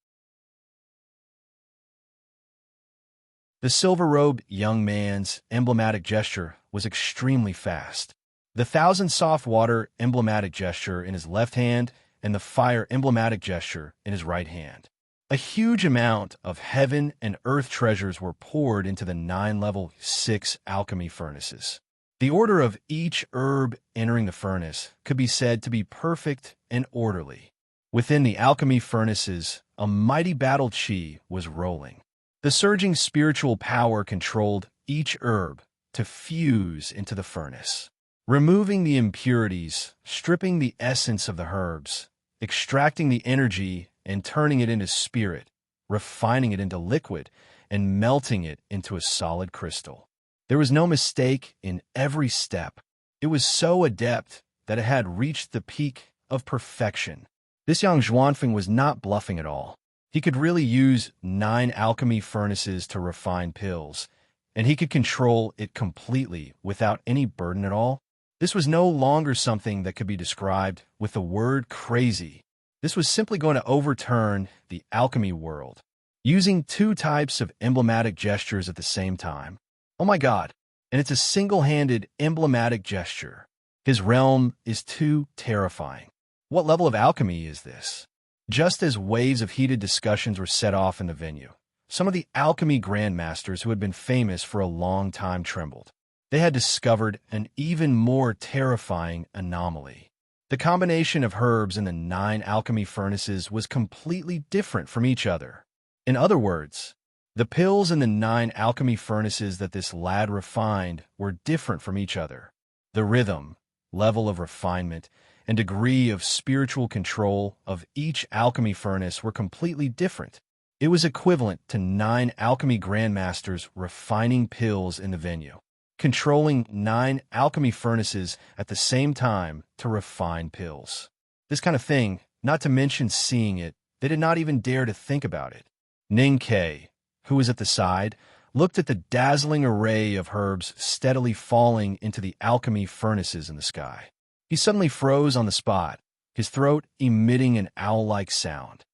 The silver-robed young man's emblematic gesture was extremely fast. The 1,000 soft water emblematic gesture in his left hand and the fire emblematic gesture in his right hand. A huge amount of heaven and earth treasures were poured into the 9 level 6 alchemy furnaces. The order of each herb entering the furnace could be said to be perfect and orderly. Within the alchemy furnaces, a mighty battle chi was rolling. The surging spiritual power controlled each herb to fuse into the furnace, removing the impurities, stripping the essence of the herbs, extracting the energy and turning it into spirit, refining it into liquid, and melting it into a solid crystal. There was no mistake in every step. It was so adept that it had reached the peak of perfection. This young Zhuanfeng was not bluffing at all. He could really use 9 alchemy furnaces to refine pills, and he could control it completely without any burden at all. This was no longer something that could be described with the word crazy. This was simply going to overturn the alchemy world, using 2 types of emblematic gestures at the same time. Oh my God, and it's a single-handed emblematic gesture. His realm is too terrifying. What level of alchemy is this? Just as waves of heated discussions were set off in the venue, some of the alchemy grandmasters who had been famous for a long time trembled. They had discovered an even more terrifying anomaly. The combination of herbs in the 9 alchemy furnaces was completely different from each other. In other words, the pills in the 9 alchemy furnaces that this lad refined were different from each other. The rhythm, level of refinement, and degree of spiritual control of each alchemy furnace were completely different. It was equivalent to 9 alchemy grandmasters refining pills in the venue, controlling 9 alchemy furnaces at the same time to refine pills. This kind of thing, not to mention seeing it, they did not even dare to think about it. Ning Ke, who was at the side, looked at the dazzling array of herbs steadily falling into the alchemy furnaces in the sky. He suddenly froze on the spot, his throat emitting an owl-like sound.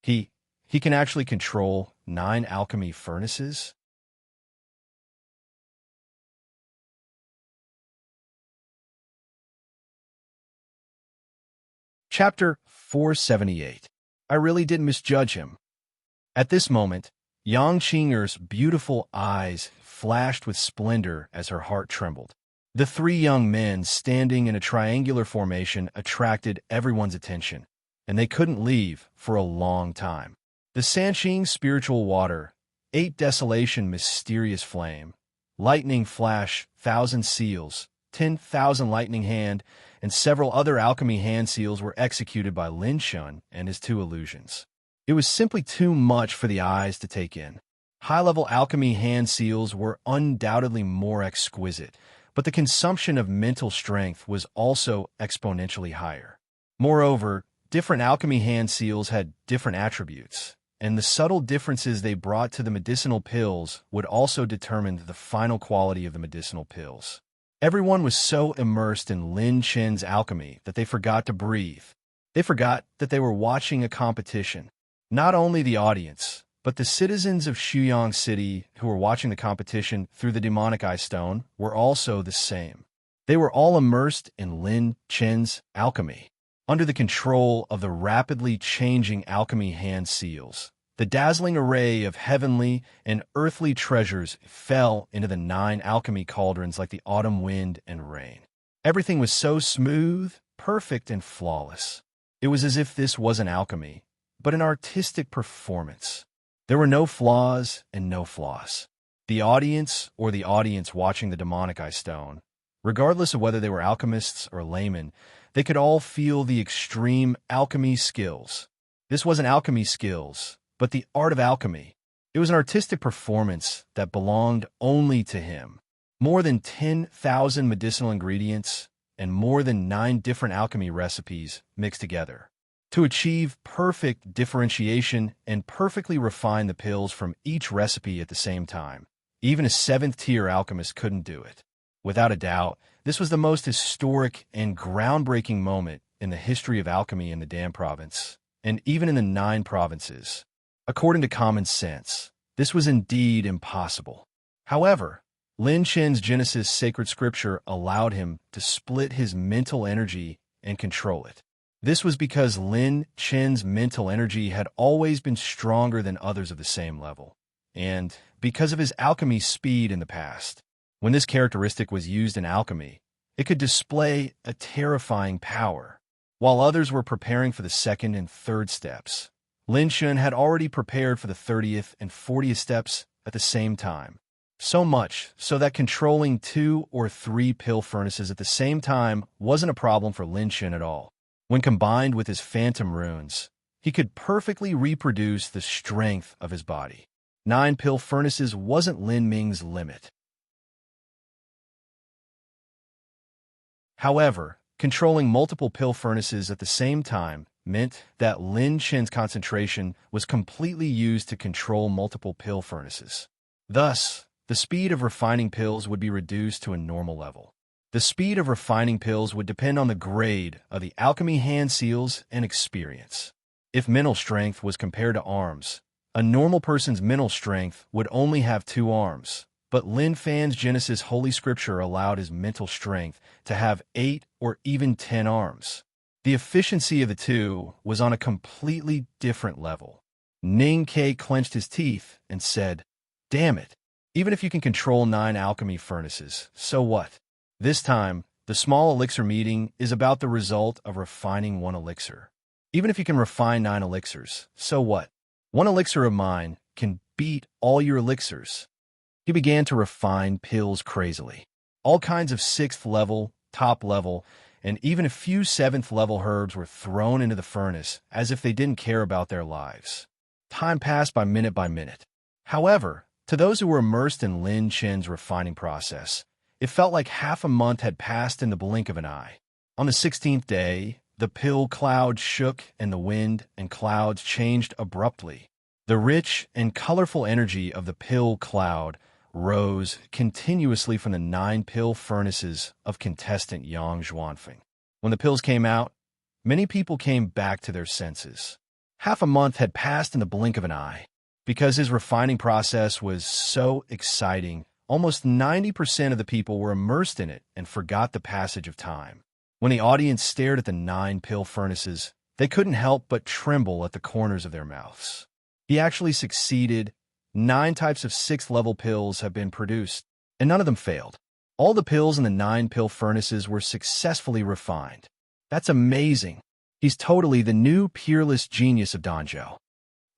He can actually control 9 alchemy furnaces? Chapter 478. I really did misjudge him. At this moment, Yang Qinger's beautiful eyes flashed with splendor as her heart trembled. The 3 young men standing in a triangular formation attracted everyone's attention, and they couldn't leave for a long time. The Sanqing spiritual water, 8 desolation mysterious flame, lightning flash, 1,000 seals, 10,000 lightning hand, and several other alchemy hand seals were executed by Lin Shun and his 2 illusions. It was simply too much for the eyes to take in. High-level alchemy hand seals were undoubtedly more exquisite, but the consumption of mental strength was also exponentially higher. Moreover, different alchemy hand seals had different attributes, and the subtle differences they brought to the medicinal pills would also determine the final quality of the medicinal pills. Everyone was so immersed in Lin Chen's alchemy that they forgot to breathe. They forgot that they were watching a competition. Not only the audience, but the citizens of Shuyang City who were watching the competition through the demonic eye stone were also the same. They were all immersed in Lin Chen's alchemy. Under the control of the rapidly changing alchemy hand seals, the dazzling array of heavenly and earthly treasures fell into the 9 alchemy cauldrons like the autumn wind and rain. Everything was so smooth, perfect, and flawless. It was as if this wasn't alchemy, but an artistic performance. There were no flaws and no floss. The audience watching the demonic eye stone, regardless of whether they were alchemists or laymen, they could all feel the extreme alchemy skills. This wasn't alchemy skills, but the art of alchemy. It was an artistic performance that belonged only to him. More than 10,000 medicinal ingredients and more than 9 different alchemy recipes mixed together to achieve perfect differentiation and perfectly refine the pills from each recipe at the same time. Even a 7th-tier alchemist couldn't do it. Without a doubt, this was the most historic and groundbreaking moment in the history of alchemy in the Dan province, and even in the 9 provinces. According to common sense, this was indeed impossible. However, Lin Chen's Genesis sacred scripture allowed him to split his mental energy and control it. This was because Lin Chen's mental energy had always been stronger than others of the same level, and because of his alchemy speed in the past. When this characteristic was used in alchemy, it could display a terrifying power. While others were preparing for the 2nd and 3rd steps, Lin Chen had already prepared for the 30th and 40th steps at the same time. So much so that controlling 2 or 3 pill furnaces at the same time wasn't a problem for Lin Chen at all. When combined with his phantom runes, he could perfectly reproduce the strength of his body. 9 pill furnaces wasn't Lin Ming's limit. However, controlling multiple pill furnaces at the same time meant that Lin Chen's concentration was completely used to control multiple pill furnaces. Thus, the speed of refining pills would be reduced to a normal level. The speed of refining pills would depend on the grade of the alchemy hand seals and experience. If mental strength was compared to arms, a normal person's mental strength would only have 2 arms, but Lin Fan's Genesis Holy Scripture allowed his mental strength to have 8 or even 10 arms. The efficiency of the two was on a completely different level. Ning Ke clenched his teeth and said, "Damn it. Even if you can control 9 alchemy furnaces, so what? This time, the small elixir meeting is about the result of refining 1 elixir. Even if you can refine 9 elixirs, so what? 1 elixir of mine can beat all your elixirs." He began to refine pills crazily. All kinds of 6th level, top level, and even a few 7th level herbs were thrown into the furnace as if they didn't care about their lives. Time passed by minute. However, to those who were immersed in Lin Chen's refining process, it felt like half a month had passed in the blink of an eye. On the 16th day, the pill cloud shook and the wind and clouds changed abruptly. The rich and colorful energy of the pill cloud rose continuously from the 9 pill furnaces of contestant Yang Zhuanfeng. When the pills came out, many people came back to their senses. Half a month had passed in the blink of an eye. Because his refining process was so exciting, almost 90% of the people were immersed in it and forgot the passage of time. When the audience stared at the 9 pill furnaces, they couldn't help but tremble at the corners of their mouths. He actually succeeded. 9 types of 6th level pills have been produced, and none of them failed. All the pills in the 9 pill furnaces were successfully refined. That's amazing. He's totally the new peerless genius of Danzhou.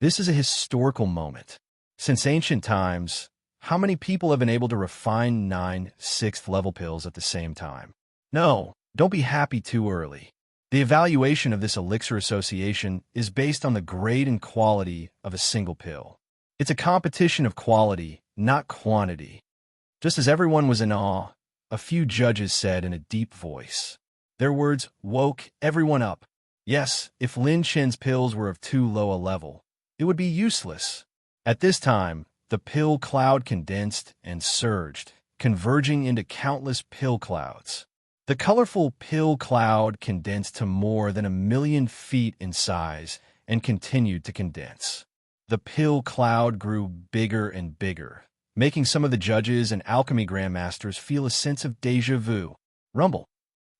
This is a historical moment. Since ancient times, how many people have been able to refine 9 6th level pills at the same time? No, don't be happy too early. The evaluation of this elixir association is based on the grade and quality of a single pill. It's a competition of quality, not quantity. Just as everyone was in awe, a few judges said in a deep voice. Their words woke everyone up. Yes, if Lin Chen's pills were of too low a level, it would be useless. At this time, the pill cloud condensed and surged, converging into countless pill clouds. The colorful pill cloud condensed to more than 1,000,000 feet in size and continued to condense. The pill cloud grew bigger and bigger, making some of the judges and alchemy grandmasters feel a sense of déjà vu. Rumble.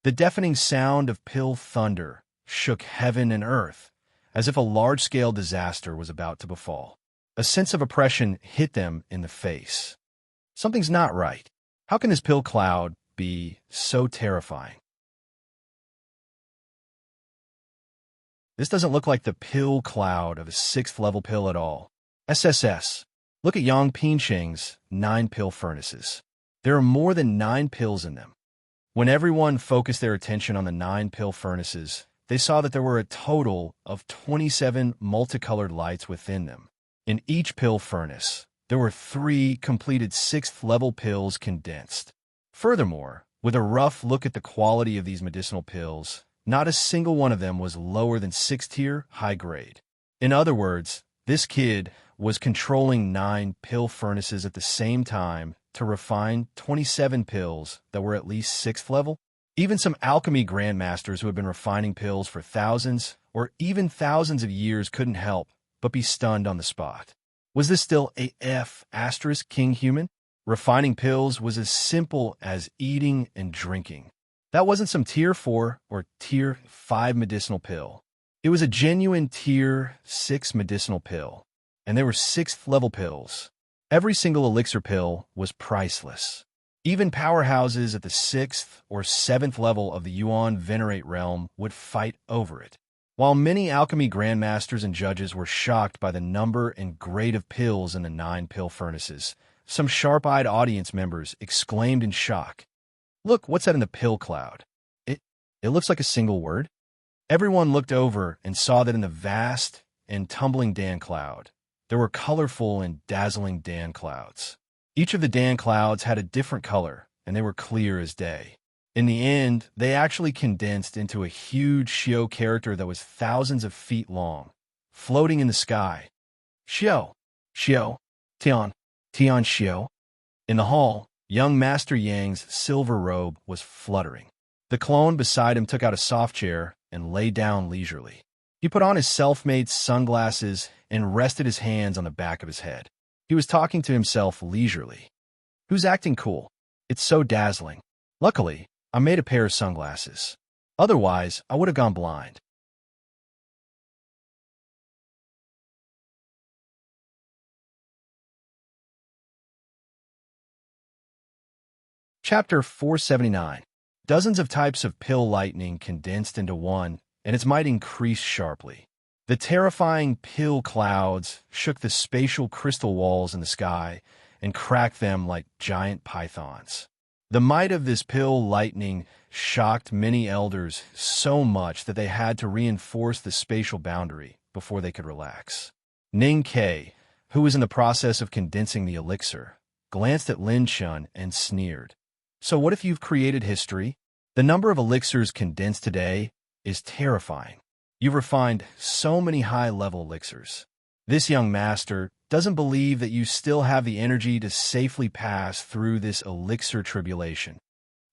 The deafening sound of pill thunder shook heaven and earth, as if a large-scale disaster was about to befall. A sense of oppression hit them in the face. Something's not right. How can this pill cloud be so terrifying? This doesn't look like the pill cloud of a 6th level pill at all. SSS. Look at Yang Pingsheng's 9 pill furnaces. There are more than 9 pills in them. When everyone focused their attention on the 9 pill furnaces, they saw that there were a total of 27 multicolored lights within them. In each pill furnace, there were 3 completed 6th level pills condensed. Furthermore, with a rough look at the quality of these medicinal pills, not a single one of them was lower than 6th-tier high grade. In other words, this kid was controlling 9 pill furnaces at the same time to refine 27 pills that were at least 6th level. Even some alchemy grandmasters who had been refining pills for thousands or even thousands of years couldn't help but be stunned on the spot. Was this still a F** king human? Refining pills was as simple as eating and drinking. That wasn't some tier 4 or tier 5 medicinal pill. It was a genuine tier 6 medicinal pill, and they were 6th level pills. Every single elixir pill was priceless. Even powerhouses at the 6th or 7th level of the Yuan Venerate realm would fight over it. While many alchemy grandmasters and judges were shocked by the number and grade of pills in the 9 pill furnaces, some sharp-eyed audience members exclaimed in shock, "Look, what's that in the pill cloud? It looks like a single word." Everyone looked over and saw that in the vast and tumbling Dan cloud, there were colorful and dazzling Dan clouds. Each of the Dan clouds had a different color, and they were clear as day. In the end, they actually condensed into a huge Xiao character that was thousands of feet long, floating in the sky. Xiao, Xiao, Tian, Tian Xiao. In the hall, young Master Yang's silver robe was fluttering. The clone beside him took out a soft chair and lay down leisurely. He put on his self-made sunglasses and rested his hands on the back of his head. He was talking to himself leisurely. Who's acting cool? It's so dazzling. Luckily, I made a pair of sunglasses. Otherwise, I would have gone blind. Chapter 479. Dozens of types of pill lightning condensed into one, and its might increased sharply. The terrifying pill clouds shook the spatial crystal walls in the sky and cracked them like giant pythons. The might of this pill lightning shocked many elders so much that they had to reinforce the spatial boundary before they could relax. Ning Ke, who was in the process of condensing the elixir, glanced at Lin Shun and sneered. So what if you've created history? The number of elixirs condensed today is terrifying. You've refined so many high-level elixirs. This young master doesn't believe that you still have the energy to safely pass through this elixir tribulation.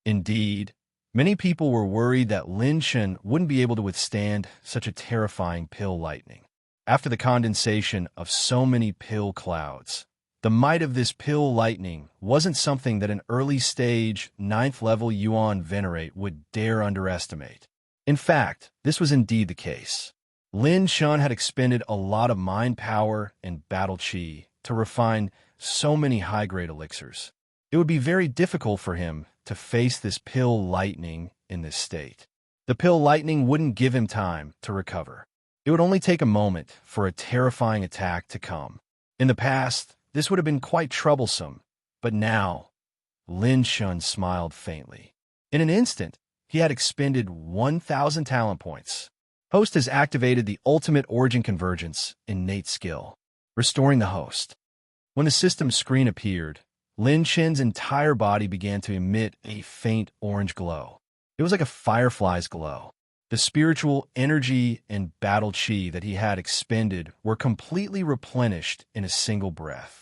Indeed, many people were worried that Lin Shun wouldn't be able to withstand such a terrifying pill lightning. After the condensation of so many pill clouds, the might of this pill lightning wasn't something that an early-stage, 9th-level Yuan Venerate would dare underestimate. In fact, this was indeed the case. Lin Shun had expended a lot of mind power and battle chi to refine so many high-grade elixirs. It would be very difficult for him to face this pill lightning in this state. The pill lightning wouldn't give him time to recover. It would only take a moment for a terrifying attack to come. In the past, this would have been quite troublesome, but now, Lin Shun smiled faintly. In an instant, he had expended 1,000 talent points. Host has activated the ultimate origin convergence innate skill, restoring the host. When the system screen appeared, Lin Shen's entire body began to emit a faint orange glow. It was like a firefly's glow. The spiritual energy and battle chi that he had expended were completely replenished in a single breath.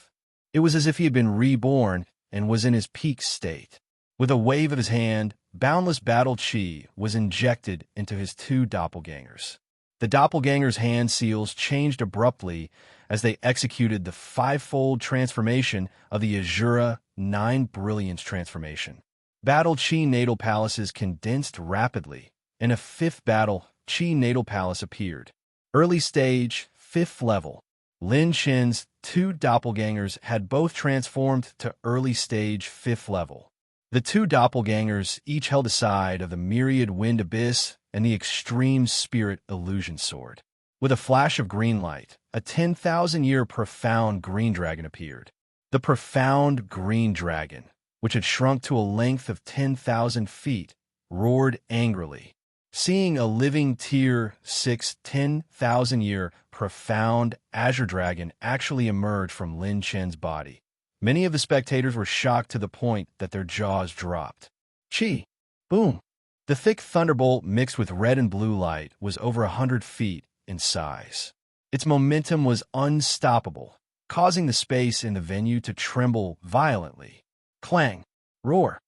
It was as if he had been reborn and was in his peak state. With a wave of his hand, boundless battle chi was injected into his two doppelgangers. The doppelgangers' hand seals changed abruptly as they executed the five-fold transformation of the Azura 9 Brilliance transformation. Battle chi natal palaces condensed rapidly, and a fifth battle chi natal palace appeared. Early stage, 5th level. Lin Shen's two doppelgangers had both transformed to early stage 5th level. The two doppelgangers each held a side of the myriad wind abyss and the extreme spirit illusion sword. With a flash of green light, a 10,000-year profound green dragon appeared. The profound green dragon, which had shrunk to a length of 10,000 feet, roared angrily. Seeing a living tier 6 10,000-year profound azure dragon actually emerge from Lin Shen's body, many of the spectators were shocked to the point that their jaws dropped. Chi! Boom! The thick thunderbolt mixed with red and blue light was over 100 feet in size. Its momentum was unstoppable, causing the space in the venue to tremble violently. Clang! Roar!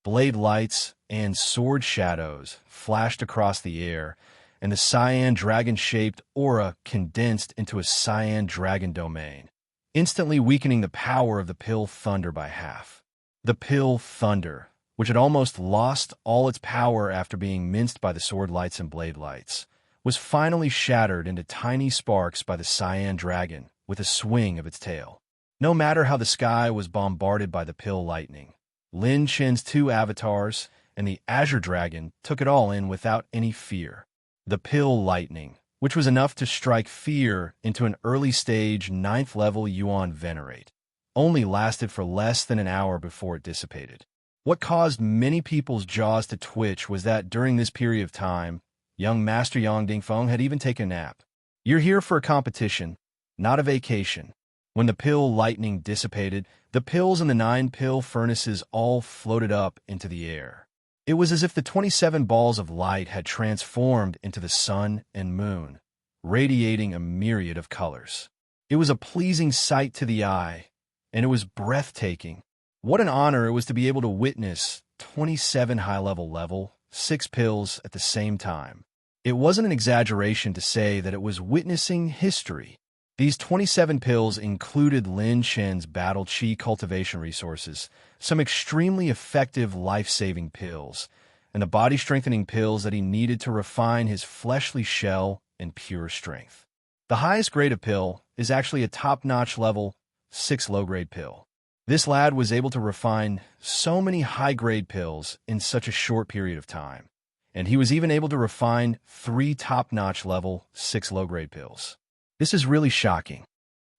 Blade lights and sword shadows flashed across the air, and the cyan dragon-shaped aura condensed into a cyan dragon domain, instantly weakening the power of the pill thunder by half. The pill thunder, which had almost lost all its power after being minced by the sword lights and blade lights, was finally shattered into tiny sparks by the cyan dragon with a swing of its tail. No matter how the sky was bombarded by the pill lightning, Lin Shen's two avatars and the azure dragon took it all in without any fear. The pill lightning, which was enough to strike fear into an early-stage 9th-level Yuan Venerate, only lasted for less than an hour before it dissipated. What caused many people's jaws to twitch was that during this period of time, young Master Yang Dingfeng had even taken a nap. You're here for a competition, not a vacation. When the pill lightning dissipated, the pills in the 9-pill furnaces all floated up into the air. It was as if the 27 balls of light had transformed into the sun and moon, radiating a myriad of colors. It was a pleasing sight to the eye, and it was breathtaking. What an honor it was to be able to witness 27 high-level 6 pills at the same time. It wasn't an exaggeration to say that it was witnessing history. These 27 pills included Lin Chen's battle chi cultivation resources, some extremely effective life-saving pills, and the body-strengthening pills that he needed to refine his fleshly shell and pure strength. The highest grade of pill is actually a top-notch level 6 low-grade pill. This lad was able to refine so many high-grade pills in such a short period of time, and he was even able to refine 3 top-notch level 6 low-grade pills. This is really shocking.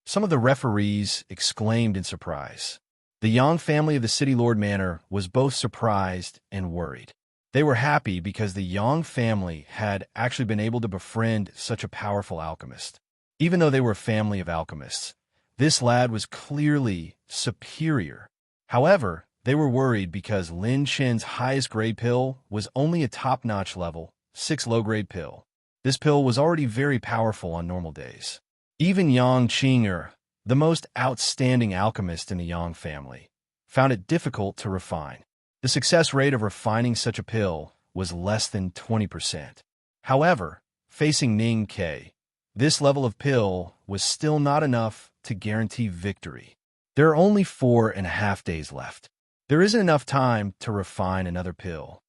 Some of the referees exclaimed in surprise. The Yang family of the City Lord Manor was both surprised and worried. They were happy because the Yang family had actually been able to befriend such a powerful alchemist. Even though they were a family of alchemists, this lad was clearly superior. However, they were worried because Lin Chen's highest grade pill was only a top-notch level 6 low-grade pill. This pill was already very powerful on normal days. Even Yang Qing'er, the most outstanding alchemist in the Yang family, found it difficult to refine. The success rate of refining such a pill was less than 20%. However, facing Ning Ke, this level of pill was still not enough to guarantee victory. There are only 4.5 days left. There isn't enough time to refine another pill.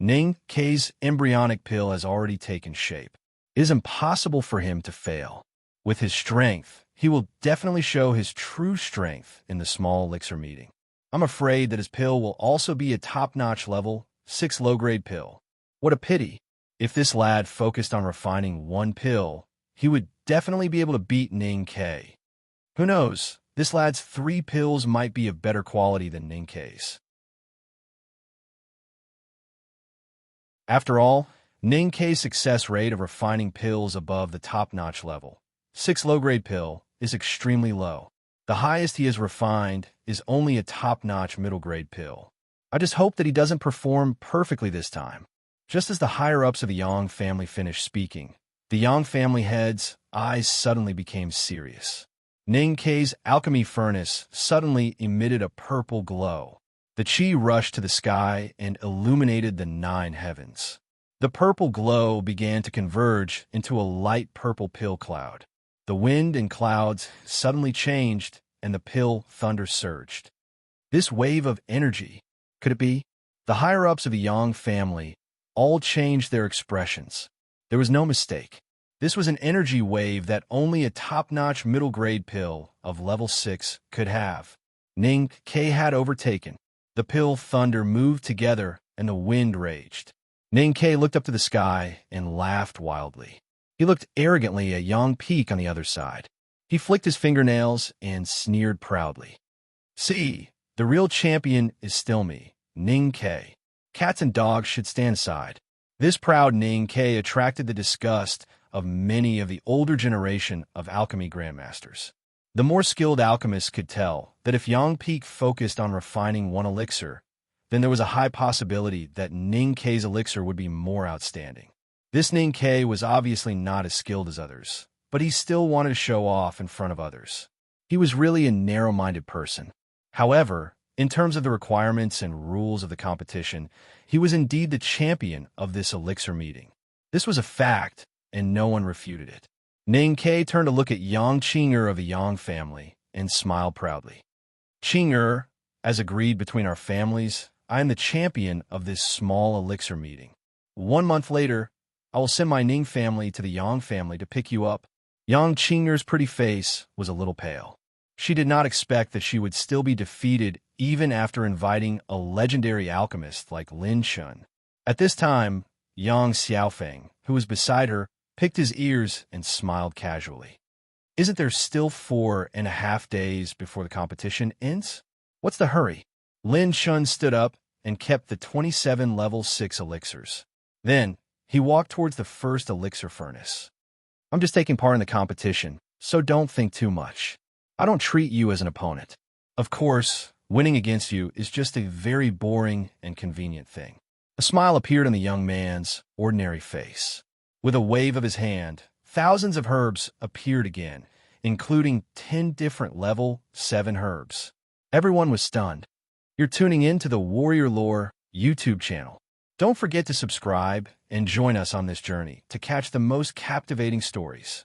Ning Ke's embryonic pill has already taken shape. It is impossible for him to fail. With his strength, he will definitely show his true strength in the small elixir meeting. I'm afraid that his pill will also be a top-notch level 6 low-grade pill. What a pity. If this lad focused on refining one pill, he would definitely be able to beat Ning Ke. Who knows, this lad's 3 pills might be of better quality than Ning Ke's. After all, Ning Ke's success rate of refining pills above the top-notch level 6 low-grade pill is extremely low. The highest he has refined is only a top-notch middle-grade pill. I just hope that he doesn't perform perfectly this time. Just as the higher-ups of the Yang family finished speaking, the Yang family head's eyes suddenly became serious. Ning Ke's alchemy furnace suddenly emitted a purple glow. The chi rushed to the sky and illuminated the 9 heavens. The purple glow began to converge into a light purple pill cloud. The wind and clouds suddenly changed, and the pill thunder surged. This wave of energy, could it be? The higher-ups of the Yang family all changed their expressions. There was no mistake. This was an energy wave that only a top-notch middle-grade pill of level 6 could have. Ning Ke had overtaken. The pill thunder moved together, and the wind raged. Ning Ke looked up to the sky and laughed wildly. He looked arrogantly at Yang Peak on the other side. He flicked his fingernails and sneered proudly. See, the real champion is still me, Ning Ke. Cats and dogs should stand aside. This proud Ning Ke attracted the disgust of many of the older generation of alchemy grandmasters. The more skilled alchemists could tell that if Yang Peak focused on refining one elixir, then there was a high possibility that Ning Ke's elixir would be more outstanding. This Ning Ke was obviously not as skilled as others, but he still wanted to show off in front of others. He was really a narrow-minded person. However, in terms of the requirements and rules of the competition, he was indeed the champion of this elixir meeting. This was a fact, and no one refuted it. Ning Ke turned to look at Yang Qing'er of the Yang family and smiled proudly. Qing'er, as agreed between our families, I am the champion of this small elixir meeting. 1 month later, I will send my Ning family to the Yang family to pick you up. Yang Qing'er's pretty face was a little pale. She did not expect that she would still be defeated even after inviting a legendary alchemist like Lin Chen. At this time, Yang Xiaofeng, who was beside her, picked his ears and smiled casually. Isn't there still 4.5 days before the competition ends? What's the hurry? Lin Chen stood up and kept the 27 level 6 elixirs. Then, he walked towards the first elixir furnace. I'm just taking part in the competition, so don't think too much. I don't treat you as an opponent. Of course, winning against you is just a very boring and convenient thing. A smile appeared on the young man's ordinary face. With a wave of his hand, thousands of herbs appeared again, including 10 different level 7 herbs. Everyone was stunned. You're tuning in to the Warrior Lore YouTube channel. Don't forget to subscribe and join us on this journey to catch the most captivating stories.